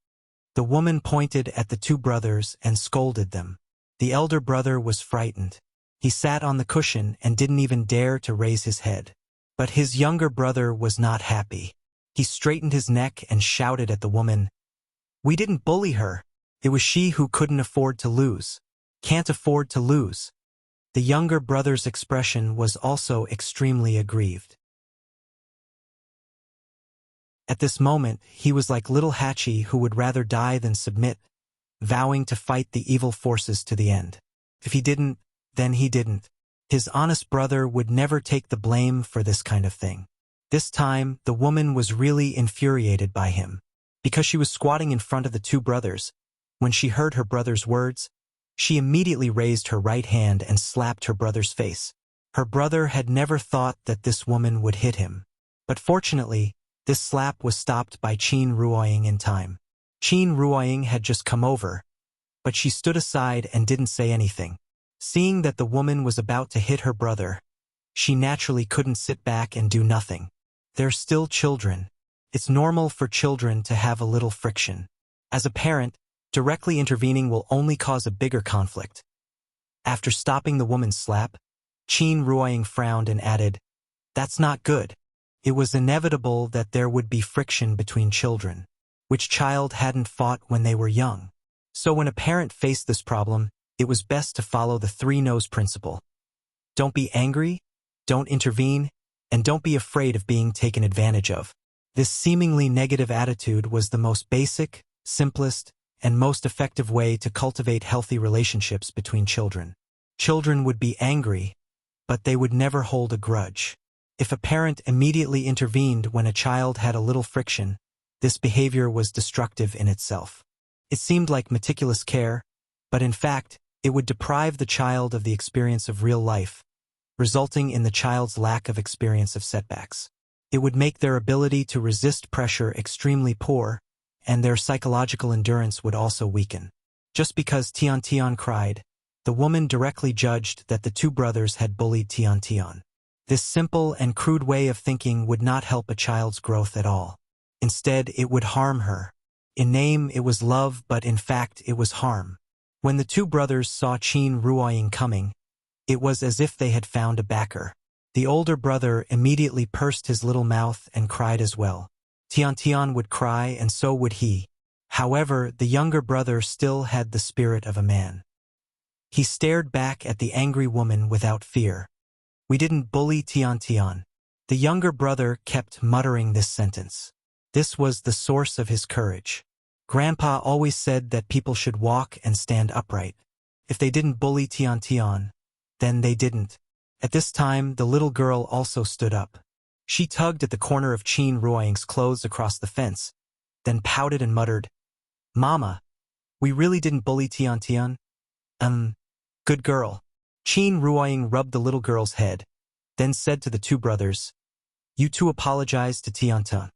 The woman pointed at the two brothers and scolded them. The elder brother was frightened. He sat on the cushion and didn't even dare to raise his head. But his younger brother was not happy. He straightened his neck and shouted at the woman, We didn't bully her. It was she who couldn't afford to lose. Can't afford to lose. The younger brother's expression was also extremely aggrieved. At this moment, he was like little Hachi who would rather die than submit, vowing to fight the evil forces to the end. If he didn't, then he didn't. His honest brother would never take the blame for this kind of thing. This time, the woman was really infuriated by him. Because she was squatting in front of the two brothers, when she heard her brother's words, she immediately raised her right hand and slapped her brother's face. Her brother had never thought that this woman would hit him. But fortunately, This slap was stopped by Qin Ruoying in time. Qin Ruoying had just come over, but she stood aside and didn't say anything. Seeing that the woman was about to hit her brother, she naturally couldn't sit back and do nothing. They're still children. It's normal for children to have a little friction. As a parent, directly intervening will only cause a bigger conflict. After stopping the woman's slap, Qin Ruoying frowned and added, "That's not good." It was inevitable that there would be friction between children. Which child hadn't fought when they were young? So when a parent faced this problem, it was best to follow the 3 no's principle. Don't be angry, don't intervene, and don't be afraid of being taken advantage of. This seemingly negative attitude was the most basic, simplest, and most effective way to cultivate healthy relationships between children. Children would be angry, but they would never hold a grudge. If a parent immediately intervened when a child had a little friction, this behavior was destructive in itself. It seemed like meticulous care, but in fact, it would deprive the child of the experience of real life, resulting in the child's lack of experience of setbacks. It would make their ability to resist pressure extremely poor, and their psychological endurance would also weaken. Just because Tian Tian cried, the woman directly judged that the 2 brothers had bullied Tian Tian. This simple and crude way of thinking would not help a child's growth at all. Instead, it would harm her. In name, it was love, but in fact, it was harm. When the 2 brothers saw Qin Ruoying coming, it was as if they had found a backer. The older brother immediately pursed his little mouth and cried as well. Tian Tian would cry, and so would he. However, the younger brother still had the spirit of a man. He stared back at the angry woman without fear. "We didn't bully Tian Tian." The younger brother kept muttering this sentence. This was the source of his courage. Grandpa always said that people should walk and stand upright. If they didn't bully Tian Tian, then they didn't. At this time, the little girl also stood up. She tugged at the corner of Qin Ruoying's clothes across the fence, then pouted and muttered, "Mama, we really didn't bully Tian Tian. Good girl." Qin Ruoying rubbed the little girl's head, then said to the 2 brothers, "You 2 apologize to Tian Tian."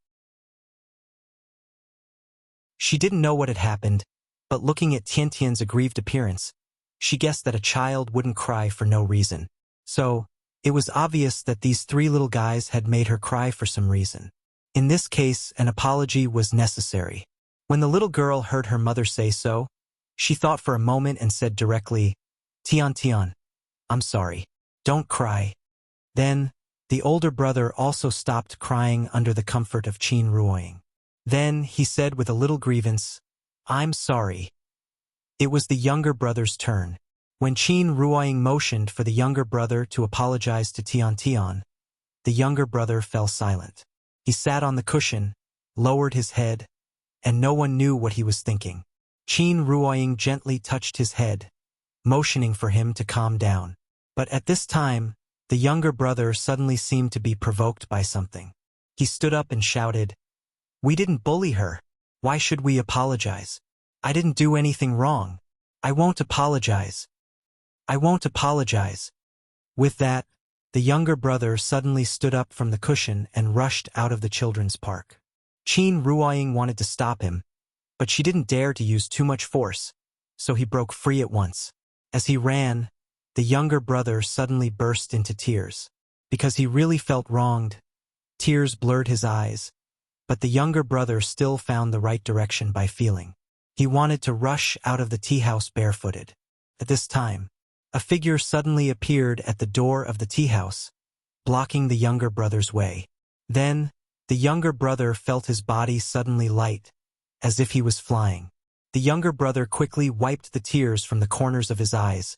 She didn't know what had happened, but looking at Tian Tian's aggrieved appearance, she guessed that a child wouldn't cry for no reason. So, it was obvious that these 3 little guys had made her cry for some reason. In this case, an apology was necessary. When the little girl heard her mother say so, she thought for a moment and said directly, "Tian Tian, I'm sorry. Don't cry." Then, the older brother also stopped crying under the comfort of Qin Ruoying. Then, he said with a little grievance, "I'm sorry." It was the younger brother's turn. When Qin Ruoying motioned for the younger brother to apologize to Tian Tian, the younger brother fell silent. He sat on the cushion, lowered his head, and no one knew what he was thinking. Qin Ruoying gently touched his head, motioning for him to calm down. But at this time, the younger brother suddenly seemed to be provoked by something. He stood up and shouted, "We didn't bully her. Why should we apologize? I didn't do anything wrong. I won't apologize. I won't apologize." With that, the younger brother suddenly stood up from the cushion and rushed out of the children's park. Qin Ruoying wanted to stop him, but she didn't dare to use too much force, so he broke free at once. As he ran, the younger brother suddenly burst into tears. Because he really felt wronged, tears blurred his eyes, but the younger brother still found the right direction by feeling. He wanted to rush out of the tea house barefooted. At this time, a figure suddenly appeared at the door of the tea house, blocking the younger brother's way. Then, the younger brother felt his body suddenly light, as if he was flying. The younger brother quickly wiped the tears from the corners of his eyes,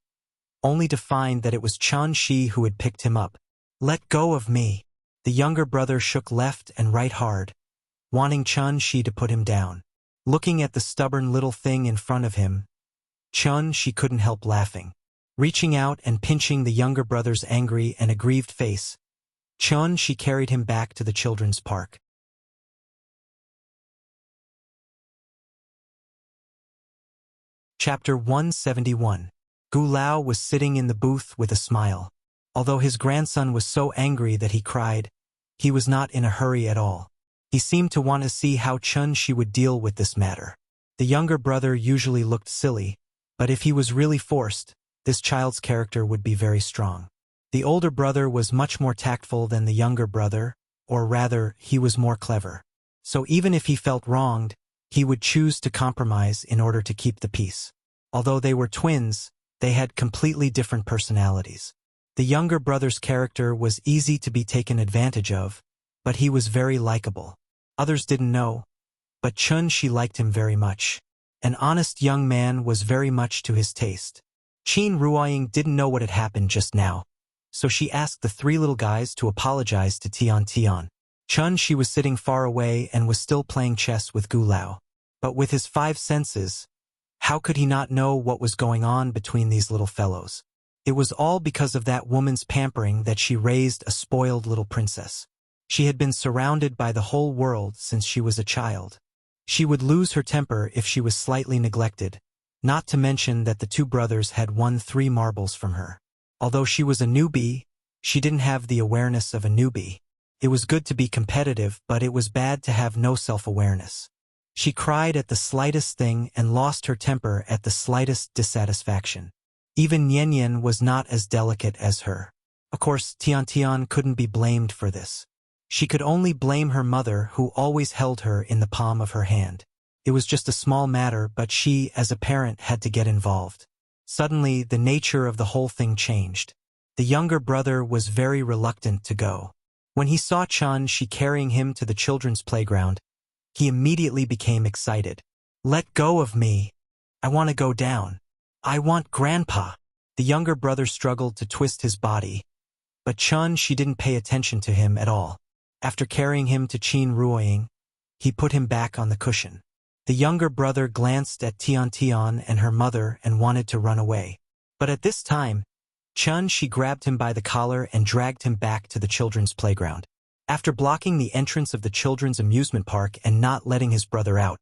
only to find that it was Chen Shi who had picked him up. "Let go of me." The younger brother shook left and right hard, wanting Chen Shi to put him down. Looking at the stubborn little thing in front of him, Chen Shi couldn't help laughing. Reaching out and pinching the younger brother's angry and aggrieved face, Chen Shi carried him back to the children's park. Chapter 171. Gu Lao was sitting in the booth with a smile. Although his grandson was so angry that he cried, he was not in a hurry at all. He seemed to want to see how Chun-Shi would deal with this matter. The younger brother usually looked silly, but if he was really forced, this child's character would be very strong. The older brother was much more tactful than the younger brother, or rather, he was more clever. So even if he felt wronged, he would choose to compromise in order to keep the peace. Although they were twins, they had completely different personalities. The younger brother's character was easy to be taken advantage of, but he was very likable. Others didn't know, but Chun-Shi liked him very much. An honest young man was very much to his taste. Qin Ruoying didn't know what had happened just now, so she asked the three little guys to apologize to Tian Tian. Chun-Shi was sitting far away and was still playing chess with Gu Lao. But with his 5 senses, how could he not know what was going on between these little fellows? It was all because of that woman's pampering that she raised a spoiled little princess. She had been surrounded by the whole world since she was a child. She would lose her temper if she was slightly neglected, not to mention that the 2 brothers had won 3 marbles from her. Although she was a newbie, she didn't have the awareness of a newbie. It was good to be competitive, but it was bad to have no self-awareness. She cried at the slightest thing and lost her temper at the slightest dissatisfaction. Even Nian Nian was not as delicate as her. Of course, Tian Tian couldn't be blamed for this. She could only blame her mother, who always held her in the palm of her hand. It was just a small matter, but she, as a parent, had to get involved. Suddenly, the nature of the whole thing changed. The younger brother was very reluctant to go. When he saw Chun-Shi carrying him to the children's playground, he immediately became excited. "Let go of me. I want to go down. I want Grandpa." The younger brother struggled to twist his body, but Chun-Shi didn't pay attention to him at all. After carrying him to Qin Ruoying, he put him back on the cushion. The younger brother glanced at Tian Tian and her mother and wanted to run away. But at this time, Chun-Shi grabbed him by the collar and dragged him back to the children's playground. After blocking the entrance of the children's amusement park and not letting his brother out,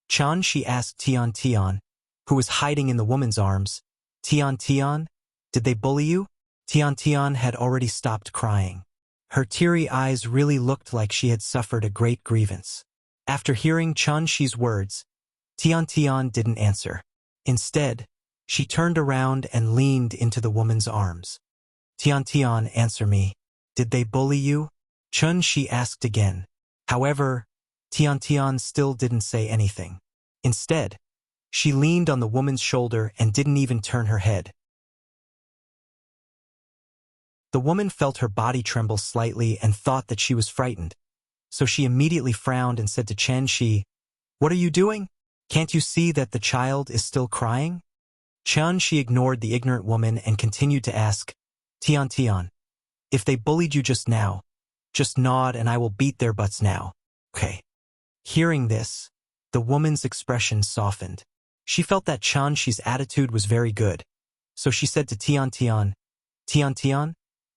Chun-Shi asked Tian Tian, who was hiding in the woman's arms, "Tian Tian, did they bully you?" Tian Tian had already stopped crying. Her teary eyes really looked like she had suffered a great grievance. After hearing Chun-Shi's words, Tian Tian didn't answer. Instead, she turned around and leaned into the woman's arms. "Tian Tian, answer me. Did they bully you?" Chun-Shi asked again. However, Tian Tian still didn't say anything. Instead, she leaned on the woman's shoulder and didn't even turn her head. The woman felt her body tremble slightly and thought that she was frightened. So she immediately frowned and said to Chun-Shi, "What are you doing? Can't you see that the child is still crying?" Chun-Shi ignored the ignorant woman and continued to ask, "Tian Tian, if they bullied you just now, just nod and I will beat their butts now. Okay." Hearing this, the woman's expression softened. She felt that Chun-Shi's attitude was very good. So she said to Tian Tian, "Tian Tian,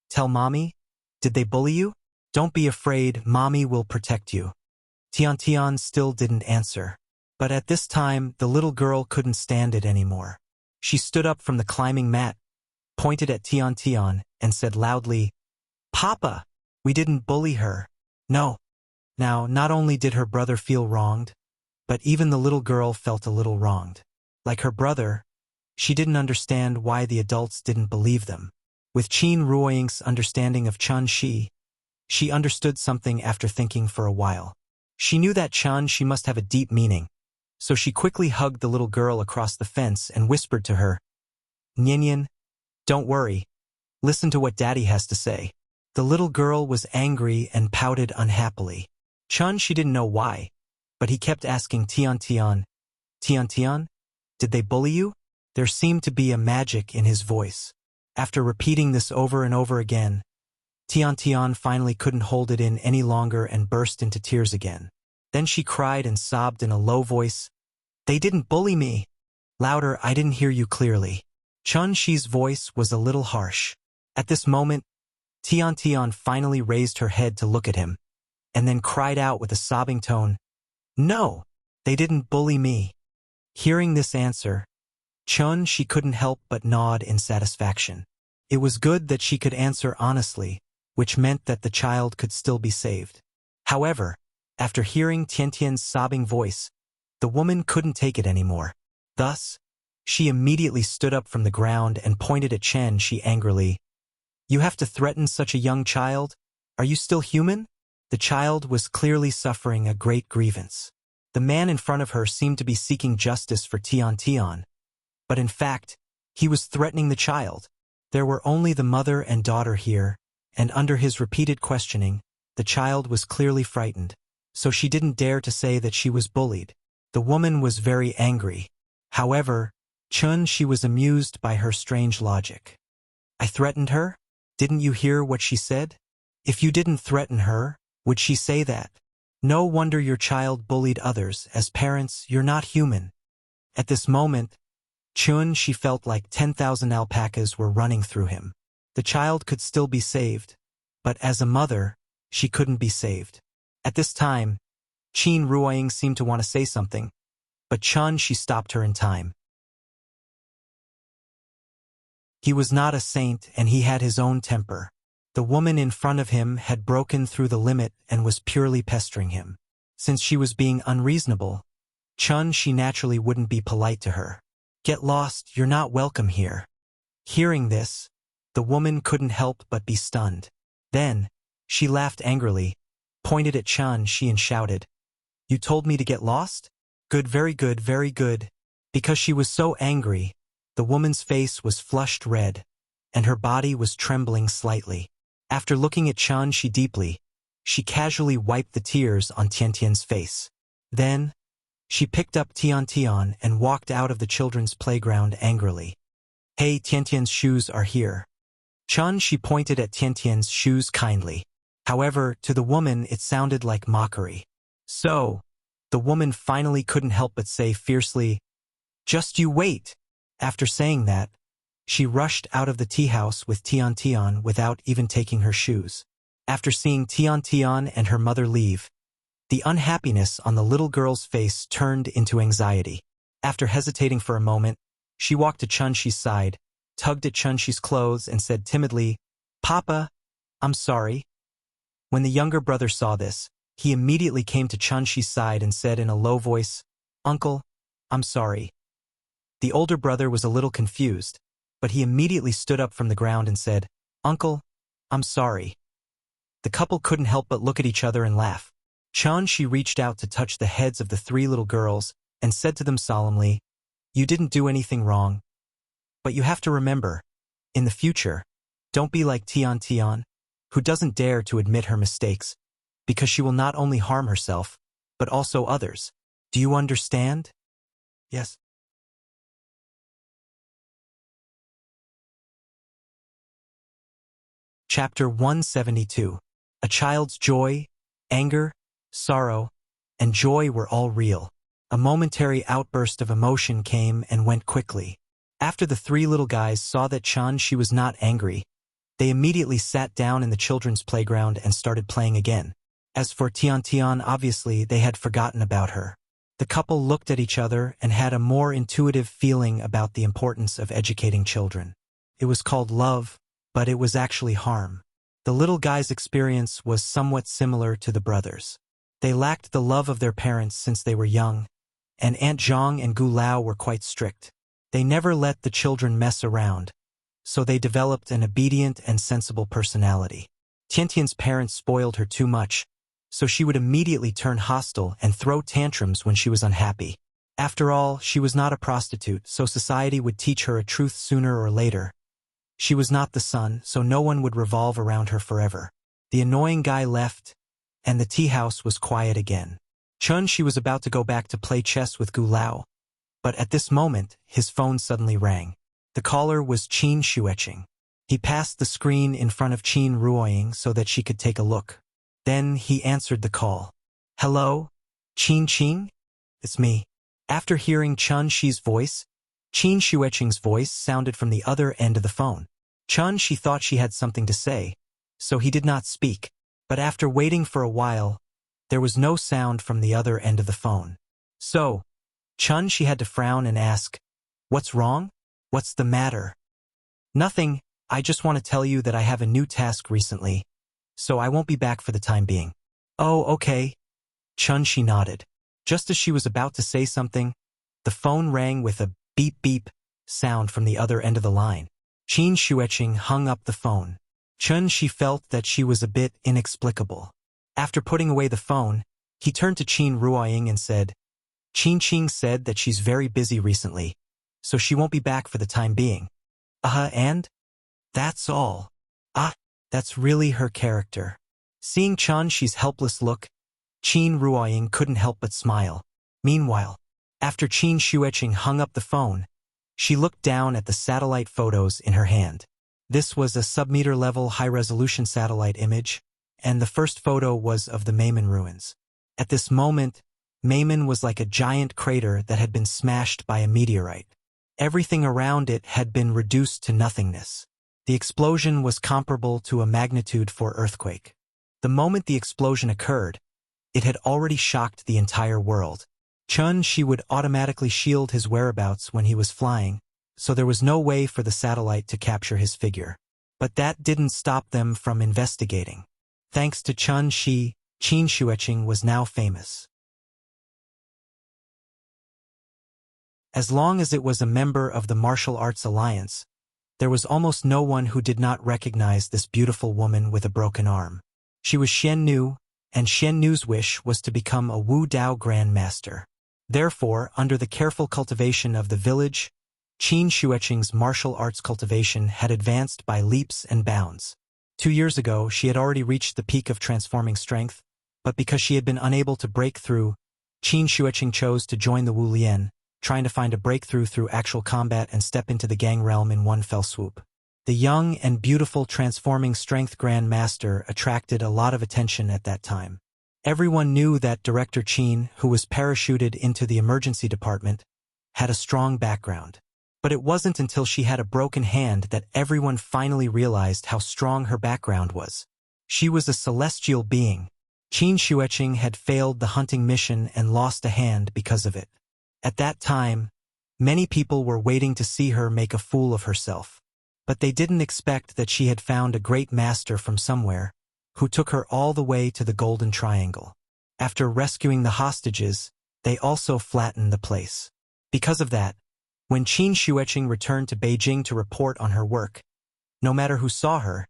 tell Mommy, did they bully you? Don't be afraid, Mommy will protect you." Tian Tian still didn't answer. But at this time, the little girl couldn't stand it anymore. She stood up from the climbing mat, pointed at Tian Tian, and said loudly, "Papa, we didn't bully her. No." Now, not only did her brother feel wronged, but even the little girl felt a little wronged. Like her brother, she didn't understand why the adults didn't believe them. With Qin Ruoying's understanding of Chun-Shi, she understood something after thinking for a while. She knew that Chun-Shi must have a deep meaning, so she quickly hugged the little girl across the fence and whispered to her, "Nian Nian, don't worry. Listen to what Daddy has to say." The little girl was angry and pouted unhappily. Chun-Shi didn't know why, but he kept asking Tian Tian, "Tian Tian, did they bully you?" There seemed to be a magic in his voice. After repeating this over and over again, Tian Tian finally couldn't hold it in any longer and burst into tears again. Then she cried and sobbed in a low voice, "They didn't bully me." Louder, I didn't hear you clearly. Chun-Shi's voice was a little harsh. At this moment, Tian Tian finally raised her head to look at him, and then cried out with a sobbing tone, "No, they didn't bully me." Hearing this answer, Chun-Shi couldn't help but nod in satisfaction. It was good that she could answer honestly, which meant that the child could still be saved. However, After hearing Tiantian's sobbing voice, the woman couldn't take it anymore. Thus, she immediately stood up from the ground and pointed at Chen Shi angrily. "You have to threaten such a young child? Are you still human?" The child was clearly suffering a great grievance. The man in front of her seemed to be seeking justice for Tian, but in fact, he was threatening the child. There were only the mother and daughter here, and under his repeated questioning, the child was clearly frightened, so she didn't dare to say that she was bullied. The woman was very angry. However, she was amused by her strange logic. "I threatened her? Didn't you hear what she said? If you didn't threaten her, would she say that? No wonder your child bullied others. As parents, you're not human." At this moment, she felt like 10,000 alpacas were running through him. The child could still be saved, but as a mother, she couldn't be saved. At this time, Qin Ruoying seemed to want to say something, but she stopped her in time. He was not a saint and he had his own temper. The woman in front of him had broken through the limit and was purely pestering him. Since she was being unreasonable, she naturally wouldn't be polite to her. "Get lost, you're not welcome here." Hearing this, the woman couldn't help but be stunned. Then, she laughed angrily, pointed at Shi and shouted, "You told me to get lost? Good, very good, very good." Because she was so angry, the woman's face was flushed red, and her body was trembling slightly. After looking at Shi deeply, she casually wiped the tears on Tiantian's face. Then, she picked up Tian and walked out of the children's playground angrily. "Hey, Tiantian's shoes are here." She pointed at Tiantian's shoes kindly. However, to the woman it sounded like mockery. So, the woman finally couldn't help but say fiercely, "Just you wait." After saying that, she rushed out of the tea house with Tian without even taking her shoes. After seeing Tian and her mother leave, the unhappiness on the little girl's face turned into anxiety. After hesitating for a moment, she walked to Shi's side, tugged at Shi's clothes and said timidly, "Papa, I'm sorry." When the younger brother saw this, he immediately came to Shi's side and said in a low voice, "Uncle, I'm sorry." The older brother was a little confused, but he immediately stood up from the ground and said, "Uncle, I'm sorry." The couple couldn't help but look at each other and laugh. Shi reached out to touch the heads of the three little girls and said to them solemnly, "You didn't do anything wrong. But you have to remember, in the future, don't be like Tian, who doesn't dare to admit her mistakes, because she will not only harm herself, but also others. Do you understand?" "Yes." Chapter 172. A child's joy, anger, sorrow, and joy were all real. A momentary outburst of emotion came and went quickly. After the three little guys saw that she was not angry, they immediately sat down in the children's playground and started playing again. As for Tian, obviously they had forgotten about her. The couple looked at each other and had a more intuitive feeling about the importance of educating children. It was called love, but it was actually harm. The little guy's experience was somewhat similar to the brothers. They lacked the love of their parents since they were young, and Aunt Zhang and Gu Lao were quite strict. They never let the children mess around, so they developed an obedient and sensible personality. Tiantian's parents spoiled her too much, so she would immediately turn hostile and throw tantrums when she was unhappy. After all, she was not a prostitute, so society would teach her a truth sooner or later. She was not the sun, so no one would revolve around her forever. The annoying guy left, and the tea house was quiet again. She was about to go back to play chess with Gu Lao, but at this moment, his phone suddenly rang. The caller was Qin Shueching. He passed the screen in front of Qin Ruoying so that she could take a look. Then he answered the call. "Hello? Qin? It's me." After hearing Shi's voice, Qin Shueching's voice sounded from the other end of the phone. She thought she had something to say, so he did not speak. But after waiting for a while, there was no sound from the other end of the phone. So, she had to frown and ask, "What's wrong? What's the matter?" "Nothing, I just want to tell you that I have a new task recently, so I won't be back for the time being." "Oh, okay. Chun-Shi nodded. Just as she was about to say something, the phone rang with a beep-beep sound from the other end of the line. Qin Xueqing hung up the phone. Chun-Shi felt that she was a bit inexplicable. After putting away the phone, he turned to Qin Ruoying and said, Qin said that she's very busy recently, so she won't be back for the time being. And? That's all. That's really her character. Seeing Chun-Shi's helpless look, Qin Ruoying couldn't help but smile. Meanwhile, after Qin Xueqing hung up the phone, she looked down at the satellite photos in her hand. This was a sub-meter-level high-resolution satellite image, and the first photo was of the Meimen ruins. At this moment, Meimen was like a giant crater that had been smashed by a meteorite. Everything around it had been reduced to nothingness. The explosion was comparable to a magnitude 4 earthquake. The moment the explosion occurred, it had already shocked the entire world. Chun-Shi would automatically shield his whereabouts when he was flying, so there was no way for the satellite to capture his figure. But that didn't stop them from investigating. Thanks to Chun-Shi, Qin Xueqing was now famous. As long as it was a member of the Martial Arts Alliance, there was almost no one who did not recognize this beautiful woman with a broken arm. She was Xian Nu, and Xian Nu's wish was to become a Wu Dao Grand Master. Therefore, under the careful cultivation of the village, Qin Xueqing's martial arts cultivation had advanced by leaps and bounds. 2 years ago, she had already reached the peak of transforming strength, but because she had been unable to break through, Qin Xueqing chose to join the Wu Lian, trying to find a breakthrough through actual combat and step into the gang realm in one fell swoop. The young and beautiful transforming strength Grand Master attracted a lot of attention at that time. Everyone knew that Director Qin, who was parachuted into the emergency department, had a strong background. But it wasn't until she had a broken hand that everyone finally realized how strong her background was. She was a celestial being. Qin Xueqing had failed the hunting mission and lost a hand because of it. At that time, many people were waiting to see her make a fool of herself. But they didn't expect that she had found a great master from somewhere, who took her all the way to the Golden Triangle. After rescuing the hostages, they also flattened the place. Because of that, when Qin Xueqing returned to Beijing to report on her work, no matter who saw her,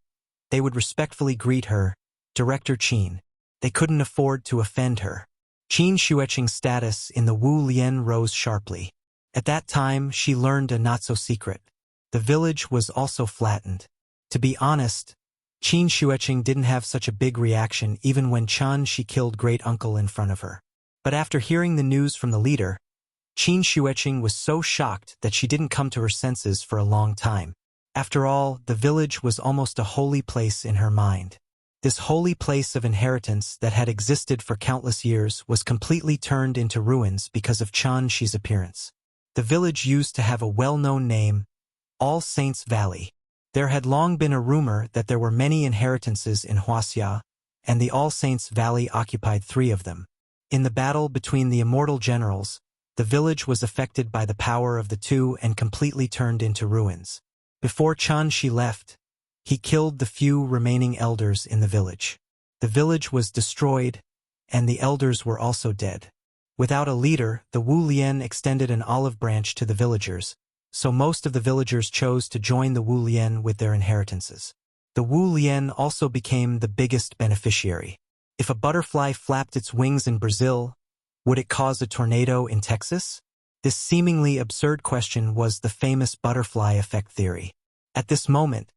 they would respectfully greet her, Director Qin. They couldn't afford to offend her. Qin Xueqing's status in the Wu Lian rose sharply. At that time, she learned a not-so-secret. The village was also flattened. To be honest, Qin Xueqing didn't have such a big reaction even when Chun-Shi killed great-uncle in front of her. But after hearing the news from the leader, Qin Xueqing was so shocked that she didn't come to her senses for a long time. After all, the village was almost a holy place in her mind. This holy place of inheritance that had existed for countless years was completely turned into ruins because of Chun-Shi's appearance. The village used to have a well-known name, All Saints Valley. There had long been a rumor that there were many inheritances in Wuxia, and the All Saints Valley occupied 3 of them. In the battle between the Immortal generals, the village was affected by the power of the 2 and completely turned into ruins. Before Chun-Shi left, he killed the few remaining elders in the village. The village was destroyed, and the elders were also dead. Without a leader, the Wu Lian extended an olive branch to the villagers, so most of the villagers chose to join the Wu Lian with their inheritances. The Wu Lian also became the biggest beneficiary. If a butterfly flapped its wings in Brazil, would it cause a tornado in Texas? This seemingly absurd question was the famous butterfly effect theory. At this moment,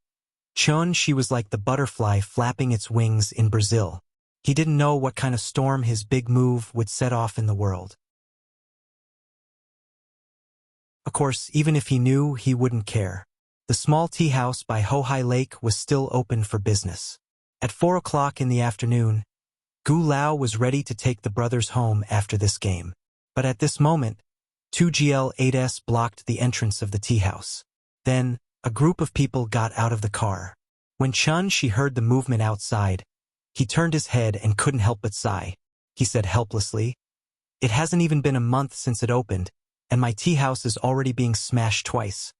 Chun-Shi was like the butterfly flapping its wings in Brazil. He didn't know what kind of storm his big move would set off in the world. Of course, even if he knew, he wouldn't care. The small tea house by Hohai Lake was still open for business. At 4 o'clock in the afternoon, Gu Lao was ready to take the brothers home after this game. But at this moment, 2 GL-8S blocked the entrance of the tea house. Then, a group of people got out of the car. When Chun-Shi heard the movement outside, he turned his head and couldn't help but sigh. He said helplessly, "It hasn't even been a month since it opened, and my tea house is already being smashed twice."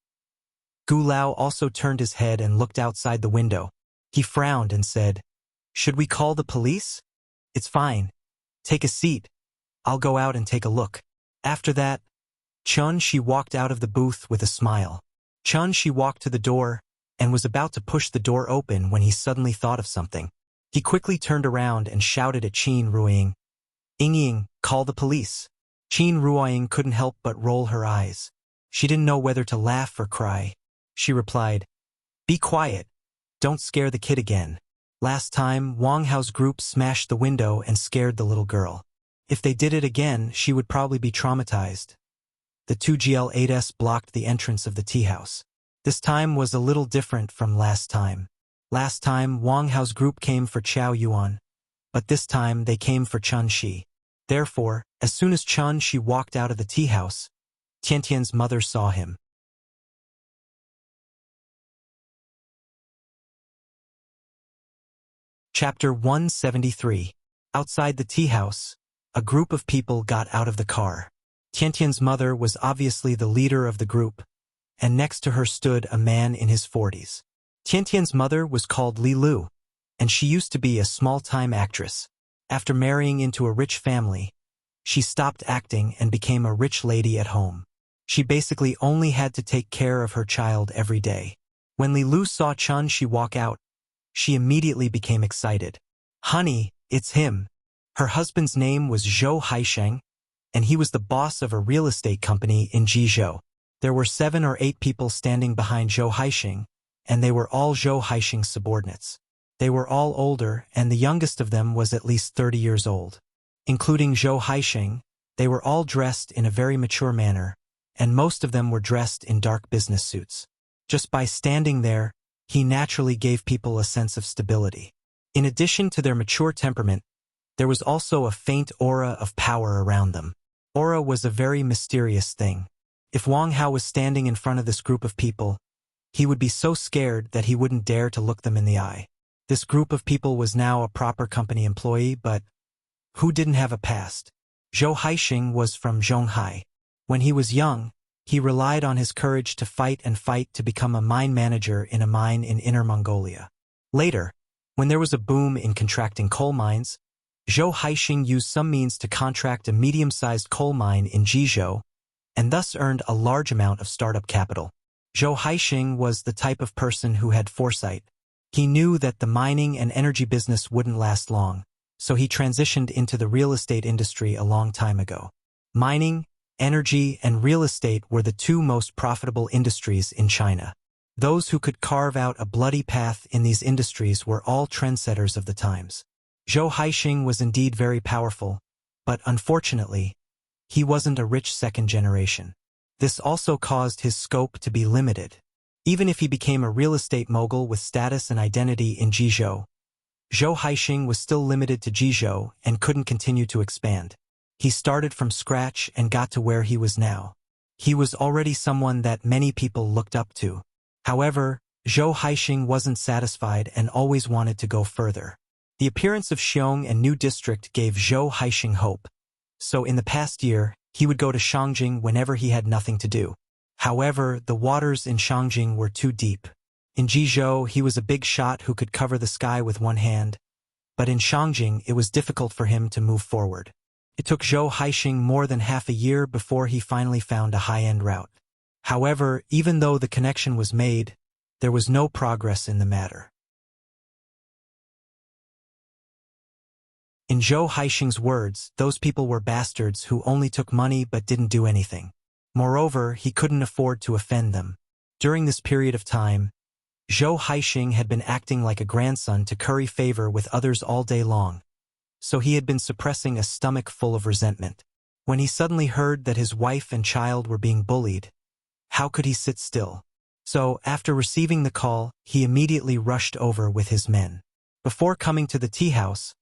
Gu Lao also turned his head and looked outside the window. He frowned and said, "Should we call the police?" "It's fine. Take a seat. I'll go out and take a look. After that, Chun-Shi walked out of the booth with a smile. Chun-Shi walked to the door and was about to push the door open when he suddenly thought of something. He quickly turned around and shouted at Qin Ruoying, "Ying, call the police." Qin Ruoying couldn't help but roll her eyes. She didn't know whether to laugh or cry. She replied, "Be quiet. Don't scare the kid again. Last time, Wang Hao's group smashed the window and scared the little girl. If they did it again, she would probably be traumatized." The two GL-8s blocked the entrance of the tea house. This time was a little different from last time. Last time, Wang Hao's group came for Qiao Yuan, but this time they came for Chun-Shi. Therefore, as soon as Chun-Shi walked out of the tea house, Tiantian's mother saw him. Chapter 173. Outside the tea house, a group of people got out of the car. Tiantian's mother was obviously the leader of the group, and next to her stood a man in his 40s. Tiantian's mother was called Li Lu, and she used to be a small-time actress. After marrying into a rich family, she stopped acting and became a rich lady at home. She basically only had to take care of her child every day. When Li Lu saw Chun-Shi walk out, she immediately became excited. "Honey, it's him." Her husband's name was Zhou Haisheng, and he was the boss of a real estate company in Jizhou. There were 7 or 8 people standing behind Zhou Haisheng, and they were all Zhou Haisheng's subordinates. They were all older, and the youngest of them was at least 30 years old. Including Zhou Haisheng, they were all dressed in a very mature manner, and most of them were dressed in dark business suits. Just by standing there, he naturally gave people a sense of stability. In addition to their mature temperament, there was also a faint aura of power around them. Aura was a very mysterious thing. If Wang Hao was standing in front of this group of people, he would be so scared that he wouldn't dare to look them in the eye. This group of people was now a proper company employee, but who didn't have a past? Zhou Haisheng was from Zhonghai. When he was young, he relied on his courage to fight to become a mine manager in a mine in Inner Mongolia. Later, when there was a boom in contracting coal mines, Zhou Haisheng used some means to contract a medium-sized coal mine in Jizhou, and thus earned a large amount of startup capital. Zhou Haisheng was the type of person who had foresight. He knew that the mining and energy business wouldn't last long, so he transitioned into the real estate industry a long time ago. Mining, energy, and real estate were the 2 most profitable industries in China. Those who could carve out a bloody path in these industries were all trendsetters of the times. Zhou Haisheng was indeed very powerful, but unfortunately, he wasn't a rich second generation. This also caused his scope to be limited. Even if he became a real estate mogul with status and identity in Jizhou, Zhou Haisheng was still limited to Jizhou and couldn't continue to expand. He started from scratch and got to where he was now. He was already someone that many people looked up to. However, Zhou Haisheng wasn't satisfied and always wanted to go further. The appearance of Xiong and New District gave Zhou Haisheng hope, so in the past year, he would go to Shangjing whenever he had nothing to do. However, the waters in Shangjing were too deep. In Jizhou, he was a big shot who could cover the sky with one hand, but in Shangjing, it was difficult for him to move forward. It took Zhou Haisheng more than half a year before he finally found a high-end route. However, even though the connection was made, there was no progress in the matter. In Zhou Haisheng's words, those people were bastards who only took money but didn't do anything. Moreover, he couldn't afford to offend them. During this period of time, Zhou Haisheng had been acting like a grandson to curry favor with others all day long, so he had been suppressing a stomach full of resentment. When he suddenly heard that his wife and child were being bullied, how could he sit still? So, after receiving the call, he immediately rushed over with his men. Before coming to the tea house,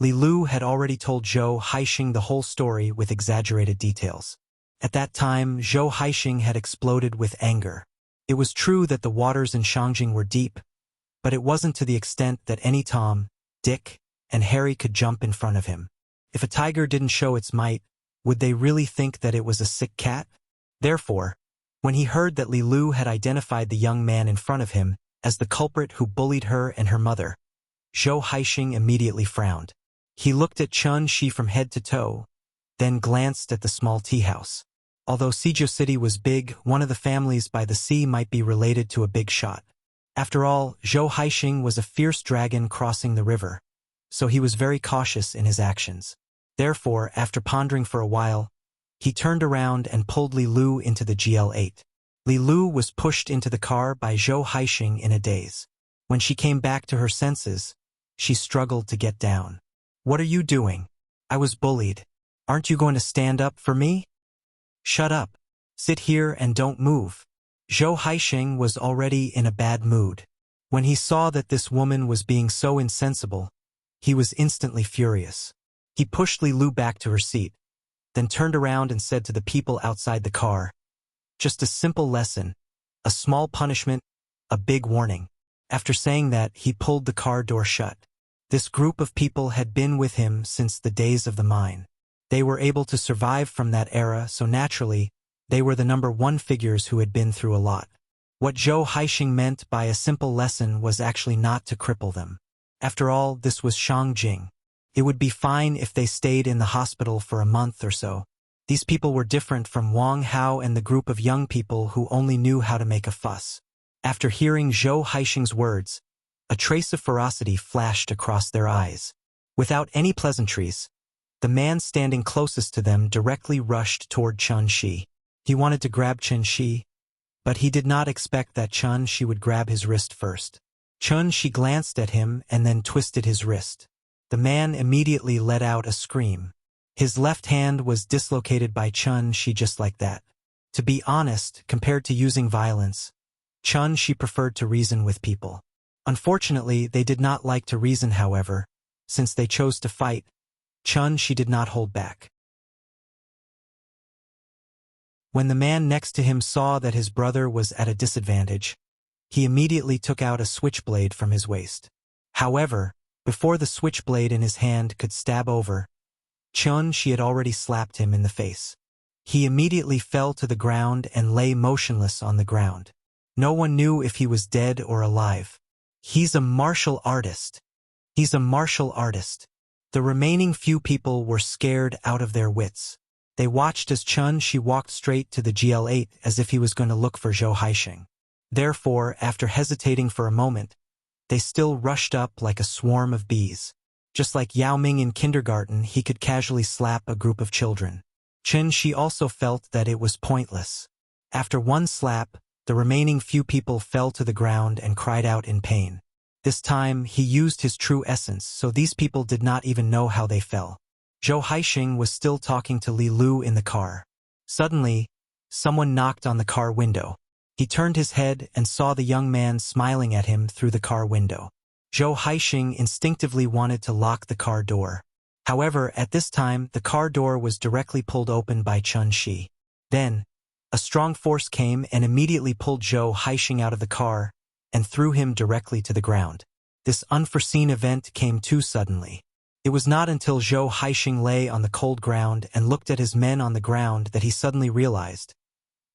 Li Lu had already told Zhou Haisheng the whole story with exaggerated details. At that time, Zhou Haisheng had exploded with anger. It was true that the waters in Shangjing were deep, but it wasn't to the extent that any Tom, Dick, and Harry could jump in front of him. If a tiger didn't show its might, would they really think that it was a sick cat? Therefore, when he heard that Li Lu had identified the young man in front of him as the culprit who bullied her and her mother, Zhou Haisheng immediately frowned. He looked at Chun Shi from head to toe, then glanced at the small tea house. Although Siju City was big, one of the families by the sea might be related to a big shot. After all, Zhou Haixing was a fierce dragon crossing the river, so he was very cautious in his actions. Therefore, after pondering for a while, he turned around and pulled Li Lu into the GL8. Li Lu was pushed into the car by Zhou Haixing in a daze. When she came back to her senses, she struggled to get down. "What are you doing? I was bullied. Aren't you going to stand up for me?" "Shut up. Sit here and don't move." Zhou Haixing was already in a bad mood. When he saw that this woman was being so insensible, he was instantly furious. He pushed Li Lu back to her seat, then turned around and said to the people outside the car, "Just a simple lesson, a small punishment, a big warning." After saying that, he pulled the car door shut. This group of people had been with him since the days of the mine. They were able to survive from that era, so naturally, they were the number one figures who had been through a lot. What Zhou Haixing meant by a simple lesson was actually not to cripple them. After all, this was Shangjing. It would be fine if they stayed in the hospital for a month or so. These people were different from Wang Hao and the group of young people who only knew how to make a fuss. After hearing Zhou Haixing's words, a trace of ferocity flashed across their eyes. Without any pleasantries, the man standing closest to them directly rushed toward Chun Shi. He wanted to grab Chun Shi, but he did not expect that Chun Shi would grab his wrist first. Chun Shi glanced at him and then twisted his wrist. The man immediately let out a scream. His left hand was dislocated by Chun Shi just like that. To be honest, compared to using violence, Chun Shi preferred to reason with people. Unfortunately, they did not like to reason, however. Since they chose to fight, Chun Shi did not hold back. When the man next to him saw that his brother was at a disadvantage, he immediately took out a switchblade from his waist. However, before the switchblade in his hand could stab over, Chun Shi had already slapped him in the face. He immediately fell to the ground and lay motionless on the ground. No one knew if he was dead or alive. "He's a martial artist. He's a martial artist." The remaining few people were scared out of their wits. They watched as Chun Shi walked straight to the GL8 as if he was going to look for Zhou Haixing. Therefore, after hesitating for a moment, they still rushed up like a swarm of bees. Just like Yao Ming in kindergarten, he could casually slap a group of children. Chun Shi also felt that it was pointless. After one slap, the remaining few people fell to the ground and cried out in pain. This time, he used his true essence, so these people did not even know how they fell. Zhou Haixing was still talking to Li Lu in the car. Suddenly, someone knocked on the car window. He turned his head and saw the young man smiling at him through the car window. Zhou Haixing instinctively wanted to lock the car door. However, at this time, the car door was directly pulled open by Chun Shi. Then, a strong force came and immediately pulled Zhou Haixing out of the car and threw him directly to the ground. This unforeseen event came too suddenly. It was not until Zhou Haixing lay on the cold ground and looked at his men on the ground that he suddenly realized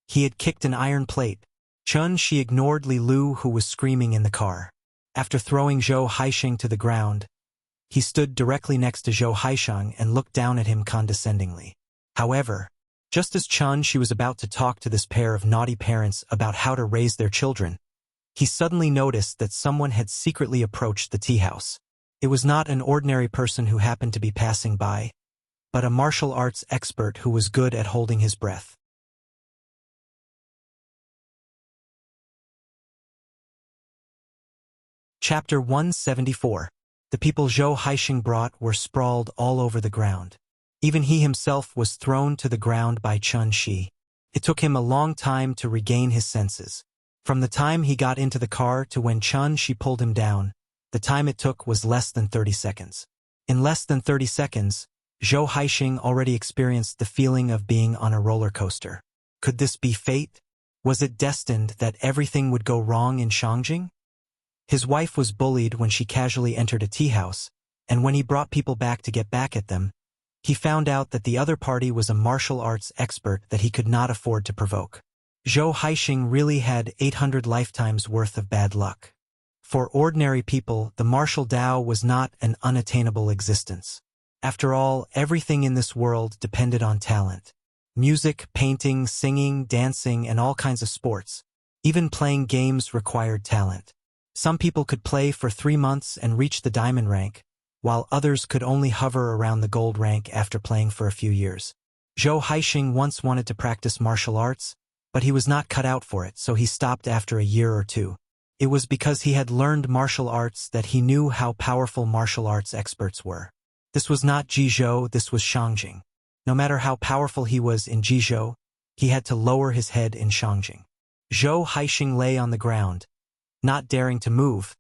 he had kicked an iron plate. Chun Shi ignored Li Lu, who was screaming in the car. After throwing Zhou Haixing to the ground, he stood directly next to Zhou Haixing and looked down at him condescendingly. However, just as Chun Shi was about to talk to this pair of naughty parents about how to raise their children, he suddenly noticed that someone had secretly approached the tea house. It was not an ordinary person who happened to be passing by, but a martial arts expert who was good at holding his breath. Chapter 174. The people Zhou Haixing brought were sprawled all over the ground. Even he himself was thrown to the ground by Chun Shi. It took him a long time to regain his senses. From the time he got into the car to when Chun Shi pulled him down, the time it took was less than 30 seconds. In less than 30 seconds, Zhou Haixing already experienced the feeling of being on a roller coaster. Could this be fate? Was it destined that everything would go wrong in Shangjing? His wife was bullied when she casually entered a tea house, and when he brought people back to get back at them, he found out that the other party was a martial arts expert that he could not afford to provoke. Zhou Haixing really had 800 lifetimes worth of bad luck. For ordinary people, the martial Tao was not an unattainable existence. After all, everything in this world depended on talent. Music, painting, singing, dancing, and all kinds of sports. Even playing games required talent. Some people could play for 3 months and reach the diamond rank, while others could only hover around the gold rank after playing for a few years. Zhou Haixing once wanted to practice martial arts, but he was not cut out for it, so he stopped after a year or two. It was because he had learned martial arts that he knew how powerful martial arts experts were. This was not Jizhou, this was Shangjing. No matter how powerful he was in Jizhou, he had to lower his head in Shangjing. Zhou Haixing lay on the ground, not daring to move,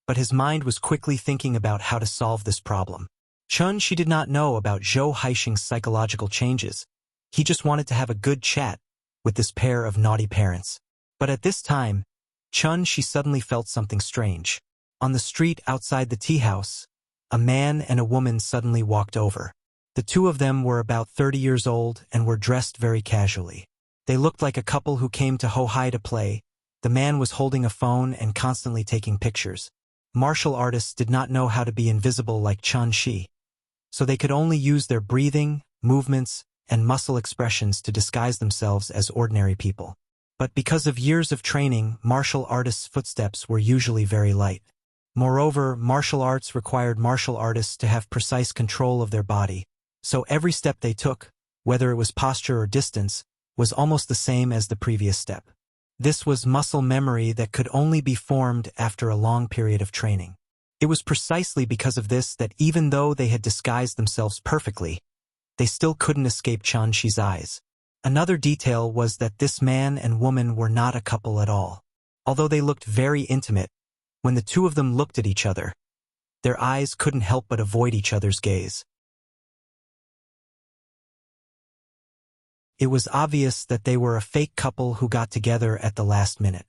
but his mind was quickly thinking about how to solve this problem. She did not know about Zhou Haixing's psychological changes. He just wanted to have a good chat with this pair of naughty parents. But at this time, she suddenly felt something strange. On the street outside the tea house, a man and a woman suddenly walked over. The two of them were about 30 years old and were dressed very casually. They looked like a couple who came to Hohai to play. The man was holding a phone and constantly taking pictures. Martial artists did not know how to be invisible like Shi, so they could only use their breathing, movements, and muscle expressions to disguise themselves as ordinary people. But because of years of training, martial artists' footsteps were usually very light. Moreover, martial arts required martial artists to have precise control of their body, so every step they took, whether it was posture or distance, was almost the same as the previous step. This was muscle memory that could only be formed after a long period of training. It was precisely because of this that even though they had disguised themselves perfectly, they still couldn't escape Shi's eyes. Another detail was that this man and woman were not a couple at all. Although they looked very intimate, when the two of them looked at each other, their eyes couldn't help but avoid each other's gaze. It was obvious that they were a fake couple who got together at the last minute.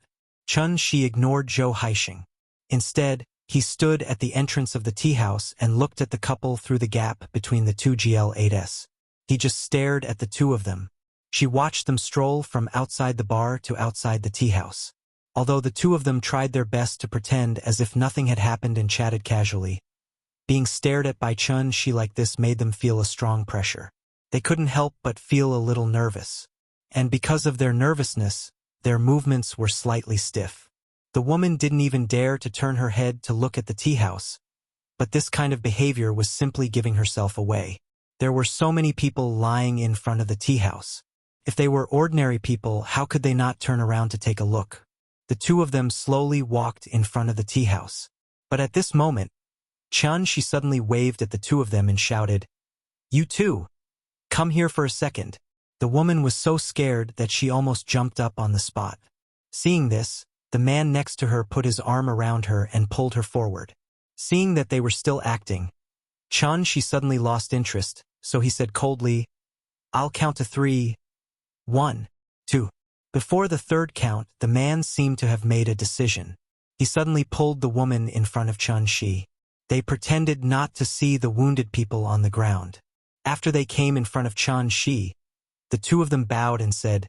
Shi ignored Zhou Haixing. Instead, he stood at the entrance of the tea house and looked at the couple through the gap between the two GL8s. He just stared at the two of them. She watched them stroll from outside the bar to outside the tea house. Although the two of them tried their best to pretend as if nothing had happened and chatted casually, being stared at by Shi like this made them feel a strong pressure. They couldn't help but feel a little nervous. And because of their nervousness, their movements were slightly stiff. The woman didn't even dare to turn her head to look at the tea house, but this kind of behavior was simply giving herself away. There were so many people lying in front of the tea house. If they were ordinary people, how could they not turn around to take a look? The two of them slowly walked in front of the tea house. But at this moment, she suddenly waved at the two of them and shouted, "You two! Come here for a second." The woman was so scared that she almost jumped up on the spot. Seeing this, the man next to her put his arm around her and pulled her forward. Seeing that they were still acting, she suddenly lost interest, so he said coldly, "I'll count to 3. 1, 2. Before the third count, the man seemed to have made a decision. He suddenly pulled the woman in front of Shi. They pretended not to see the wounded people on the ground. After they came in front of Shi, the two of them bowed and said,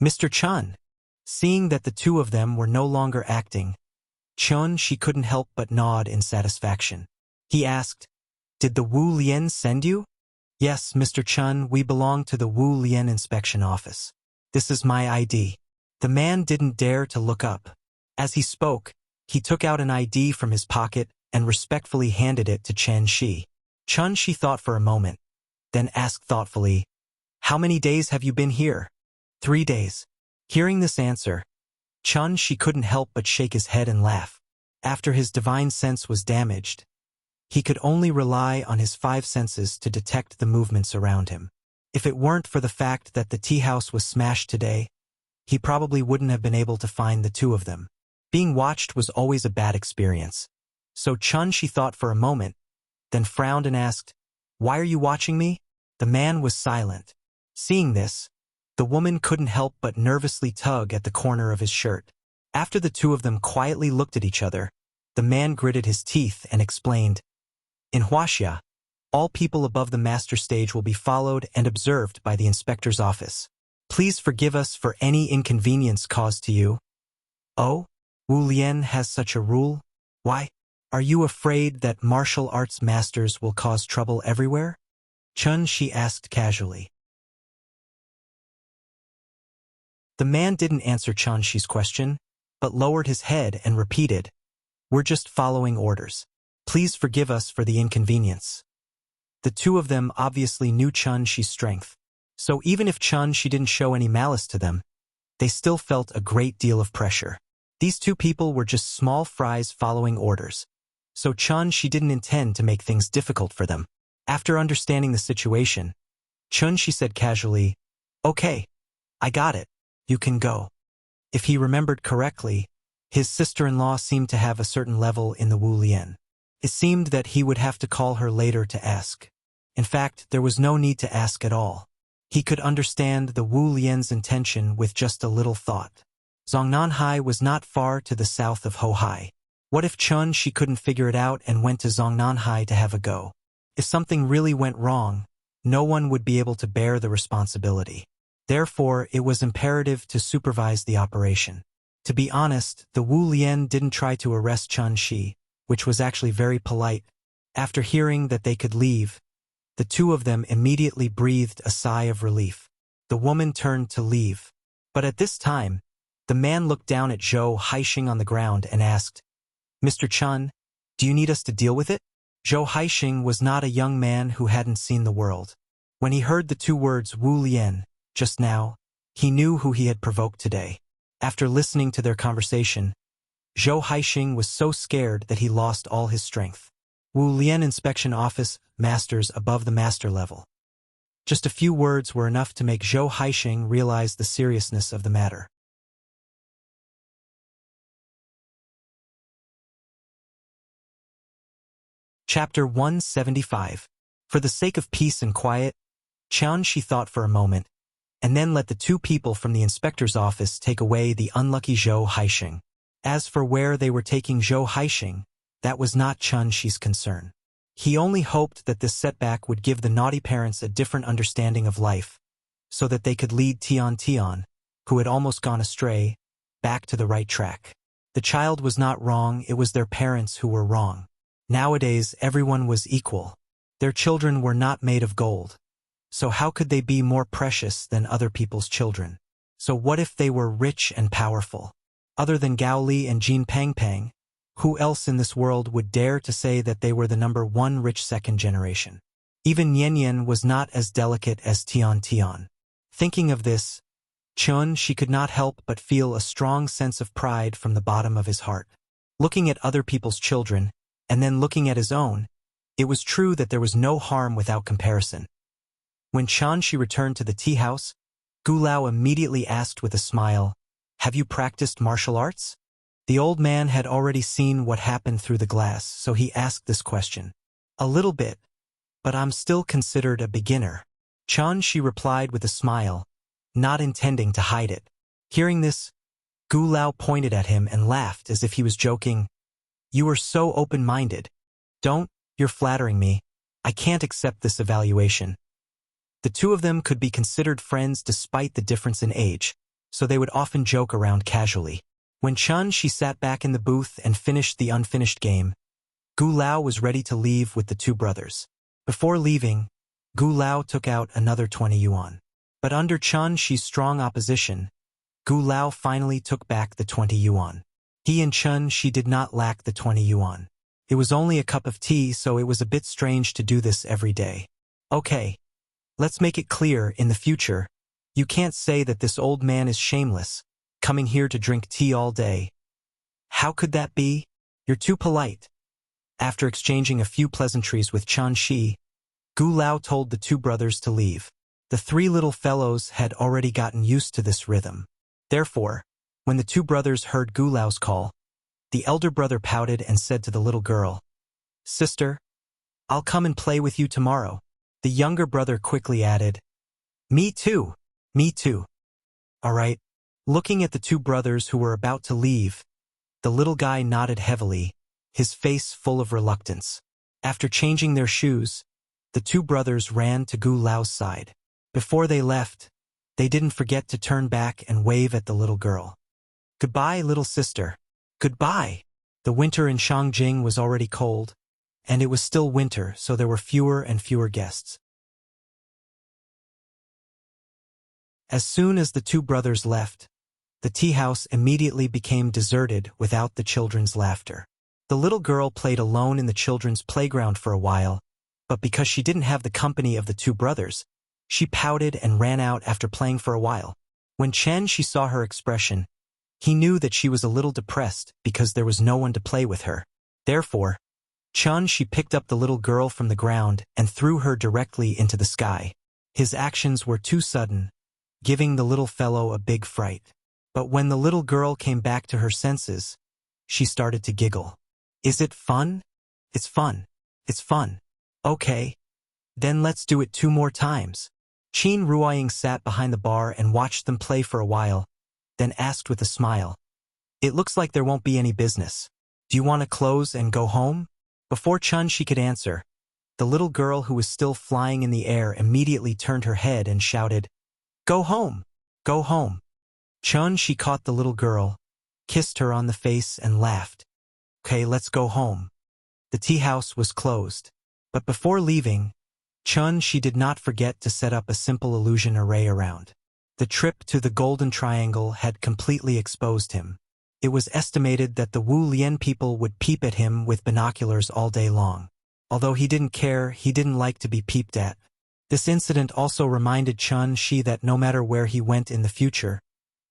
"Mr. Chun." Seeing that the two of them were no longer acting, she couldn't help but nod in satisfaction. He asked, "Did the Wu Lian send you?" "Yes, Mr. Chun, we belong to the Wu Lian inspection office. This is my ID." The man didn't dare to look up. As he spoke, he took out an ID from his pocket and respectfully handed it to Shi. Shi thought for a moment, then asked thoughtfully, "How many days have you been here?" 3 days. Hearing this answer, Shi couldn't help but shake his head and laugh. After his divine sense was damaged, he could only rely on his 5 senses to detect the movements around him. If it weren't for the fact that the tea house was smashed today, he probably wouldn't have been able to find the two of them. Being watched was always a bad experience. So Shi thought for a moment, then frowned and asked, "Why are you watching me?" The man was silent. Seeing this, the woman couldn't help but nervously tug at the corner of his shirt. After the two of them quietly looked at each other, the man gritted his teeth and explained, "In Wuxia, all people above the master stage will be followed and observed by the inspector's office. Please forgive us for any inconvenience caused to you." "Oh, Wu Lian has such a rule? Why?" Are you afraid that martial arts masters will cause trouble everywhere? Chun Shi asked casually. The man didn't answer Chun Shi's question, but lowered his head and repeated, "We're just following orders. Please forgive us for the inconvenience." The two of them obviously knew Chun Shi's strength, so even if Chun Shi didn't show any malice to them, they still felt a great deal of pressure. These two people were just small fries following orders, so Chun Shi didn't intend to make things difficult for them. After understanding the situation, Chun Shi said casually, "Okay, I got it. You can go." If he remembered correctly, his sister-in-law seemed to have a certain level in the Wu Lian. It seemed that he would have to call her later to ask. In fact, there was no need to ask at all. He could understand the Wu Lian's intention with just a little thought. Zongnanhai was not far to the south of Hohai. What if Chun Shi couldn't figure it out and went to Zongnanhai to have a go? If something really went wrong, no one would be able to bear the responsibility. Therefore, it was imperative to supervise the operation. To be honest, the Wu Lian didn't try to arrest Chun Shi, which was actually very polite. After hearing that they could leave, the two of them immediately breathed a sigh of relief. The woman turned to leave. But at this time, the man looked down at Zhou Haixing on the ground and asked, "Mr. Chun, do you need us to deal with it?" Zhou Haixing was not a young man who hadn't seen the world. When he heard the two words Wu Lian just now, he knew who he had provoked today. After listening to their conversation, Zhou Haixing was so scared that he lost all his strength. Wu Lian Inspection Office, masters above the master level. Just a few words were enough to make Zhou Haixing realize the seriousness of the matter. Chapter 175. For the sake of peace and quiet, Chun Shi thought for a moment, and then let the two people from the inspector's office take away the unlucky Zhou Haixing. As for where they were taking Zhou Haixing, that was not Chun Shi's concern. He only hoped that this setback would give the naughty parents a different understanding of life, so that they could lead Tian, who had almost gone astray, back to the right track. The child was not wrong, it was their parents who were wrong. Nowadays, everyone was equal. Their children were not made of gold. So how could they be more precious than other people's children? So what if they were rich and powerful? Other than Gao Li and Jin Pangpang, who else in this world would dare to say that they were the number one rich second generation? Even Yan was not as delicate as Tian. Thinking of this, Chun Shi could not help but feel a strong sense of pride from the bottom of his heart. Looking at other people's children, and then looking at his own, it was true that there was no harm without comparison. When Chun Shi returned to the tea house, Gu Lao immediately asked with a smile, "Have you practiced martial arts?" The old man had already seen what happened through the glass, so he asked this question. "A little bit, but I'm still considered a beginner." Chun Shi replied with a smile, not intending to hide it. Hearing this, Gu Lao pointed at him and laughed as if he was joking. "You are so open-minded. You're flattering me. I can't accept this evaluation." The two of them could be considered friends despite the difference in age, so they would often joke around casually. When Chun Shi sat back in the booth and finished the unfinished game, Gu Lao was ready to leave with the two brothers. Before leaving, Gu Lao took out another 20 yuan. But under Chun Shi's strong opposition, Gu Lao finally took back the 20 yuan. He and Chun Shi did not lack the 20 yuan. It was only a cup of tea, so it was a bit strange to do this every day. "Okay, let's make it clear in the future. You can't say that this old man is shameless, coming here to drink tea all day." "How could that be? You're too polite." After exchanging a few pleasantries with Chun Shi, Gu Lao told the two brothers to leave. The three little fellows had already gotten used to this rhythm. Therefore, when the two brothers heard Gu Lao's call, the elder brother pouted and said to the little girl, "Sister, I'll come and play with you tomorrow." The younger brother quickly added, Me too. All right." Looking at the two brothers who were about to leave, the little guy nodded heavily, his face full of reluctance. After changing their shoes, the two brothers ran to Gu Lao's side. Before they left, they didn't forget to turn back and wave at the little girl. "Goodbye, little sister." "Goodbye." The winter in Shangjing was already cold, and it was still winter, so there were fewer and fewer guests. As soon as the two brothers left, the tea house immediately became deserted without the children's laughter. The little girl played alone in the children's playground for a while, but because she didn't have the company of the two brothers, she pouted and ran out after playing for a while. When Chen-shi saw her expression, he knew that she was a little depressed because there was no one to play with her. Therefore, Chen-shi picked up the little girl from the ground and threw her directly into the sky. His actions were too sudden, giving the little fellow a big fright. But when the little girl came back to her senses, she started to giggle. Is it fun? It's fun. It's fun. Okay. Then let's do it 2 more times. Qin Ruoying sat behind the bar and watched them play for a while, then asked with a smile. It looks like there won't be any business. Do you want to close and go home? Before Chen-shi could answer, the little girl who was still flying in the air immediately turned her head and shouted, Go home! Go home! Chen-shi caught the little girl, kissed her on the face and laughed. Okay, let's go home. The tea house was closed. But before leaving, Chen-shi did not forget to set up a simple illusion array around. The trip to the Golden Triangle had completely exposed him. It was estimated that the Wu Lian people would peep at him with binoculars all day long. Although he didn't care, he didn't like to be peeped at. This incident also reminded Chen-shi that no matter where he went in the future,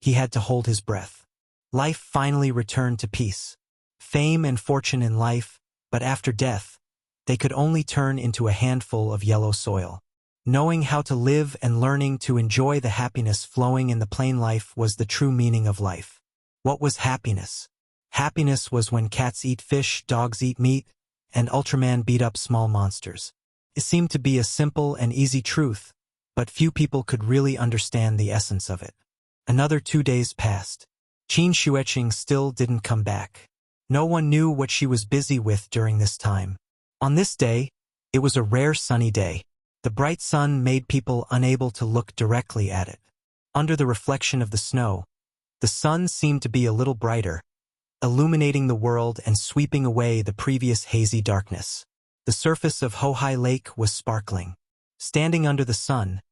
he had to hold his breath. Life finally returned to peace. Fame and fortune in life, but after death, they could only turn into a handful of yellow soil. Knowing how to live and learning to enjoy the happiness flowing in the plain life was the true meaning of life. What was happiness? Happiness was when cats eat fish, dogs eat meat, and Ultraman beat up small monsters. It seemed to be a simple and easy truth, but few people could really understand the essence of it. Another 2 days passed. Qin Xueqing still didn't come back. No one knew what she was busy with during this time. On this day, it was a rare sunny day. The bright sun made people unable to look directly at it. Under the reflection of the snow, the sun seemed to be a little brighter, illuminating the world and sweeping away the previous hazy darkness. The surface of Hohai Lake was sparkling. Standing under the sun,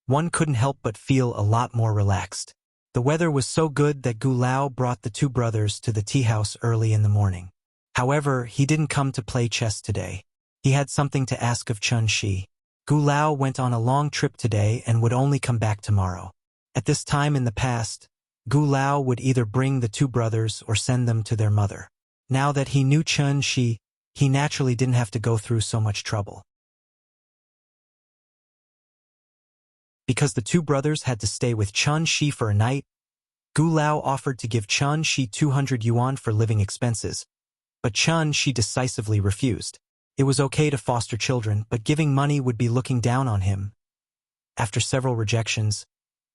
one couldn't help but feel a lot more relaxed. The weather was so good that Gu Lao brought the two brothers to the tea house early in the morning. However, he didn't come to play chess today. He had something to ask of Chen-shi. Gu Lao went on a long trip today and would only come back tomorrow. At this time in the past, Gu Lao would either bring the two brothers or send them to their mother. Now that he knew Chen-shi, he naturally didn't have to go through so much trouble. Because the two brothers had to stay with Chen-shi for a night, Gu Lao offered to give Chen-shi 200 yuan for living expenses, but Chen-shi decisively refused. It was okay to foster children, but giving money would be looking down on him. After several rejections,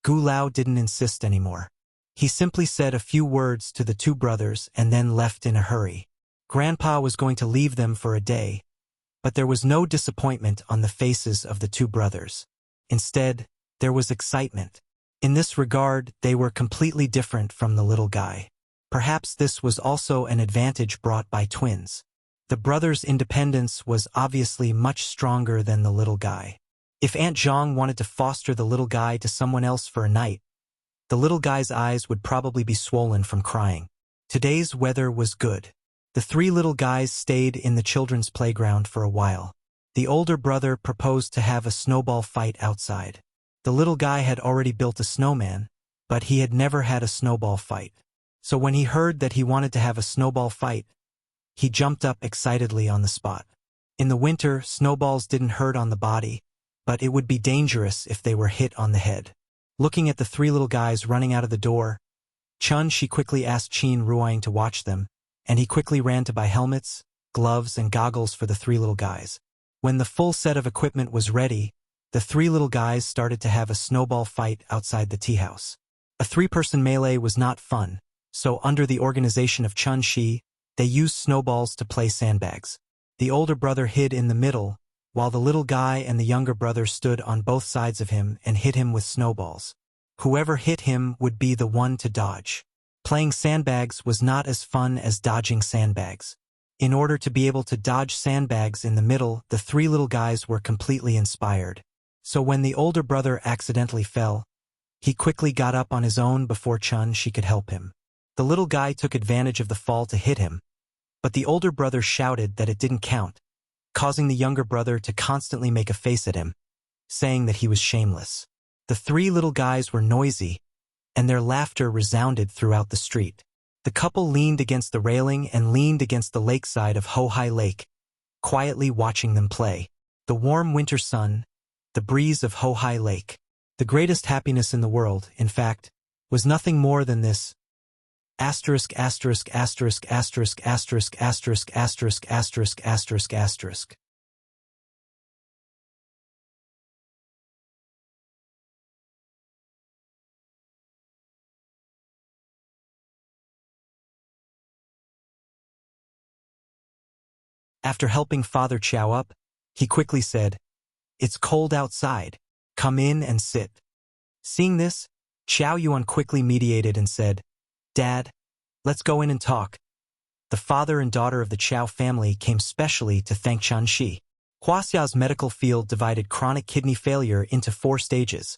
Gu Lao didn't insist anymore. He simply said a few words to the two brothers and then left in a hurry. Grandpa was going to leave them for a day, but there was no disappointment on the faces of the two brothers. Instead, there was excitement. In this regard, they were completely different from the little guy. Perhaps this was also an advantage brought by twins. The brothers' independence was obviously much stronger than the little guy. If Aunt Zhang wanted to foster the little guy to someone else for a night, the little guy's eyes would probably be swollen from crying. Today's weather was good. The three little guys stayed in the children's playground for a while. The older brother proposed to have a snowball fight outside. The little guy had already built a snowman, but he had never had a snowball fight. So when he heard that he wanted to have a snowball fight, he jumped up excitedly on the spot. In the winter, snowballs didn't hurt on the body, but it would be dangerous if they were hit on the head. Looking at the three little guys running out of the door, Chen-shi quickly asked Qin Ruoying to watch them, and he quickly ran to buy helmets, gloves, and goggles for the three little guys. When the full set of equipment was ready, the three little guys started to have a snowball fight outside the tea house. A three-person melee was not fun, so under the organization of Chen-shi, they used snowballs to play sandbags. The older brother hid in the middle, while the little guy and the younger brother stood on both sides of him and hit him with snowballs. Whoever hit him would be the one to dodge. Playing sandbags was not as fun as dodging sandbags. In order to be able to dodge sandbags in the middle, the three little guys were completely inspired. So when the older brother accidentally fell, he quickly got up on his own before she could help him. The little guy took advantage of the fall to hit him, but the older brother shouted that it didn't count, causing the younger brother to constantly make a face at him, saying that he was shameless. The three little guys were noisy, and their laughter resounded throughout the street. The couple leaned against the railing and leaned against the lakeside of Ho-Hai Lake, quietly watching them play. The warm winter sun, the breeze of Ho-Hai Lake. The greatest happiness in the world, in fact, was nothing more than this asterisk asterisk asterisk asterisk asterisk asterisk asterisk asterisk asterisk asterisk. After helping Father Chow up, he quickly said, "It's cold outside. Come in and sit." Seeing this, Chow Yuan quickly mediated and said, "Dad, let's go in and talk." The father and daughter of the Chow family came specially to thank Shi. Huaxia's medical field divided chronic kidney failure into 4 stages: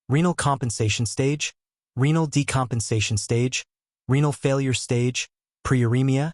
renal compensation stage, renal decompensation stage, renal failure stage, preuremia,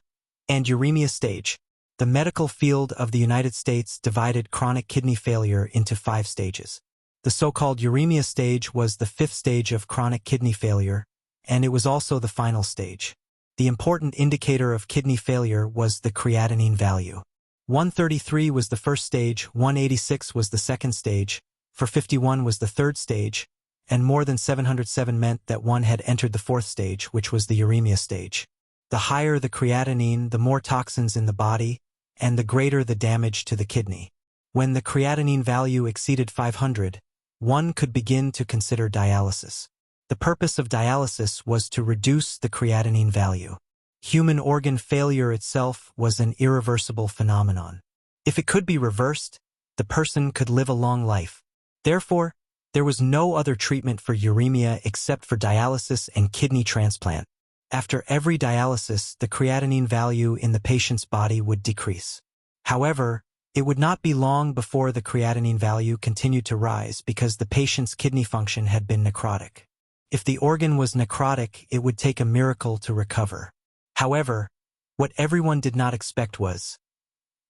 and uremia stage. The medical field of the United States divided chronic kidney failure into 5 stages. The so-called uremia stage was the 5th stage of chronic kidney failure, and it was also the final stage. The important indicator of kidney failure was the creatinine value. 133 was the first stage, 186 was the second stage, 451 was the third stage, and more than 707 meant that one had entered the 4th stage, which was the uremia stage. The higher the creatinine, the more toxins in the body, and the greater the damage to the kidney. When the creatinine value exceeded 500, one could begin to consider dialysis. The purpose of dialysis was to reduce the creatinine value. Human organ failure itself was an irreversible phenomenon. If it could be reversed, the person could live a long life. Therefore, there was no other treatment for uremia except for dialysis and kidney transplant. After every dialysis, the creatinine value in the patient's body would decrease. However, it would not be long before the creatinine value continued to rise because the patient's kidney function had been necrotic. If the organ was necrotic, it would take a miracle to recover. However, what everyone did not expect was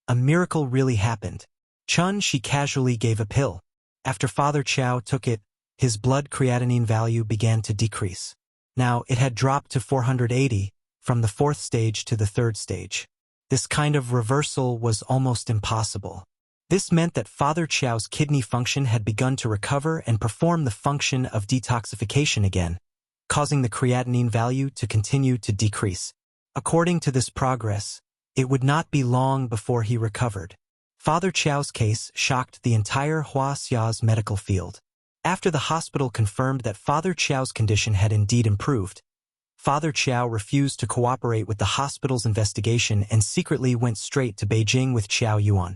a miracle really happened. She casually gave a pill. After Father Chow took it, his blood creatinine value began to decrease. Now, it had dropped to 480, from the 4th stage to the 3rd stage. This kind of reversal was almost impossible. This meant that Father Chow's kidney function had begun to recover and perform the function of detoxification again, causing the creatinine value to continue to decrease. According to this progress, it would not be long before he recovered. Father Chow's case shocked the entire Huaxia's medical field. After the hospital confirmed that Father Chow's condition had indeed improved, Father Chow refused to cooperate with the hospital's investigation and secretly went straight to Beijing with Chow Yuan.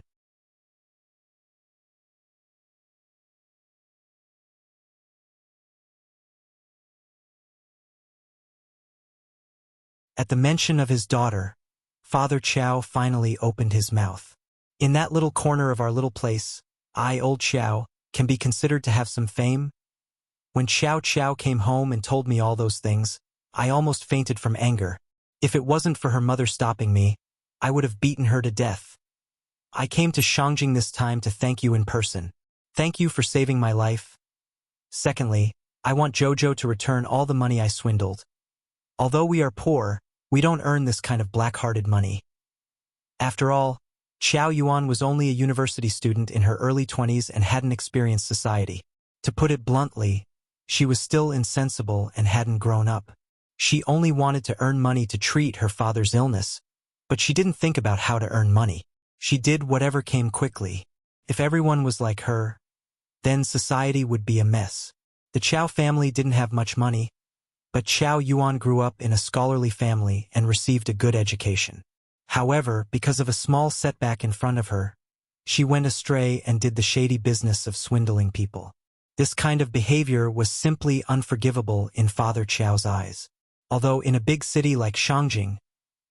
At the mention of his daughter, Father Chow finally opened his mouth. In that little corner of our little place, I, old Chow, can be considered to have some fame. When Chow Chow came home and told me all those things, I almost fainted from anger. If it wasn't for her mother stopping me, I would have beaten her to death. I came to Shangjing this time to thank you in person. Thank you for saving my life. Secondly, I want Jojo to return all the money I swindled. Although we are poor, we don't earn this kind of black-hearted money. After all, Chow Yuan was only a university student in her early 20s and hadn't experienced society. To put it bluntly, she was still insensible and hadn't grown up. She only wanted to earn money to treat her father's illness, but she didn't think about how to earn money. She did whatever came quickly. If everyone was like her, then society would be a mess. The Chow family didn't have much money, but Chow Yuan grew up in a scholarly family and received a good education. However, because of a small setback in front of her, she went astray and did the shady business of swindling people. This kind of behavior was simply unforgivable in Father Chow's eyes. Although in a big city like Shangjing,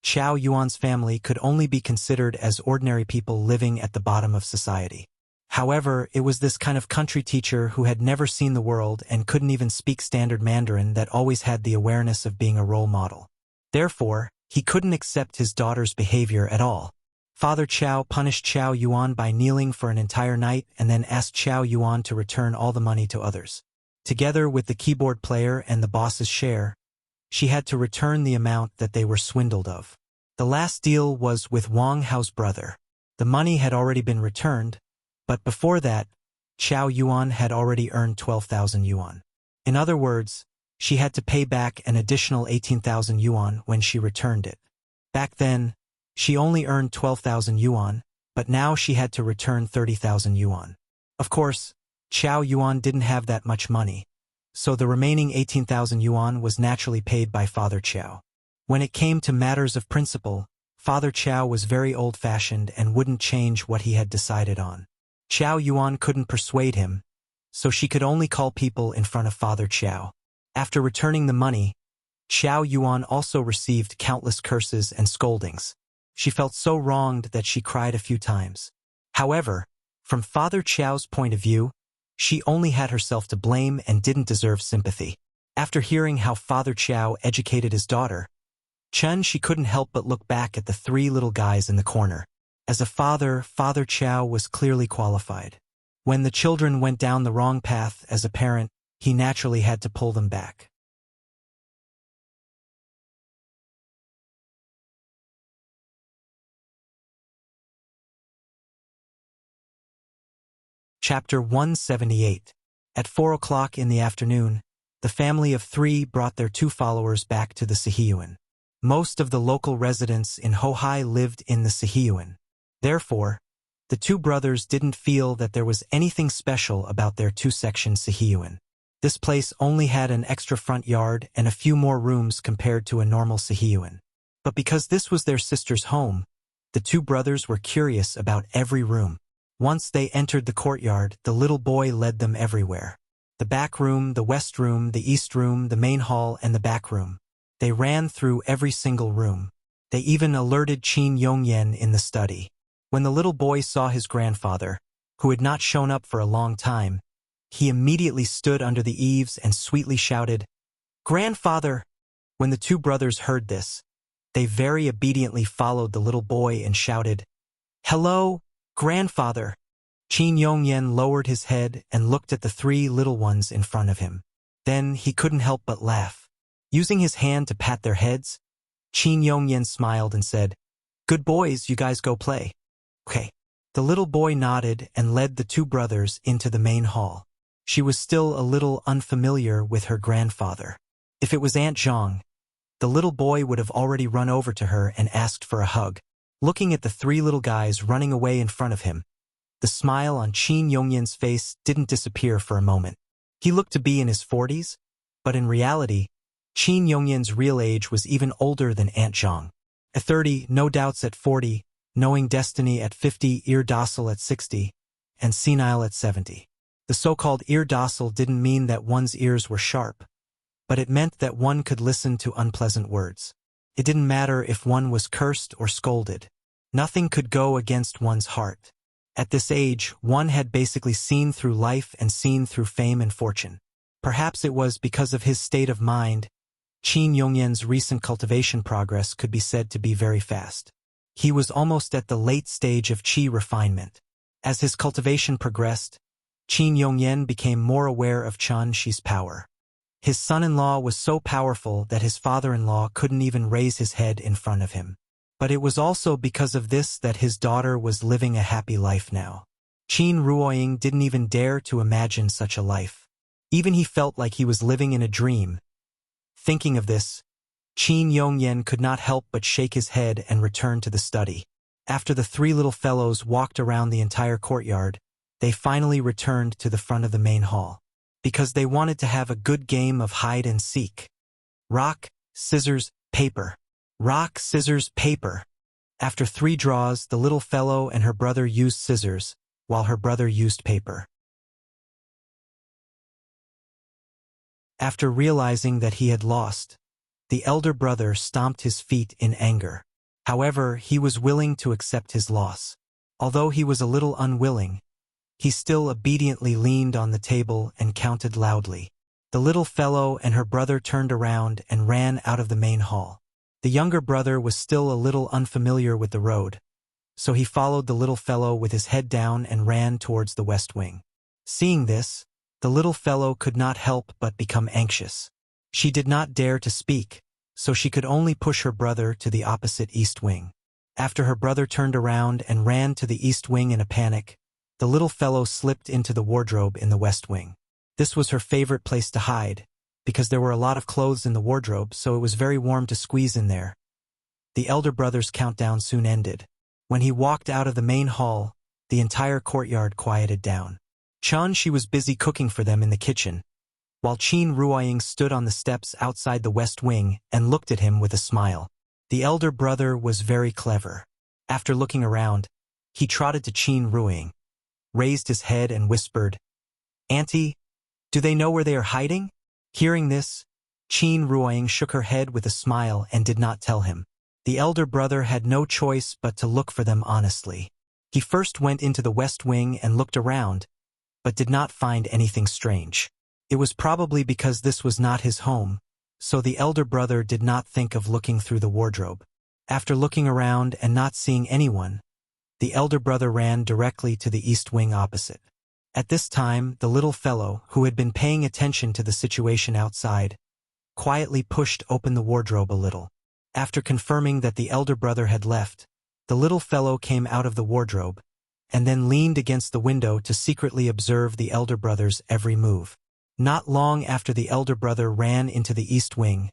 Qiao Yuan's family could only be considered as ordinary people living at the bottom of society. However, it was this kind of country teacher who had never seen the world and couldn't even speak standard Mandarin that always had the awareness of being a role model. Therefore, he couldn't accept his daughter's behavior at all. Father Qiao punished Qiao Yuan by kneeling for an entire night and then asked Qiao Yuan to return all the money to others. Together with the keyboard player and the boss's share, she had to return the amount that they were swindled of. The last deal was with Wang Hao's brother. The money had already been returned, but before that, Qiao Yuan had already earned 12,000 yuan. In other words, she had to pay back an additional 18,000 yuan when she returned it. Back then, she only earned 12,000 yuan, but now she had to return 30,000 yuan. Of course, Qiao Yuan didn't have that much money, so the remaining 18,000 yuan was naturally paid by Father Qiao. When it came to matters of principle, Father Qiao was very old-fashioned and wouldn't change what he had decided on. Qiao Yuan couldn't persuade him, so she could only call people in front of Father Qiao. After returning the money, Qiao Yuan also received countless curses and scoldings. She felt so wronged that she cried a few times. However, from Father Qiao's point of view, she only had herself to blame and didn't deserve sympathy. After hearing how Father Qiao educated his daughter, she couldn't help but look back at the three little guys in the corner. As a father, Father Qiao was clearly qualified. When the children went down the wrong path as a parent, he naturally had to pull them back. Chapter 178. At 4 o'clock in the afternoon, the family of three brought their two followers back to the Sihiyuan. Most of the local residents in Hohai lived in the Sihiyuan. Therefore, the two brothers didn't feel that there was anything special about their two-section Sihiyuan. This place only had an extra front yard and a few more rooms compared to a normal Sihiyuan. But because this was their sister's home, the two brothers were curious about every room. Once they entered the courtyard, the little boy led them everywhere. The back room, the west room, the east room, the main hall, and the back room. They ran through every single room. They even alerted Qin Yongyan in the study. When the little boy saw his grandfather, who had not shown up for a long time, he immediately stood under the eaves and sweetly shouted, "Grandfather!" When the two brothers heard this, they very obediently followed the little boy and shouted, "Hello, Grandfather!" Qin Yongyan lowered his head and looked at the three little ones in front of him. Then he couldn't help but laugh. Using his hand to pat their heads, Qin Yongyan smiled and said, "Good boys, you guys go play." "Okay." The little boy nodded and led the two brothers into the main hall. She was still a little unfamiliar with her grandfather. If it was Aunt Zhang, the little boy would have already run over to her and asked for a hug. Looking at the three little guys running away in front of him, the smile on Qin Yongyan's face didn't disappear for a moment. He looked to be in his 40s, but in reality, Qin Yongyan's real age was even older than Aunt Zhang. At 30, no doubts at 40, knowing destiny at 50, ear docile at 60, and senile at 70. The so-called ear docile didn't mean that one's ears were sharp, but it meant that one could listen to unpleasant words. It didn't matter if one was cursed or scolded. Nothing could go against one's heart. At this age, one had basically seen through life and seen through fame and fortune. Perhaps it was because of his state of mind, Qin Yongyan's recent cultivation progress could be said to be very fast. He was almost at the late stage of qi refinement. As his cultivation progressed, Qin Yongyan became more aware of Chen Shi's power. His son-in-law was so powerful that his father-in-law couldn't even raise his head in front of him. But it was also because of this that his daughter was living a happy life now. Qin Ruoying didn't even dare to imagine such a life. Even he felt like he was living in a dream. Thinking of this, Qin Yongyan could not help but shake his head and return to the study. After the three little fellows walked around the entire courtyard, they finally returned to the front of the main hall. Because they wanted to have a good game of hide and seek. Rock, scissors, paper. Rock, scissors, paper. After 3 draws, the little fellow and her brother used scissors, while her brother used paper. After realizing that he had lost, the elder brother stomped his feet in anger. However, he was willing to accept his loss. Although he was a little unwilling, he still obediently leaned on the table and counted loudly. The little fellow and her brother turned around and ran out of the main hall. The younger brother was still a little unfamiliar with the road, so he followed the little fellow with his head down and ran towards the west wing. Seeing this, the little fellow could not help but become anxious. She did not dare to speak, so she could only push her brother to the opposite east wing. After her brother turned around and ran to the east wing in a panic, the little fellow slipped into the wardrobe in the west wing. This was her favorite place to hide, because there were a lot of clothes in the wardrobe, so it was very warm to squeeze in there. The elder brother's countdown soon ended. When he walked out of the main hall, the entire courtyard quieted down. She was busy cooking for them in the kitchen, while Qin Ruoying stood on the steps outside the west wing and looked at him with a smile. The elder brother was very clever. After looking around, he trotted to Qin Ruoying, raised his head and whispered, "Auntie, do they know where they are hiding?" Hearing this, Qin Ruoying shook her head with a smile and did not tell him. The elder brother had no choice but to look for them honestly. He first went into the west wing and looked around, but did not find anything strange. It was probably because this was not his home, so the elder brother did not think of looking through the wardrobe. After looking around and not seeing anyone, the elder brother ran directly to the east wing opposite. At this time, the little fellow, who had been paying attention to the situation outside, quietly pushed open the wardrobe a little. After confirming that the elder brother had left, the little fellow came out of the wardrobe, and then leaned against the window to secretly observe the elder brother's every move. Not long after the elder brother ran into the east wing,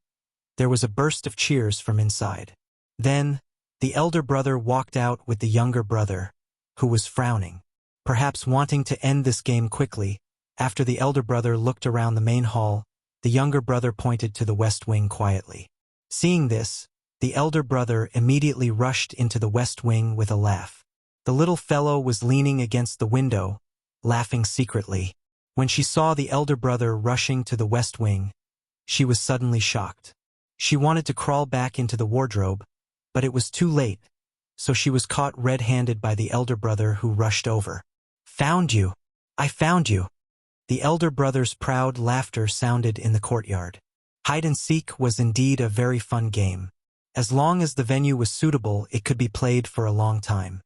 there was a burst of cheers from inside. Then, the elder brother walked out with the younger brother, who was frowning. Perhaps wanting to end this game quickly, after the elder brother looked around the main hall, the younger brother pointed to the west wing quietly. Seeing this, the elder brother immediately rushed into the west wing with a laugh. The little fellow was leaning against the window, laughing secretly. When she saw the elder brother rushing to the west wing, she was suddenly shocked. She wanted to crawl back into the wardrobe, but it was too late, so she was caught red-handed by the elder brother who rushed over. "Found you! I found you!" The elder brother's proud laughter sounded in the courtyard. Hide-and-seek was indeed a very fun game. As long as the venue was suitable, it could be played for a long time.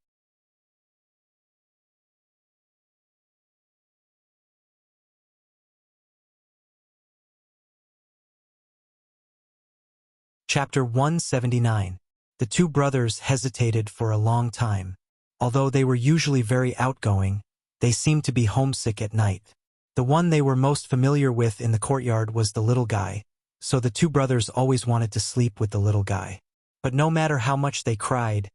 Chapter 179. The two brothers hesitated for a long time. Although they were usually very outgoing, they seemed to be homesick at night. The one they were most familiar with in the courtyard was the little guy, so the two brothers always wanted to sleep with the little guy. But no matter how much they cried,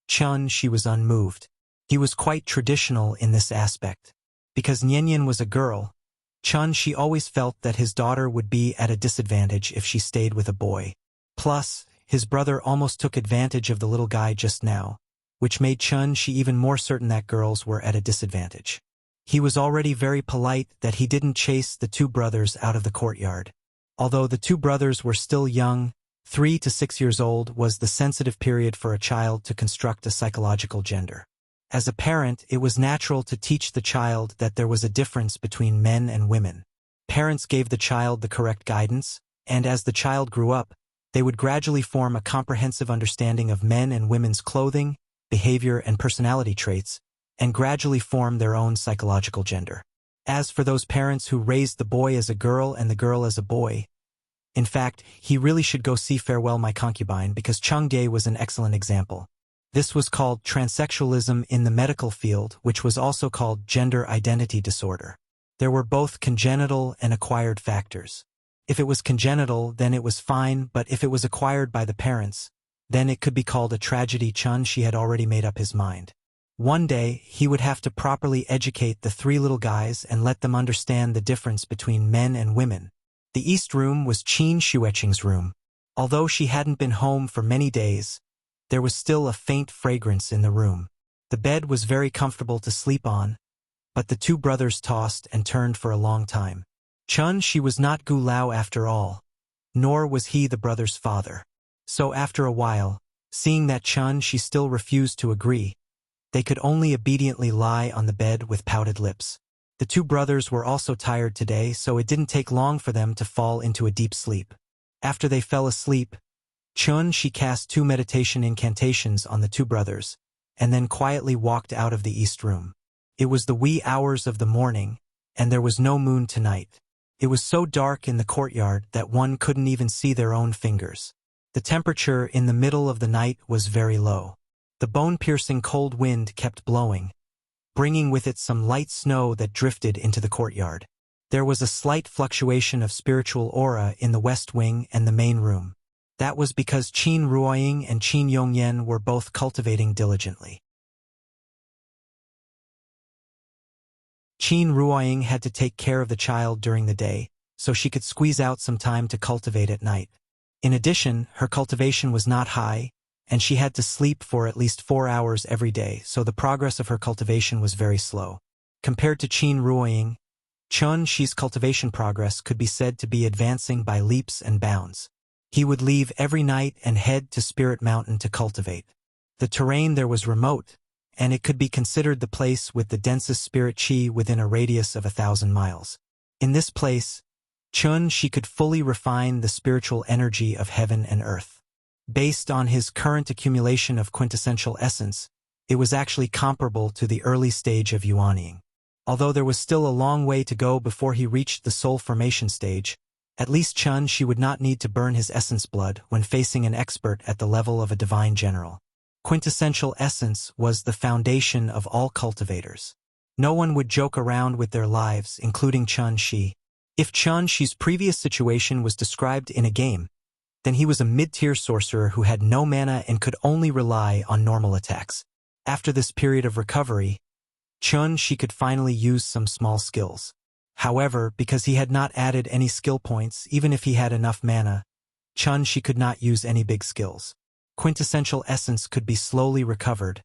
she was unmoved. He was quite traditional in this aspect. Because Nianyan was a girl, she always felt that his daughter would be at a disadvantage if she stayed with a boy. Plus, his brother almost took advantage of the little guy just now, which made she even more certain that girls were at a disadvantage. He was already very polite that he didn't chase the two brothers out of the courtyard. Although the two brothers were still young, 3 to 6 years old was the sensitive period for a child to construct a psychological gender. As a parent, it was natural to teach the child that there was a difference between men and women. Parents gave the child the correct guidance, and as the child grew up, they would gradually form a comprehensive understanding of men and women's clothing, behavior, and personality traits, and gradually form their own psychological gender. As for those parents who raised the boy as a girl and the girl as a boy, in fact, he really should go see Farewell My Concubine, because Changde was an excellent example. This was called transsexualism in the medical field, which was also called gender identity disorder. There were both congenital and acquired factors. If it was congenital, then it was fine, but if it was acquired by the parents, then it could be called a tragedy. She had already made up his mind. One day, he would have to properly educate the three little guys and let them understand the difference between men and women. The east room was Qin Shueqing's room. Although she hadn't been home for many days, there was still a faint fragrance in the room. The bed was very comfortable to sleep on, but the two brothers tossed and turned for a long time. She was not Gu Lao after all. nor was he the brother's father. So after a while, seeing that she still refused to agree, they could only obediently lie on the bed with pouted lips. The two brothers were also tired today, so it didn't take long for them to fall into a deep sleep. After they fell asleep, she cast 2 meditation incantations on the two brothers, and then quietly walked out of the east room. It was the wee hours of the morning, and there was no moon tonight. It was so dark in the courtyard that one couldn't even see their own fingers. The temperature in the middle of the night was very low. The bone-piercing cold wind kept blowing, bringing with it some light snow that drifted into the courtyard. There was a slight fluctuation of spiritual aura in the west wing and the main room. That was because Qin Ruoying and Qin Yongyan were both cultivating diligently. Qin Ruoying had to take care of the child during the day, so she could squeeze out some time to cultivate at night. In addition, her cultivation was not high, and she had to sleep for at least 4 hours every day, so the progress of her cultivation was very slow. Compared to Qin Ruoying, Shi's cultivation progress could be said to be advancing by leaps and bounds. He would leave every night and head to Spirit Mountain to cultivate. The terrain there was remote, and it could be considered the place with the densest spirit qi within a radius of 1,000 miles. In this place, Shi could fully refine the spiritual energy of heaven and earth. Based on his current accumulation of quintessential essence, it was actually comparable to the early stage of Yuanying. Although there was still a long way to go before he reached the soul formation stage, at least Shi would not need to burn his essence blood when facing an expert at the level of a divine general. Quintessential essence was the foundation of all cultivators. No one would joke around with their lives, including Shi. If Shi's previous situation was described in a game, then he was a mid-tier sorcerer who had no mana and could only rely on normal attacks. After this period of recovery, Shi could finally use some small skills. However, because he had not added any skill points, even if he had enough mana, Shi could not use any big skills. Quintessential essence could be slowly recovered,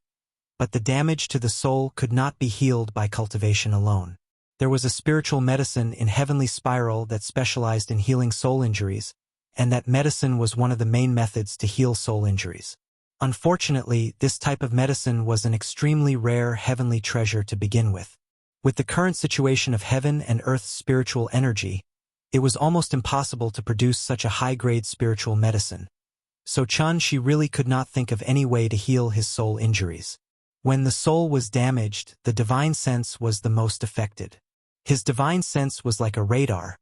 but the damage to the soul could not be healed by cultivation alone. There was a spiritual medicine in Heavenly Spiral that specialized in healing soul injuries, and that medicine was one of the main methods to heal soul injuries. Unfortunately, this type of medicine was an extremely rare heavenly treasure to begin with. With the current situation of heaven and earth's spiritual energy, it was almost impossible to produce such a high-grade spiritual medicine. So Shi really could not think of any way to heal his soul injuries. When the soul was damaged, the divine sense was the most affected. His divine sense was like a radar,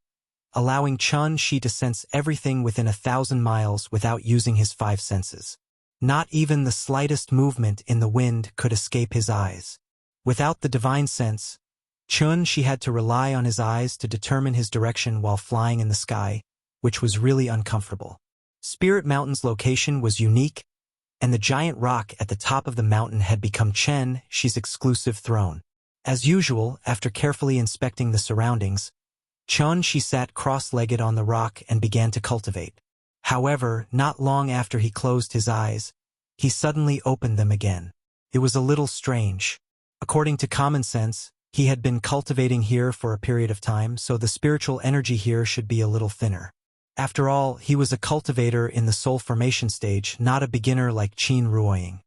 allowing Shi to sense everything within 1,000 miles without using his 5 senses. Not even the slightest movement in the wind could escape his eyes. Without the divine sense, Shi had to rely on his eyes to determine his direction while flying in the sky, which was really uncomfortable. Spirit Mountain's location was unique, and the giant rock at the top of the mountain had become Shi's exclusive throne. As usual, after carefully inspecting the surroundings, Shi sat cross-legged on the rock and began to cultivate. However, not long after he closed his eyes, he suddenly opened them again. It was a little strange. According to common sense, he had been cultivating here for a period of time, so the spiritual energy here should be a little thinner. After all, he was a cultivator in the soul formation stage, not a beginner like Qin Ruoying.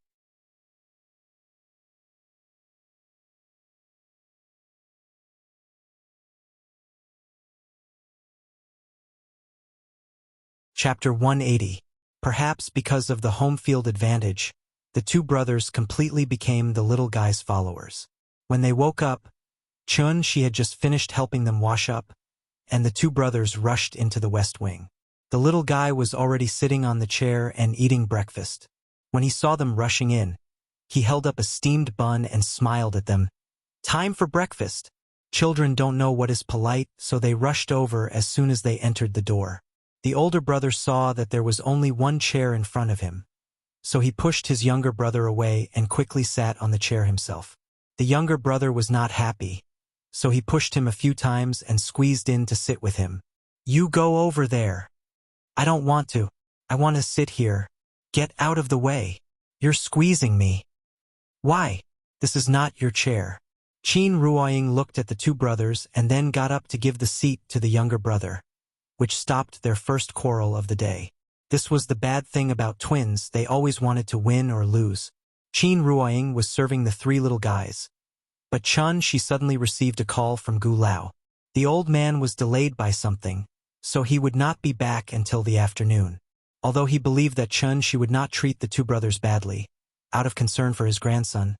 Chapter 180. Perhaps because of the home field advantage, the two brothers completely became the little guy's followers. When they woke up, Shi had just finished helping them wash up, and the two brothers rushed into the west wing. The little guy was already sitting on the chair and eating breakfast. When he saw them rushing in, he held up a steamed bun and smiled at them. "Time for breakfast." Children don't know what is polite, so they rushed over as soon as they entered the door. The older brother saw that there was only one chair in front of him, so he pushed his younger brother away and quickly sat on the chair himself. The younger brother was not happy, so he pushed him a few times and squeezed in to sit with him. "You go over there." "I don't want to. I want to sit here." "Get out of the way. You're squeezing me." "Why? This is not your chair." Qin Ruoying looked at the two brothers and then got up to give the seat to the younger brother. which stopped their first quarrel of the day. This was the bad thing about twins, they always wanted to win or lose. Qin Ruoying was serving the three little guys. But she suddenly received a call from Gu Lao. The old man was delayed by something, so he would not be back until the afternoon. Although he believed that she would not treat the two brothers badly, out of concern for his grandson,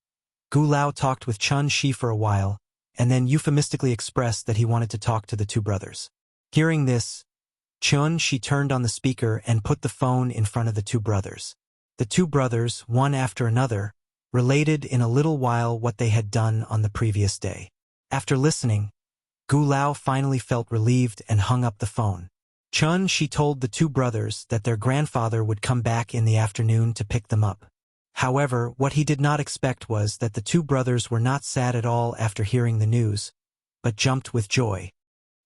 Gu Lao talked with Shi for a while, and then euphemistically expressed that he wanted to talk to the two brothers. Hearing this, She turned on the speaker and put the phone in front of the two brothers. The two brothers, one after another, related in a little while what they had done on the previous day. After listening, Gu Lao finally felt relieved and hung up the phone. She told the two brothers that their grandfather would come back in the afternoon to pick them up. However, what he did not expect was that the two brothers were not sad at all after hearing the news, but jumped with joy.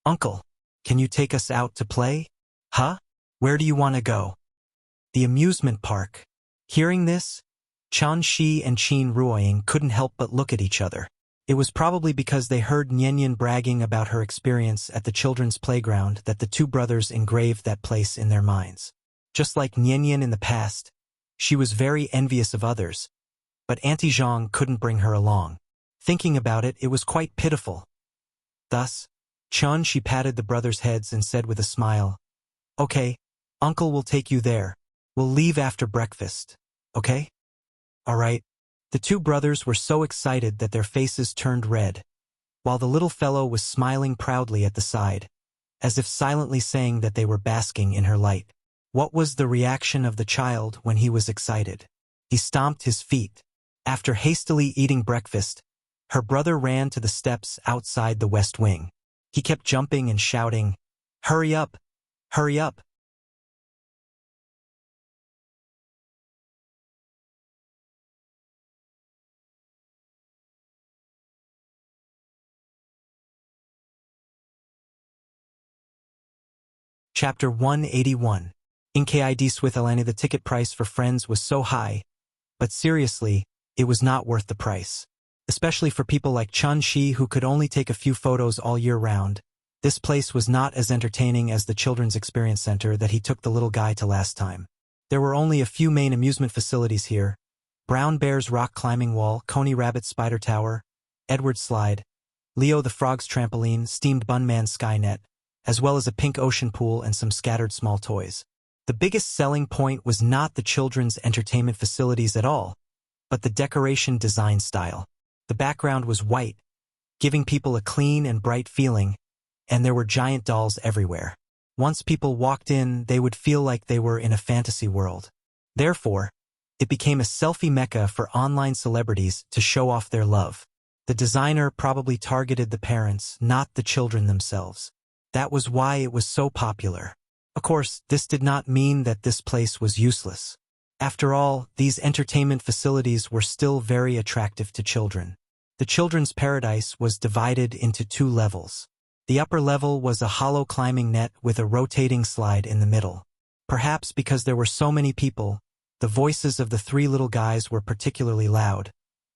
"Uncle, can you take us out to play?" "Huh? Where do you want to go?" "The amusement park." Hearing this, Shi and Qin Ruoying couldn't help but look at each other. It was probably because they heard Nianyan bragging about her experience at the children's playground that the two brothers engraved that place in their minds. Just like Nianyan in the past, she was very envious of others, but Auntie Zhang couldn't bring her along. Thinking about it, it was quite pitiful. Thus, She patted the brothers' heads and said with a smile, "Okay, Uncle will take you there. We'll leave after breakfast, okay?" "All right." The two brothers were so excited that their faces turned red, while the little fellow was smiling proudly at the side, as if silently saying that they were basking in her light. What was the reaction of the child when he was excited? He stomped his feet. After hastily eating breakfast, her brother ran to the steps outside the west wing. He kept jumping and shouting, "Hurry up! Hurry up!" Chapter 181. In KID Swithalani, the ticket price for Friends was so high, but seriously, it was not worth the price. Especially for people like Shi who could only take a few photos all year round. This place was not as entertaining as the Children's Experience Center that he took the little guy to last time. There were only a few main amusement facilities here: Brown Bear's rock climbing wall, Coney Rabbit's spider tower, Edward's slide, Leo the Frog's trampoline, Steamed Bunman's Skynet, as well as a pink ocean pool and some scattered small toys. The biggest selling point was not the children's entertainment facilities at all, but the decoration design style. The background was white, giving people a clean and bright feeling, and there were giant dolls everywhere. Once people walked in, they would feel like they were in a fantasy world. Therefore, it became a selfie mecca for online celebrities to show off their love. The designer probably targeted the parents, not the children themselves. That was why it was so popular. Of course, this did not mean that this place was useless. After all, these entertainment facilities were still very attractive to children. The children's paradise was divided into two levels. The upper level was a hollow climbing net with a rotating slide in the middle. Perhaps because there were so many people, the voices of the three little guys were particularly loud,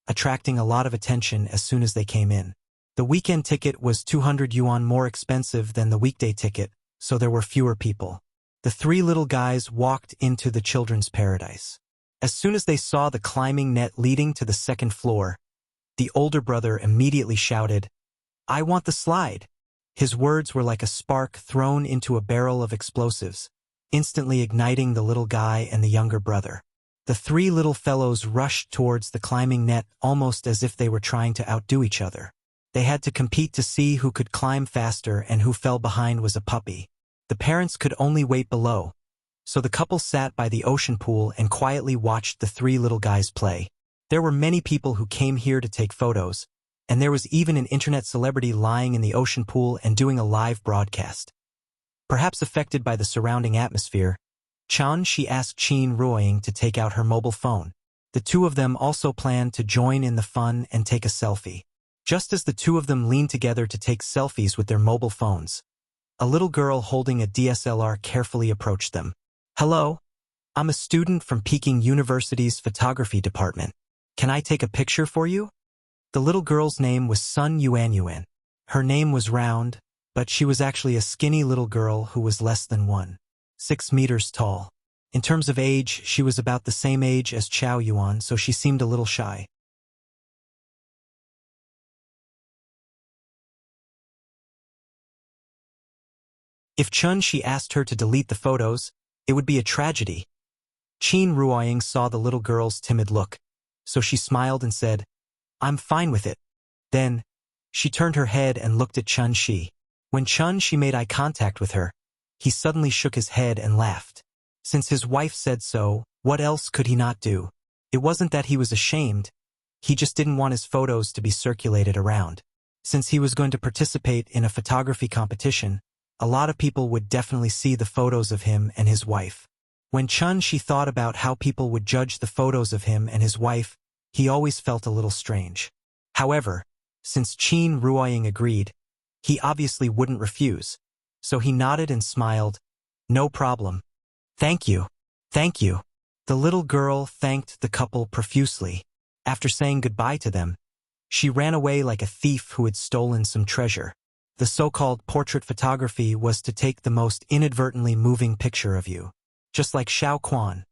attracting a lot of attention as soon as they came in. The weekend ticket was 200 yuan more expensive than the weekday ticket, so there were fewer people. The three little guys walked into the children's paradise. As soon as they saw the climbing net leading to the second floor, the older brother immediately shouted, "I want the slide." His words were like a spark thrown into a barrel of explosives, instantly igniting the little guy and the younger brother. The three little fellows rushed towards the climbing net almost as if they were trying to outdo each other. They had to compete to see who could climb faster, and who fell behind was a puppy. The parents could only wait below, so the couple sat by the ocean pool and quietly watched the three little guys play. There were many people who came here to take photos, and there was even an internet celebrity lying in the ocean pool and doing a live broadcast. Perhaps affected by the surrounding atmosphere, She asked Qin Ruoying to take out her mobile phone. The two of them also planned to join in the fun and take a selfie. Just as the two of them leaned together to take selfies with their mobile phones, a little girl holding a DSLR carefully approached them. "Hello, I'm a student from Peking University's photography department. Can I take a picture for you?" The little girl's name was Sun Yuanyuan. Her name was round, but she was actually a skinny little girl who was less than 1.6 meters tall. In terms of age, she was about the same age as Chao Yuan, so she seemed a little shy. If Chun-Shi asked her to delete the photos, it would be a tragedy. Qin Ruoying saw the little girl's timid look, so she smiled and said, "I'm fine with it." Then, she turned her head and looked at Chun-Shi. When Chun-Shi made eye contact with her, he suddenly shook his head and laughed. Since his wife said so, what else could he not do? It wasn't that he was ashamed, he just didn't want his photos to be circulated around. Since he was going to participate in a photography competition, a lot of people would definitely see the photos of him and his wife. When Chun-Shi thought about how people would judge the photos of him and his wife, he always felt a little strange. However, since Qin Ruoying agreed, he obviously wouldn't refuse, so he nodded and smiled. "No problem. Thank you. Thank you." The little girl thanked the couple profusely. After saying goodbye to them, she ran away like a thief who had stolen some treasure. The so-called portrait photography was to take the most inadvertently moving picture of you. Just like Xiao Quan,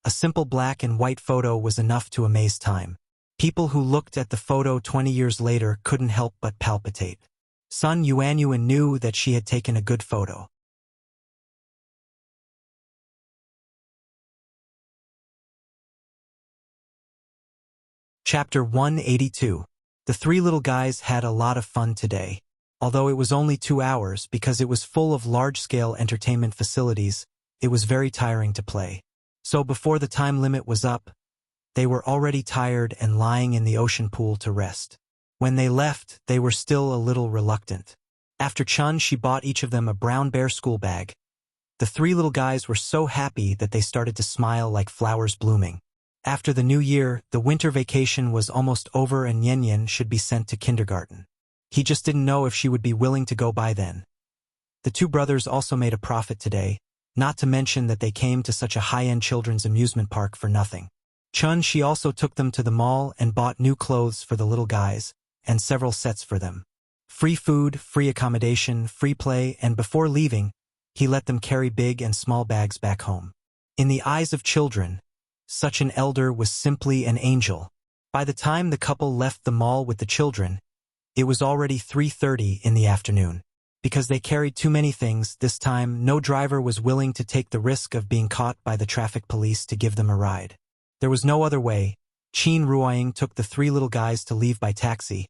a simple black and white photo was enough to amaze time. People who looked at the photo 20 years later couldn't help but palpitate. Sun Yuanyuan knew that she had taken a good photo. Chapter 182. The three little guys had a lot of fun today. Although it was only 2 hours because it was full of large-scale entertainment facilities, it was very tiring to play. So before the time limit was up, they were already tired and lying in the ocean pool to rest. When they left, they were still a little reluctant. After Chun-Shi bought each of them a brown bear school bag, the three little guys were so happy that they started to smile like flowers blooming. After the new year, the winter vacation was almost over and Yen should be sent to kindergarten. He just didn't know if she would be willing to go by then. The two brothers also made a profit today, not to mention that they came to such a high-end children's amusement park for nothing. Chun-Shi also took them to the mall and bought new clothes for the little guys, and several sets for them. Free food, free accommodation, free play, and before leaving, he let them carry big and small bags back home. In the eyes of children, such an elder was simply an angel. By the time the couple left the mall with the children, it was already 3:30 in the afternoon. Because they carried too many things, this time no driver was willing to take the risk of being caught by the traffic police to give them a ride. There was no other way. Qin Ruoying took the three little guys to leave by taxi,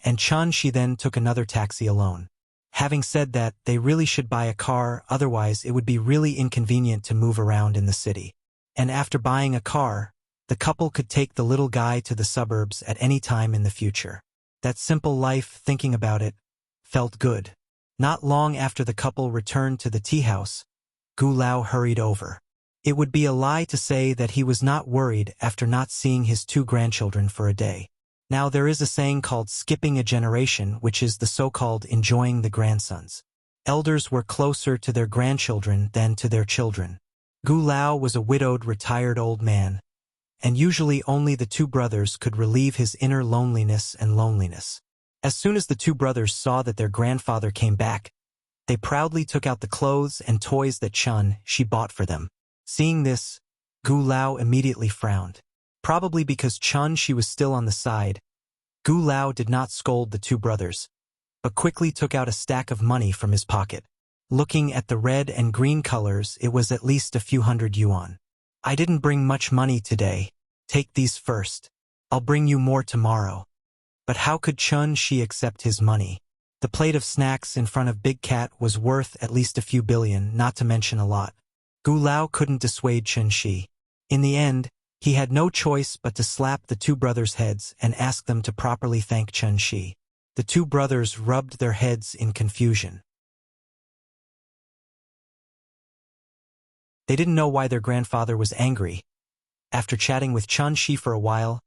and Chun-Shi then took another taxi alone. Having said that, they really should buy a car, otherwise it would be really inconvenient to move around in the city. And after buying a car, the couple could take the little guy to the suburbs at any time in the future. That simple life, thinking about it, felt good. Not long after the couple returned to the tea house, Gu Lao hurried over. It would be a lie to say that he was not worried after not seeing his two grandchildren for a day. Now there is a saying called skipping a generation, which is the so-called enjoying the grandsons. Elders were closer to their grandchildren than to their children. Gu Lao was a widowed, retired old man, and usually only the two brothers could relieve his inner loneliness and loneliness. As soon as the two brothers saw that their grandfather came back, they proudly took out the clothes and toys that Chun-Shi bought for them. Seeing this, Gu Lao immediately frowned. Probably because Chun-Shi was still on the side, Gu Lao did not scold the two brothers, but quickly took out a stack of money from his pocket. Looking at the red and green colors, it was at least a few hundred yuan. "I didn't bring much money today. Take these first. I'll bring you more tomorrow." But how could Chun-Shi accept his money? The plate of snacks in front of Big Cat was worth at least a few billion, not to mention a lot. Gu Lao couldn't dissuade Chun-Shi. In the end, he had no choice but to slap the two brothers' heads and ask them to properly thank Chun-Shi. The two brothers rubbed their heads in confusion. They didn't know why their grandfather was angry. After chatting with Chun-Shi for a while,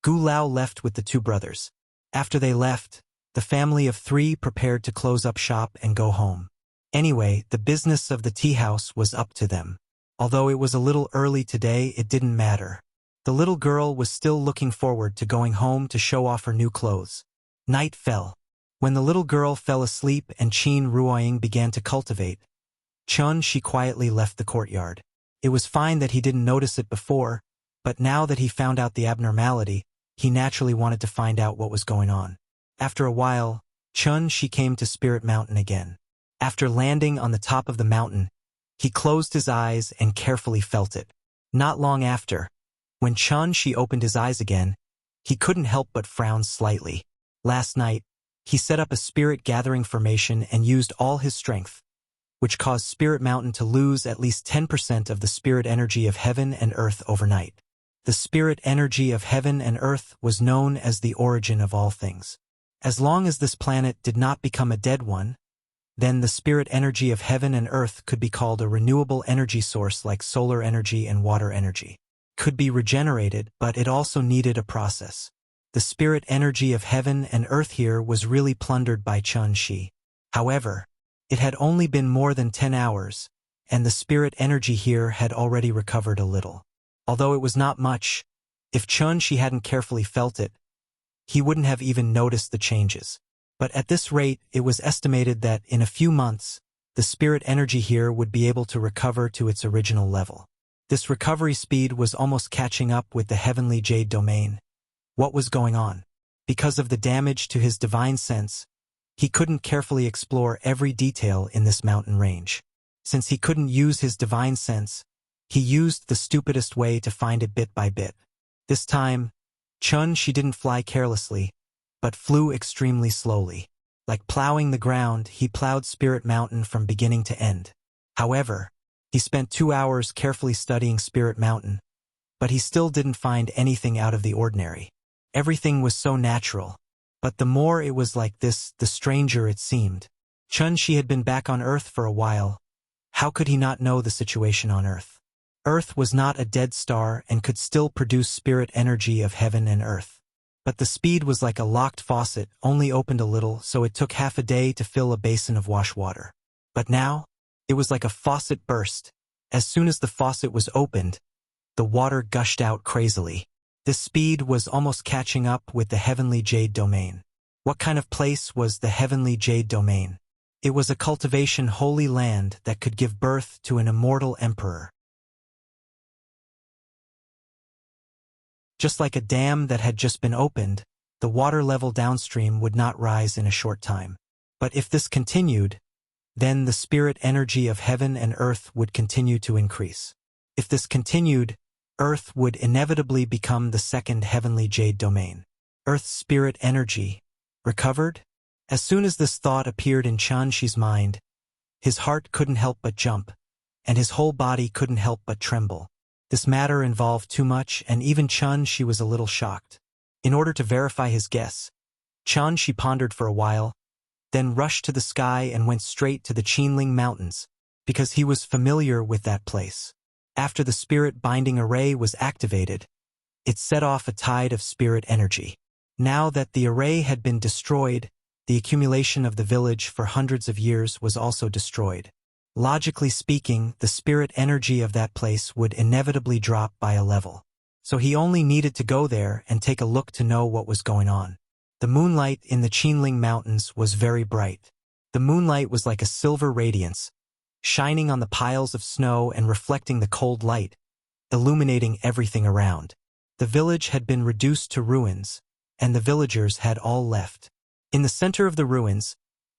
Gu Lao left with the two brothers. After they left, the family of three prepared to close up shop and go home. Anyway, the business of the tea house was up to them. Although it was a little early today, it didn't matter. The little girl was still looking forward to going home to show off her new clothes. Night fell. When the little girl fell asleep and Qin Ruoying began to cultivate, Chun Shi quietly left the courtyard. It was fine that he didn't notice it before, but now that he found out the abnormality, he naturally wanted to find out what was going on. After a while, Chun Shi came to Spirit Mountain again. After landing on the top of the mountain, he closed his eyes and carefully felt it. Not long after, when Chun Shi opened his eyes again, he couldn't help but frown slightly. Last night, he set up a spirit gathering formation and used all his strength, which caused Spirit Mountain to lose at least 10% of the spirit energy of heaven and earth overnight. The spirit energy of heaven and earth was known as the origin of all things. As long as this planet did not become a dead one, then the spirit energy of heaven and earth could be called a renewable energy source like solar energy and water energy. Could be regenerated, but it also needed a process. The spirit energy of heaven and earth here was really plundered by Chun Shi. However, it had only been more than 10 hours, and the spirit energy here had already recovered a little. Although it was not much, if Chun Shi hadn't carefully felt it, he wouldn't have even noticed the changes. But at this rate, it was estimated that in a few months, the spirit energy here would be able to recover to its original level. This recovery speed was almost catching up with the heavenly jade domain. What was going on? Because of the damage to his divine sense, he couldn't carefully explore every detail in this mountain range. Since he couldn't use his divine sense, he used the stupidest way to find it bit by bit. This time, Chun Shi didn't fly carelessly, but flew extremely slowly. Like plowing the ground, he plowed Spirit Mountain from beginning to end. However, he spent 2 hours carefully studying Spirit Mountain, but he still didn't find anything out of the ordinary. Everything was so natural, but the more it was like this, the stranger it seemed. Chun Shi had been back on Earth for a while. How could he not know the situation on Earth? Earth was not a dead star and could still produce spirit energy of heaven and earth. But the speed was like a locked faucet, only opened a little, so it took half a day to fill a basin of wash water. But now, it was like a faucet burst. As soon as the faucet was opened, the water gushed out crazily. This speed was almost catching up with the heavenly jade domain. What kind of place was the heavenly jade domain? It was a cultivation holy land that could give birth to an immortal emperor. Just like a dam that had just been opened, the water level downstream would not rise in a short time. But if this continued, then the spirit energy of heaven and earth would continue to increase. If this continued, Earth would inevitably become the second heavenly jade domain. Earth's spirit energy recovered? As soon as this thought appeared in Chun Shi's mind, his heart couldn't help but jump, and his whole body couldn't help but tremble. This matter involved too much, and even Chun Shi was a little shocked. In order to verify his guess, Chun Shi pondered for a while, then rushed to the sky and went straight to the Qinling Mountains, because he was familiar with that place. After the spirit binding array was activated, it set off a tide of spirit energy. Now that the array had been destroyed, the accumulation of the village for hundreds of years was also destroyed. Logically speaking, the spirit energy of that place would inevitably drop by a level. So he only needed to go there and take a look to know what was going on. The moonlight in the Qinling Mountains was very bright. The moonlight was like a silver radiance, shining on the piles of snow and reflecting the cold light, illuminating everything around. The village had been reduced to ruins, and the villagers had all left. In the center of the ruins,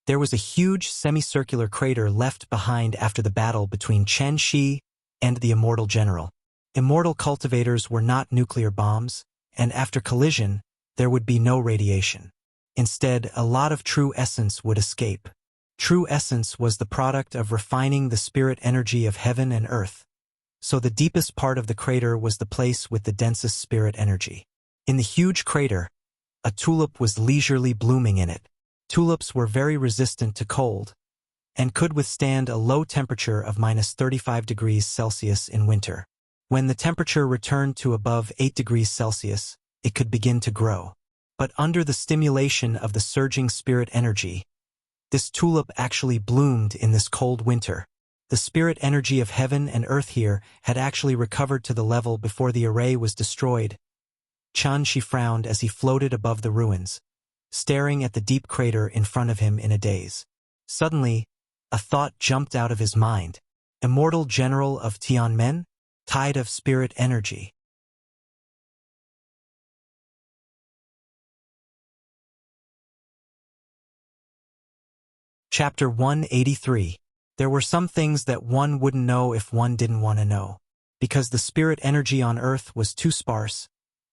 there was a huge semicircular crater left behind after the battle between Chen Shi and the Immortal General. Immortal cultivators were not nuclear bombs, and after collision, there would be no radiation. Instead, a lot of true essence would escape. True essence was the product of refining the spirit energy of heaven and earth, so the deepest part of the crater was the place with the densest spirit energy. In the huge crater, a tulip was leisurely blooming in it. Tulips were very resistant to cold, and could withstand a low temperature of -35°C in winter. When the temperature returned to above 8°C, it could begin to grow. But under the stimulation of the surging spirit energy, this tulip actually bloomed in this cold winter. The spirit energy of heaven and earth here had actually recovered to the level before the array was destroyed. Chun Shi frowned as he floated above the ruins, staring at the deep crater in front of him in a daze. Suddenly, a thought jumped out of his mind. Immortal General of Tianmen? Tide of spirit energy. Chapter 183. There were some things that one wouldn't know if one didn't want to know. Because the spirit energy on Earth was too sparse,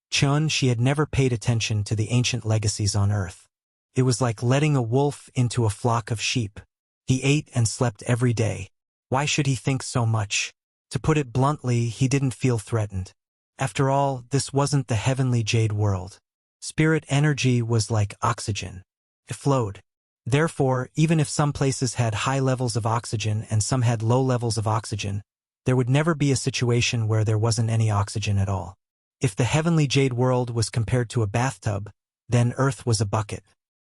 she had never paid attention to the ancient legacies on Earth. It was like letting a wolf into a flock of sheep. He ate and slept every day. Why should he think so much? To put it bluntly, he didn't feel threatened. After all, this wasn't the heavenly jade world. Spirit energy was like oxygen. It flowed. Therefore, even if some places had high levels of oxygen and some had low levels of oxygen, there would never be a situation where there wasn't any oxygen at all. If the heavenly jade world was compared to a bathtub, then Earth was a bucket.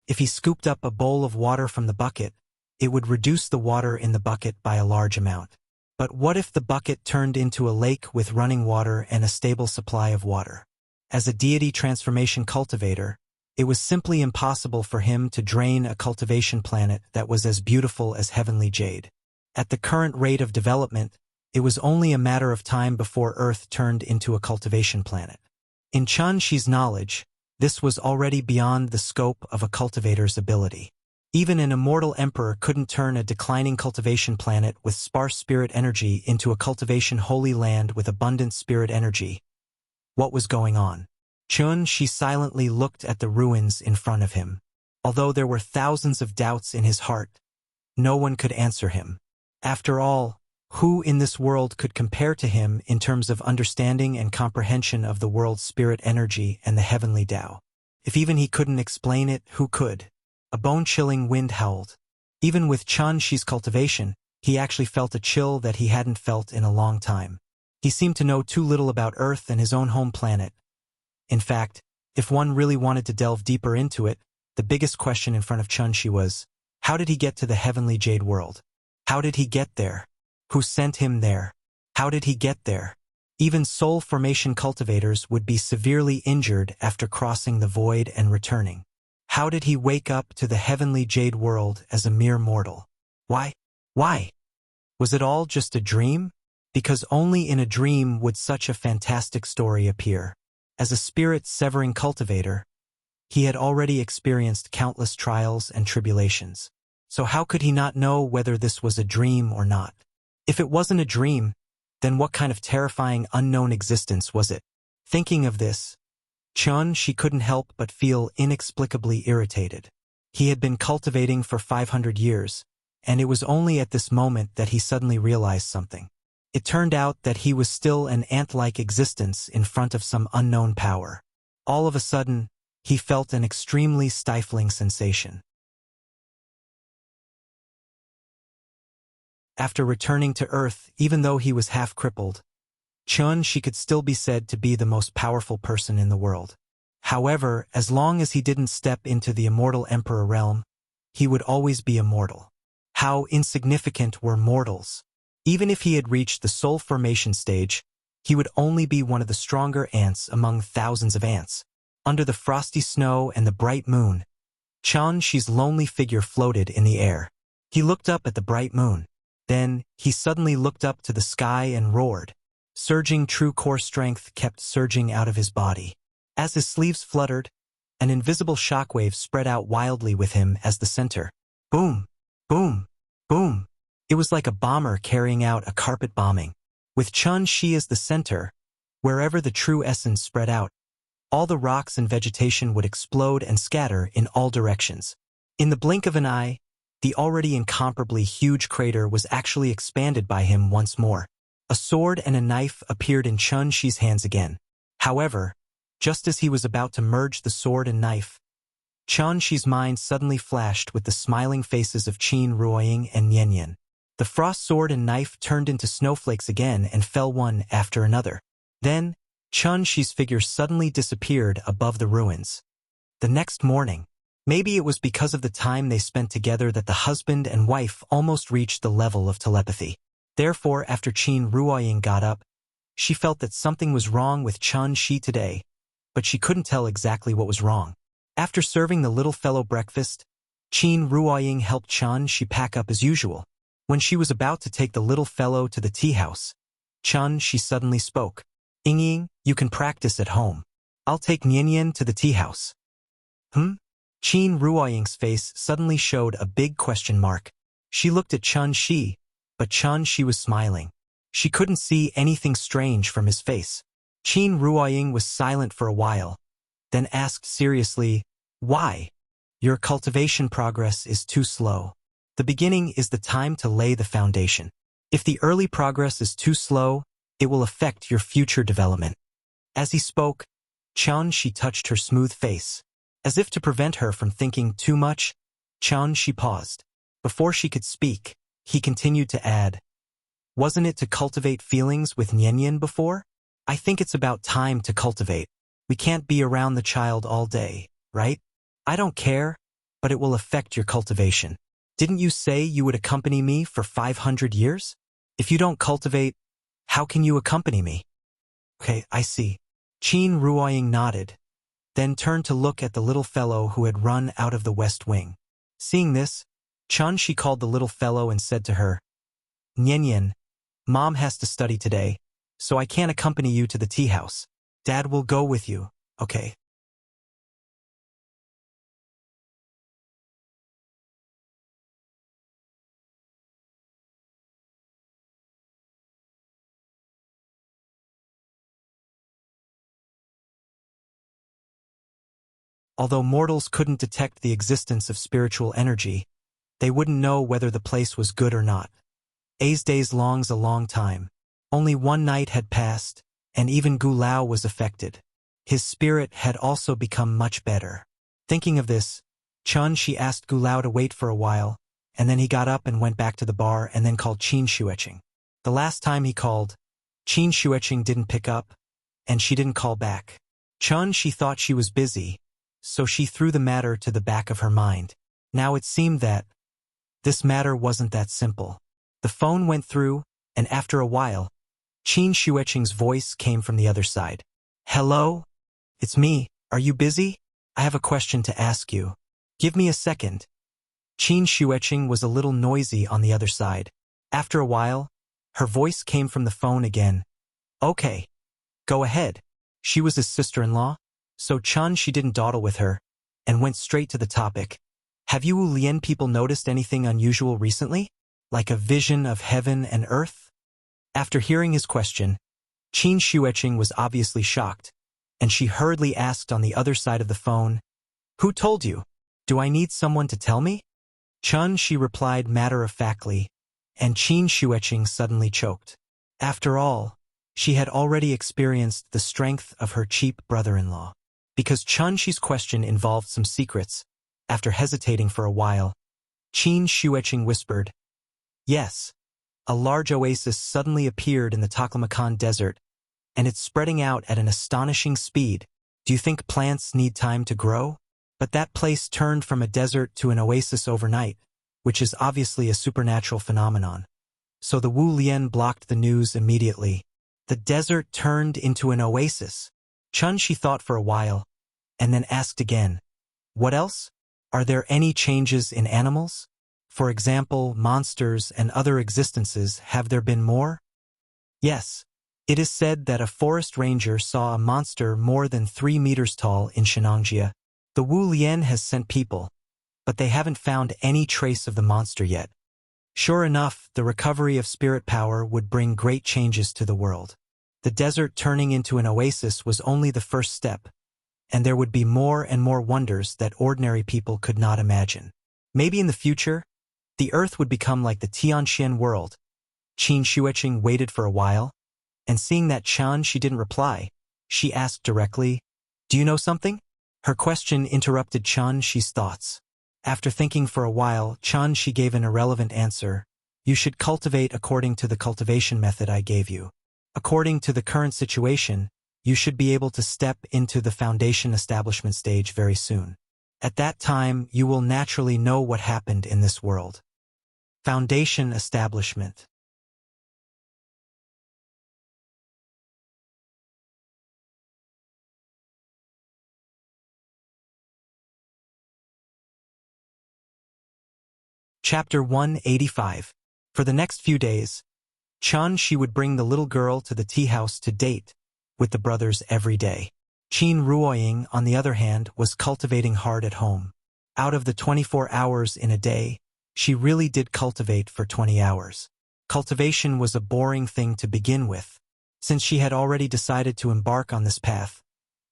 If he scooped up a bowl of water from the bucket, it would reduce the water in the bucket by a large amount. But what if the bucket turned into a lake with running water and a stable supply of water? As a deity transformation cultivator, it was simply impossible for him to drain a cultivation planet that was as beautiful as heavenly jade. At the current rate of development, it was only a matter of time before Earth turned into a cultivation planet. In Qi's knowledge, this was already beyond the scope of a cultivator's ability. Even an immortal emperor couldn't turn a declining cultivation planet with sparse spirit energy into a cultivation holy land with abundant spirit energy. What was going on? She silently looked at the ruins in front of him. Although there were thousands of doubts in his heart, no one could answer him. After all, who in this world could compare to him in terms of understanding and comprehension of the world's spirit energy and the heavenly Tao? If even he couldn't explain it, who could? A bone-chilling wind howled. Even with Qi's cultivation, he actually felt a chill that he hadn't felt in a long time. He seemed to know too little about Earth and his own home planet. In fact, if one really wanted to delve deeper into it, the biggest question in front of Qi was, how did he get to the heavenly jade world? How did he get there? Who sent him there? How did he get there? Even soul formation cultivators would be severely injured after crossing the void and returning. How did he wake up to the heavenly jade world as a mere mortal? Why? Why? Was it all just a dream? Because only in a dream would such a fantastic story appear. As a spirit-severing cultivator, he had already experienced countless trials and tribulations. So how could he not know whether this was a dream or not? If it wasn't a dream, then what kind of terrifying unknown existence was it? Thinking of this, she couldn't help but feel inexplicably irritated. He had been cultivating for 500 years, and it was only at this moment that he suddenly realized something. It turned out that he was still an ant-like existence in front of some unknown power. All of a sudden, he felt an extremely stifling sensation. After returning to Earth, even though he was half-crippled, she could still be said to be the most powerful person in the world. However, as long as he didn't step into the immortal emperor realm, he would always be immortal. How insignificant were mortals! Even if he had reached the soul formation stage, he would only be one of the stronger ants among thousands of ants. Under the frosty snow and the bright moon, Qi's lonely figure floated in the air. He looked up at the bright moon. Then, he suddenly looked up to the sky and roared. Surging true core strength kept surging out of his body. As his sleeves fluttered, an invisible shockwave spread out wildly with him as the center. Boom! Boom! Boom! It was like a bomber carrying out a carpet bombing. With Qi as the center, wherever the true essence spread out, all the rocks and vegetation would explode and scatter in all directions. In the blink of an eye, the already incomparably huge crater was actually expanded by him once more. A sword and a knife appeared in Qi's hands again. However, just as he was about to merge the sword and knife, Qi's mind suddenly flashed with the smiling faces of Qin Ruoying and Nianyan. The frost sword and knife turned into snowflakes again and fell one after another. Then, Qi's figure suddenly disappeared above the ruins. The next morning, maybe it was because of the time they spent together that the husband and wife almost reached the level of telepathy. Therefore, after Qin Ruoying got up, she felt that something was wrong with Qi today, but she couldn't tell exactly what was wrong. After serving the little fellow breakfast, Qin Ruoying helped Chun Shi pack up as usual. When she was about to take the little fellow to the tea house, Chun Shi suddenly spoke. Ying, you can practice at home. I'll take Nian to the tea house. Qin Ruoying's face suddenly showed a big question mark. She looked at Chun Shi, but Chun Shi was smiling. She couldn't see anything strange from his face. Qin Ruoying was silent for a while, then asked seriously, why? Your cultivation progress is too slow. The beginning is the time to lay the foundation. If the early progress is too slow, it will affect your future development. As he spoke, Chun Shi touched her smooth face. As if to prevent her from thinking too much, Chun Shi paused. Before she could speak, he continued to add, wasn't it to cultivate feelings with Nian before? I think it's about time to cultivate. We can't be around the child all day, right? I don't care, but it will affect your cultivation. Didn't you say you would accompany me for 500 years? If you don't cultivate, how can you accompany me? Okay, I see. Qin Ruoying nodded, then turned to look at the little fellow who had run out of the west wing. Seeing this, Chun Shi called the little fellow and said to her, Nian, Mom has to study today, so I can't accompany you to the tea house. Dad will go with you, okay? Although mortals couldn't detect the existence of spiritual energy, they wouldn't know whether the place was good or not. Days long's a long time. Only one night had passed, and even Gu Lao was affected. His spirit had also become much better. Thinking of this, Chun Shi asked Gu Lao to wait for a while, and then he got up and went back to the bar and then called Qin Xueqing. The last time he called, Qin Xueqing didn't pick up, and she didn't call back. Chun Shi thought she was busy, so she threw the matter to the back of her mind. Now it seemed that this matter wasn't that simple. The phone went through, and after a while, Qin Xueqing's voice came from the other side. Hello? It's me. Are you busy? I have a question to ask you. Give me a second. Qin Xueqing was a little noisy on the other side. After a while, her voice came from the phone again. Okay. Go ahead. She was his sister-in-law, so Chun Shi didn't dawdle with her, and went straight to the topic. Have you Lian people noticed anything unusual recently? Like a vision of heaven and earth? After hearing his question, Qin Xueqing was obviously shocked, and she hurriedly asked on the other side of the phone, Who told you? Do I need someone to tell me? Chun Shi replied matter-of-factly, and Qin Xueqing suddenly choked. After all, she had already experienced the strength of her cheap brother-in-law. Because Chun Shi's question involved some secrets, after hesitating for a while, Qin Xueqing whispered, Yes, a large oasis suddenly appeared in the Taklamakan desert, and it's spreading out at an astonishing speed. Do you think plants need time to grow? But that place turned from a desert to an oasis overnight, which is obviously a supernatural phenomenon. So the Wu Lian blocked the news immediately. The desert turned into an oasis. Chun Shi thought for a while, and then asked again, What else? Are there any changes in animals? For example, monsters and other existences, have there been more? Yes. It is said that a forest ranger saw a monster more than 3 meters tall in Shenangjia. The Wu Lian has sent people, but they haven't found any trace of the monster yet. Sure enough, the recovery of spirit power would bring great changes to the world. The desert turning into an oasis was only the first step, and there would be more and more wonders that ordinary people could not imagine. Maybe in the future, the earth would become like the Tianxian world. Qin Xueqing waited for a while, and seeing that Chun Shi didn't reply, she asked directly, Do you know something? Her question interrupted Chun Shi's thoughts. After thinking for a while, Chun Shi gave an irrelevant answer. You should cultivate according to the cultivation method I gave you. According to the current situation, you should be able to step into the foundation establishment stage very soon. At that time, you will naturally know what happened in this world. Foundation establishment. Chapter 185. For the next few days, Chun-Shi would bring the little girl to the tea house to date with the brothers every day. Qin Ruoying, on the other hand, was cultivating hard at home. Out of the 24 hours in a day, she really did cultivate for 20 hours. Cultivation was a boring thing to begin with, since she had already decided to embark on this path.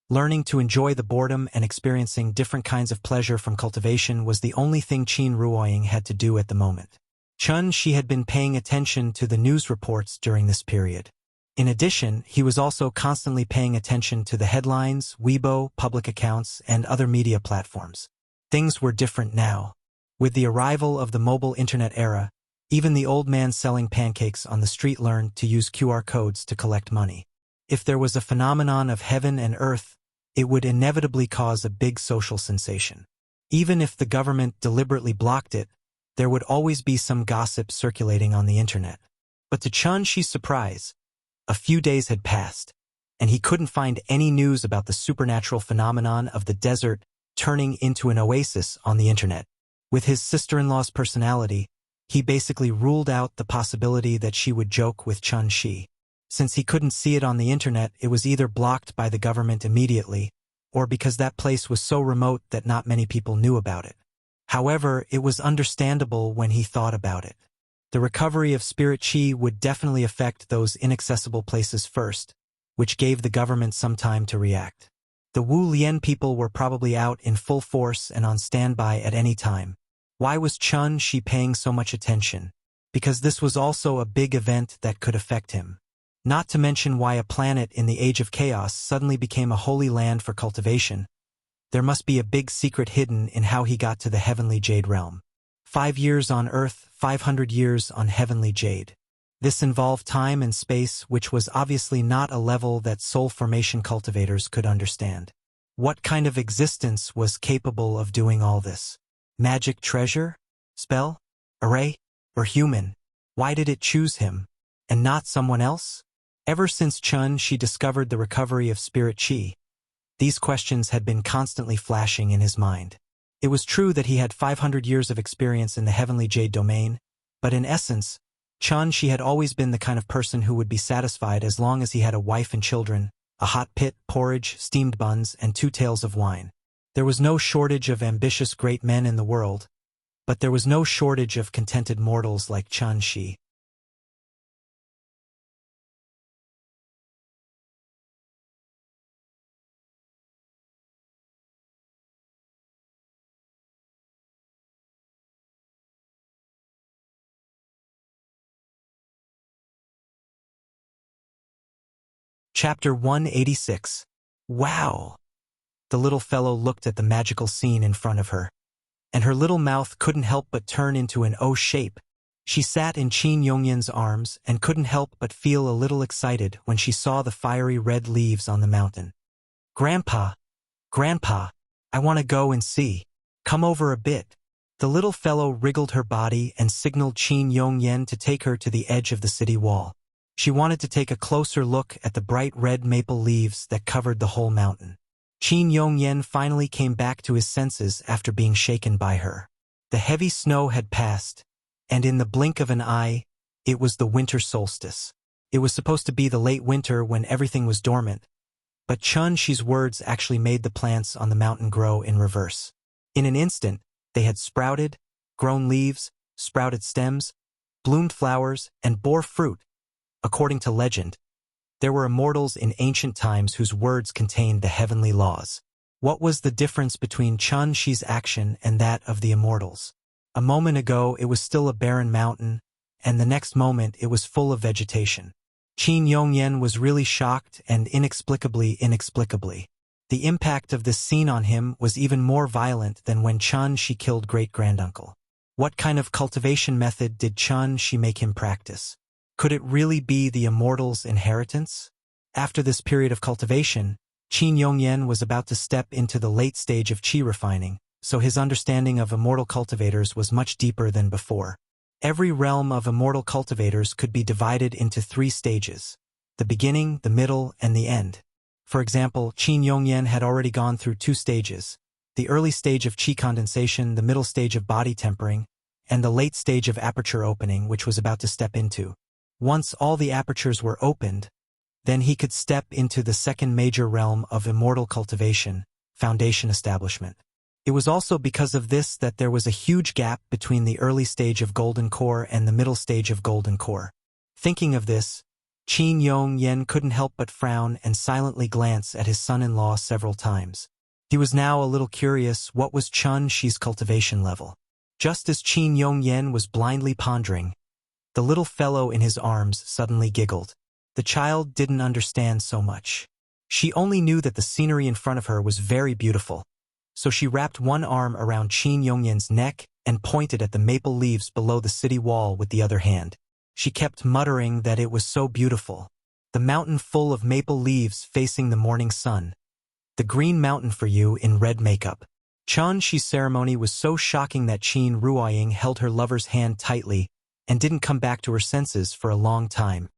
Learning to enjoy the boredom and experiencing different kinds of pleasure from cultivation was the only thing Qin Ruoying had to do at the moment. Chun-Shi had been paying attention to the news reports during this period. In addition, he was also constantly paying attention to the headlines, Weibo, public accounts, and other media platforms. Things were different now. With the arrival of the mobile internet era, even the old man selling pancakes on the street learned to use QR codes to collect money. If there was a phenomenon of heaven and earth, it would inevitably cause a big social sensation. Even if the government deliberately blocked it, there would always be some gossip circulating on the internet. But to Chun-Shi's surprise, a few days had passed, and he couldn't find any news about the supernatural phenomenon of the desert turning into an oasis on the internet. With his sister-in-law's personality, he basically ruled out the possibility that she would joke with Chun-Shi. Since he couldn't see it on the internet, it was either blocked by the government immediately, or because that place was so remote that not many people knew about it. However, it was understandable when he thought about it. The recovery of spirit qi would definitely affect those inaccessible places first, which gave the government some time to react. The Wu Lian people were probably out in full force and on standby at any time. Why was Chun-Shi paying so much attention? Because this was also a big event that could affect him. Not to mention why a planet in the Age of Chaos suddenly became a holy land for cultivation. There must be a big secret hidden in how he got to the heavenly jade realm. 5 years on Earth, 500 years on heavenly jade. This involved time and space, which was obviously not a level that soul formation cultivators could understand. What kind of existence was capable of doing all this? Magic treasure? Spell? Array? Or human? Why did it choose him, and not someone else? Ever since Chun-Shi discovered the recovery of spirit qi, these questions had been constantly flashing in his mind. It was true that he had 500 years of experience in the heavenly jade domain, but in essence, Chun-Shi had always been the kind of person who would be satisfied as long as he had a wife and children, a hot pit, porridge, steamed buns, and 2 tails of wine. There was no shortage of ambitious great men in the world, but there was no shortage of contented mortals like Chun-Shi. Chapter 186. Wow! The little fellow looked at the magical scene in front of her, and her little mouth couldn't help but turn into an O shape. She sat in Qin Yongyan's arms and couldn't help but feel a little excited when she saw the fiery red leaves on the mountain. Grandpa! Grandpa! I want to go and see. Come over a bit. The little fellow wriggled her body and signaled Qin Yongyan to take her to the edge of the city wall. She wanted to take a closer look at the bright red maple leaves that covered the whole mountain. Qin Yongyan finally came back to his senses after being shaken by her. The heavy snow had passed, and in the blink of an eye, it was the winter solstice. It was supposed to be the late winter when everything was dormant, but Chun-Shi's words actually made the plants on the mountain grow in reverse. In an instant, they had sprouted, grown leaves, sprouted stems, bloomed flowers, and bore fruit. According to legend, there were immortals in ancient times whose words contained the heavenly laws. What was the difference between Chun-Shi's action and that of the immortals? A moment ago it was still a barren mountain, and the next moment it was full of vegetation. Qin Yongyan was really shocked and inexplicably. The impact of this scene on him was even more violent than when Chun-Shi killed great-granduncle. What kind of cultivation method did Chun-Shi make him practice? Could it really be the immortal's inheritance? After this period of cultivation, Qin Yongyan was about to step into the late stage of qi refining, so his understanding of immortal cultivators was much deeper than before. Every realm of immortal cultivators could be divided into 3 stages: the beginning, the middle, and the end. For example, Qin Yongyan had already gone through 2 stages: the early stage of qi condensation, the middle stage of body tempering, and the late stage of aperture opening which was about to step into. Once all the apertures were opened, then he could step into the second major realm of immortal cultivation, foundation establishment. It was also because of this that there was a huge gap between the early stage of Golden Core and the middle stage of Golden Core. Thinking of this, Qin Yong-yen couldn't help but frown and silently glance at his son-in-law several times. He was now a little curious what was Chun-Shi's cultivation level. Just as Qin Yong-yen was blindly pondering, the little fellow in his arms suddenly giggled. The child didn't understand so much. She only knew that the scenery in front of her was very beautiful. So she wrapped one arm around Qin Yong-yen's neck and pointed at the maple leaves below the city wall with the other hand. She kept muttering that it was so beautiful. The mountain full of maple leaves facing the morning sun. The green mountain for you in red makeup. Chun-Shi's ceremony was so shocking that Qin Ruoying held her lover's hand tightly and didn't come back to her senses for a long time.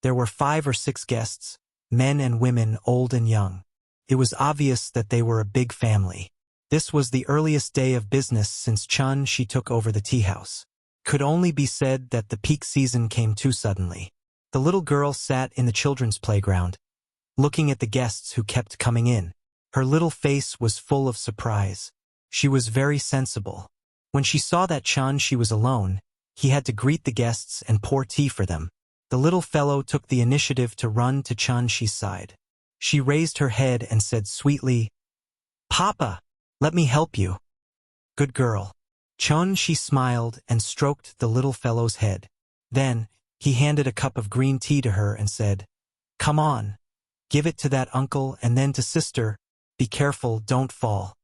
There were 5 or 6 guests, men and women, old and young. It was obvious that they were a big family. This was the earliest day of business since Chun-Shi took over the tea house. Could only be said that the peak season came too suddenly. The little girl sat in the children's playground, looking at the guests who kept coming in. Her little face was full of surprise. She was very sensible. When she saw that Chun-Shi was alone, he had to greet the guests and pour tea for them. The little fellow took the initiative to run to Chun-Shi's side. She raised her head and said sweetly, "Papa, let me help you." "Good girl." Chun-Shi smiled and stroked the little fellow's head. Then, he handed a cup of green tea to her and said, "Come on, give it to that uncle and then to sister. Be careful, don't fall."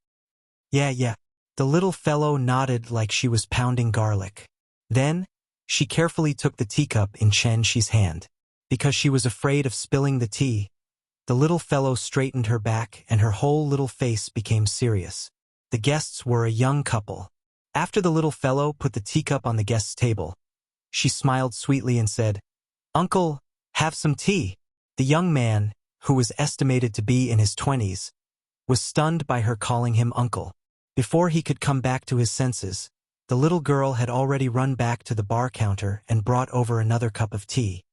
Yeah. The little fellow nodded like she was pounding garlic. Then, she carefully took the teacup in Chun-Shi's hand. Because she was afraid of spilling the tea, the little fellow straightened her back and her whole little face became serious. The guests were a young couple. After the little fellow put the teacup on the guest's table, she smiled sweetly and said, "Uncle, have some tea." The young man, who was estimated to be in his 20s, was stunned by her calling him uncle. Before he could come back to his senses, the little girl had already run back to the bar counter and brought over another cup of tea.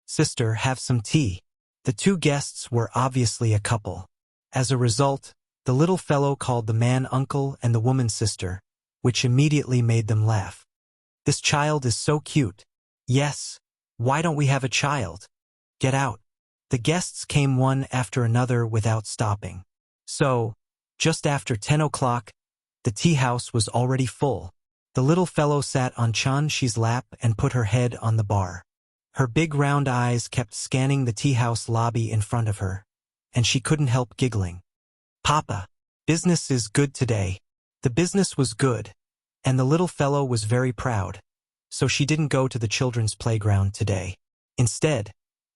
"Sister, have some tea." The 2 guests were obviously a couple. As a result, the little fellow called the man uncle and the woman sister, which immediately made them laugh. "This child is so cute." "Yes, why don't we have a child?" "Get out." The guests came one after another without stopping. So, just after 10 o'clock, the tea house was already full. The little fellow sat on Chun-Shi's lap and put her head on the bar. Her big round eyes kept scanning the tea house lobby in front of her, and she couldn't help giggling. "Papa, business is good today." The business was good, and the little fellow was very proud, so she didn't go to the children's playground today. Instead,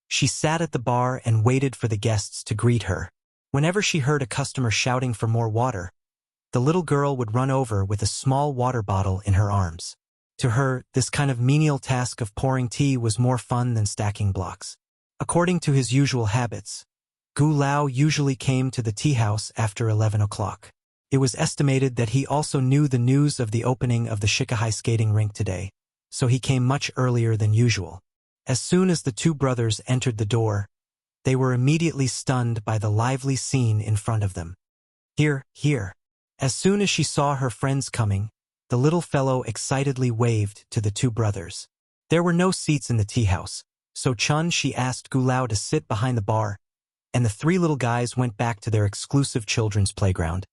she sat at the bar and waited for the guests to greet her. Whenever she heard a customer shouting for more water, the little girl would run over with a small water bottle in her arms. To her, this kind of menial task of pouring tea was more fun than stacking blocks. According to his usual habits, Gu Lao usually came to the tea house after 11 o'clock. It was estimated that he also knew the news of the opening of the Shikahai skating rink today, so he came much earlier than usual. As soon as the 2 brothers entered the door, they were immediately stunned by the lively scene in front of them. Here. As soon as she saw her friends coming, the little fellow excitedly waved to the 2 brothers. There were no seats in the tea house, so Chun-Shi asked Gu Lao to sit behind the bar, and the 3 little guys went back to their exclusive children's playground.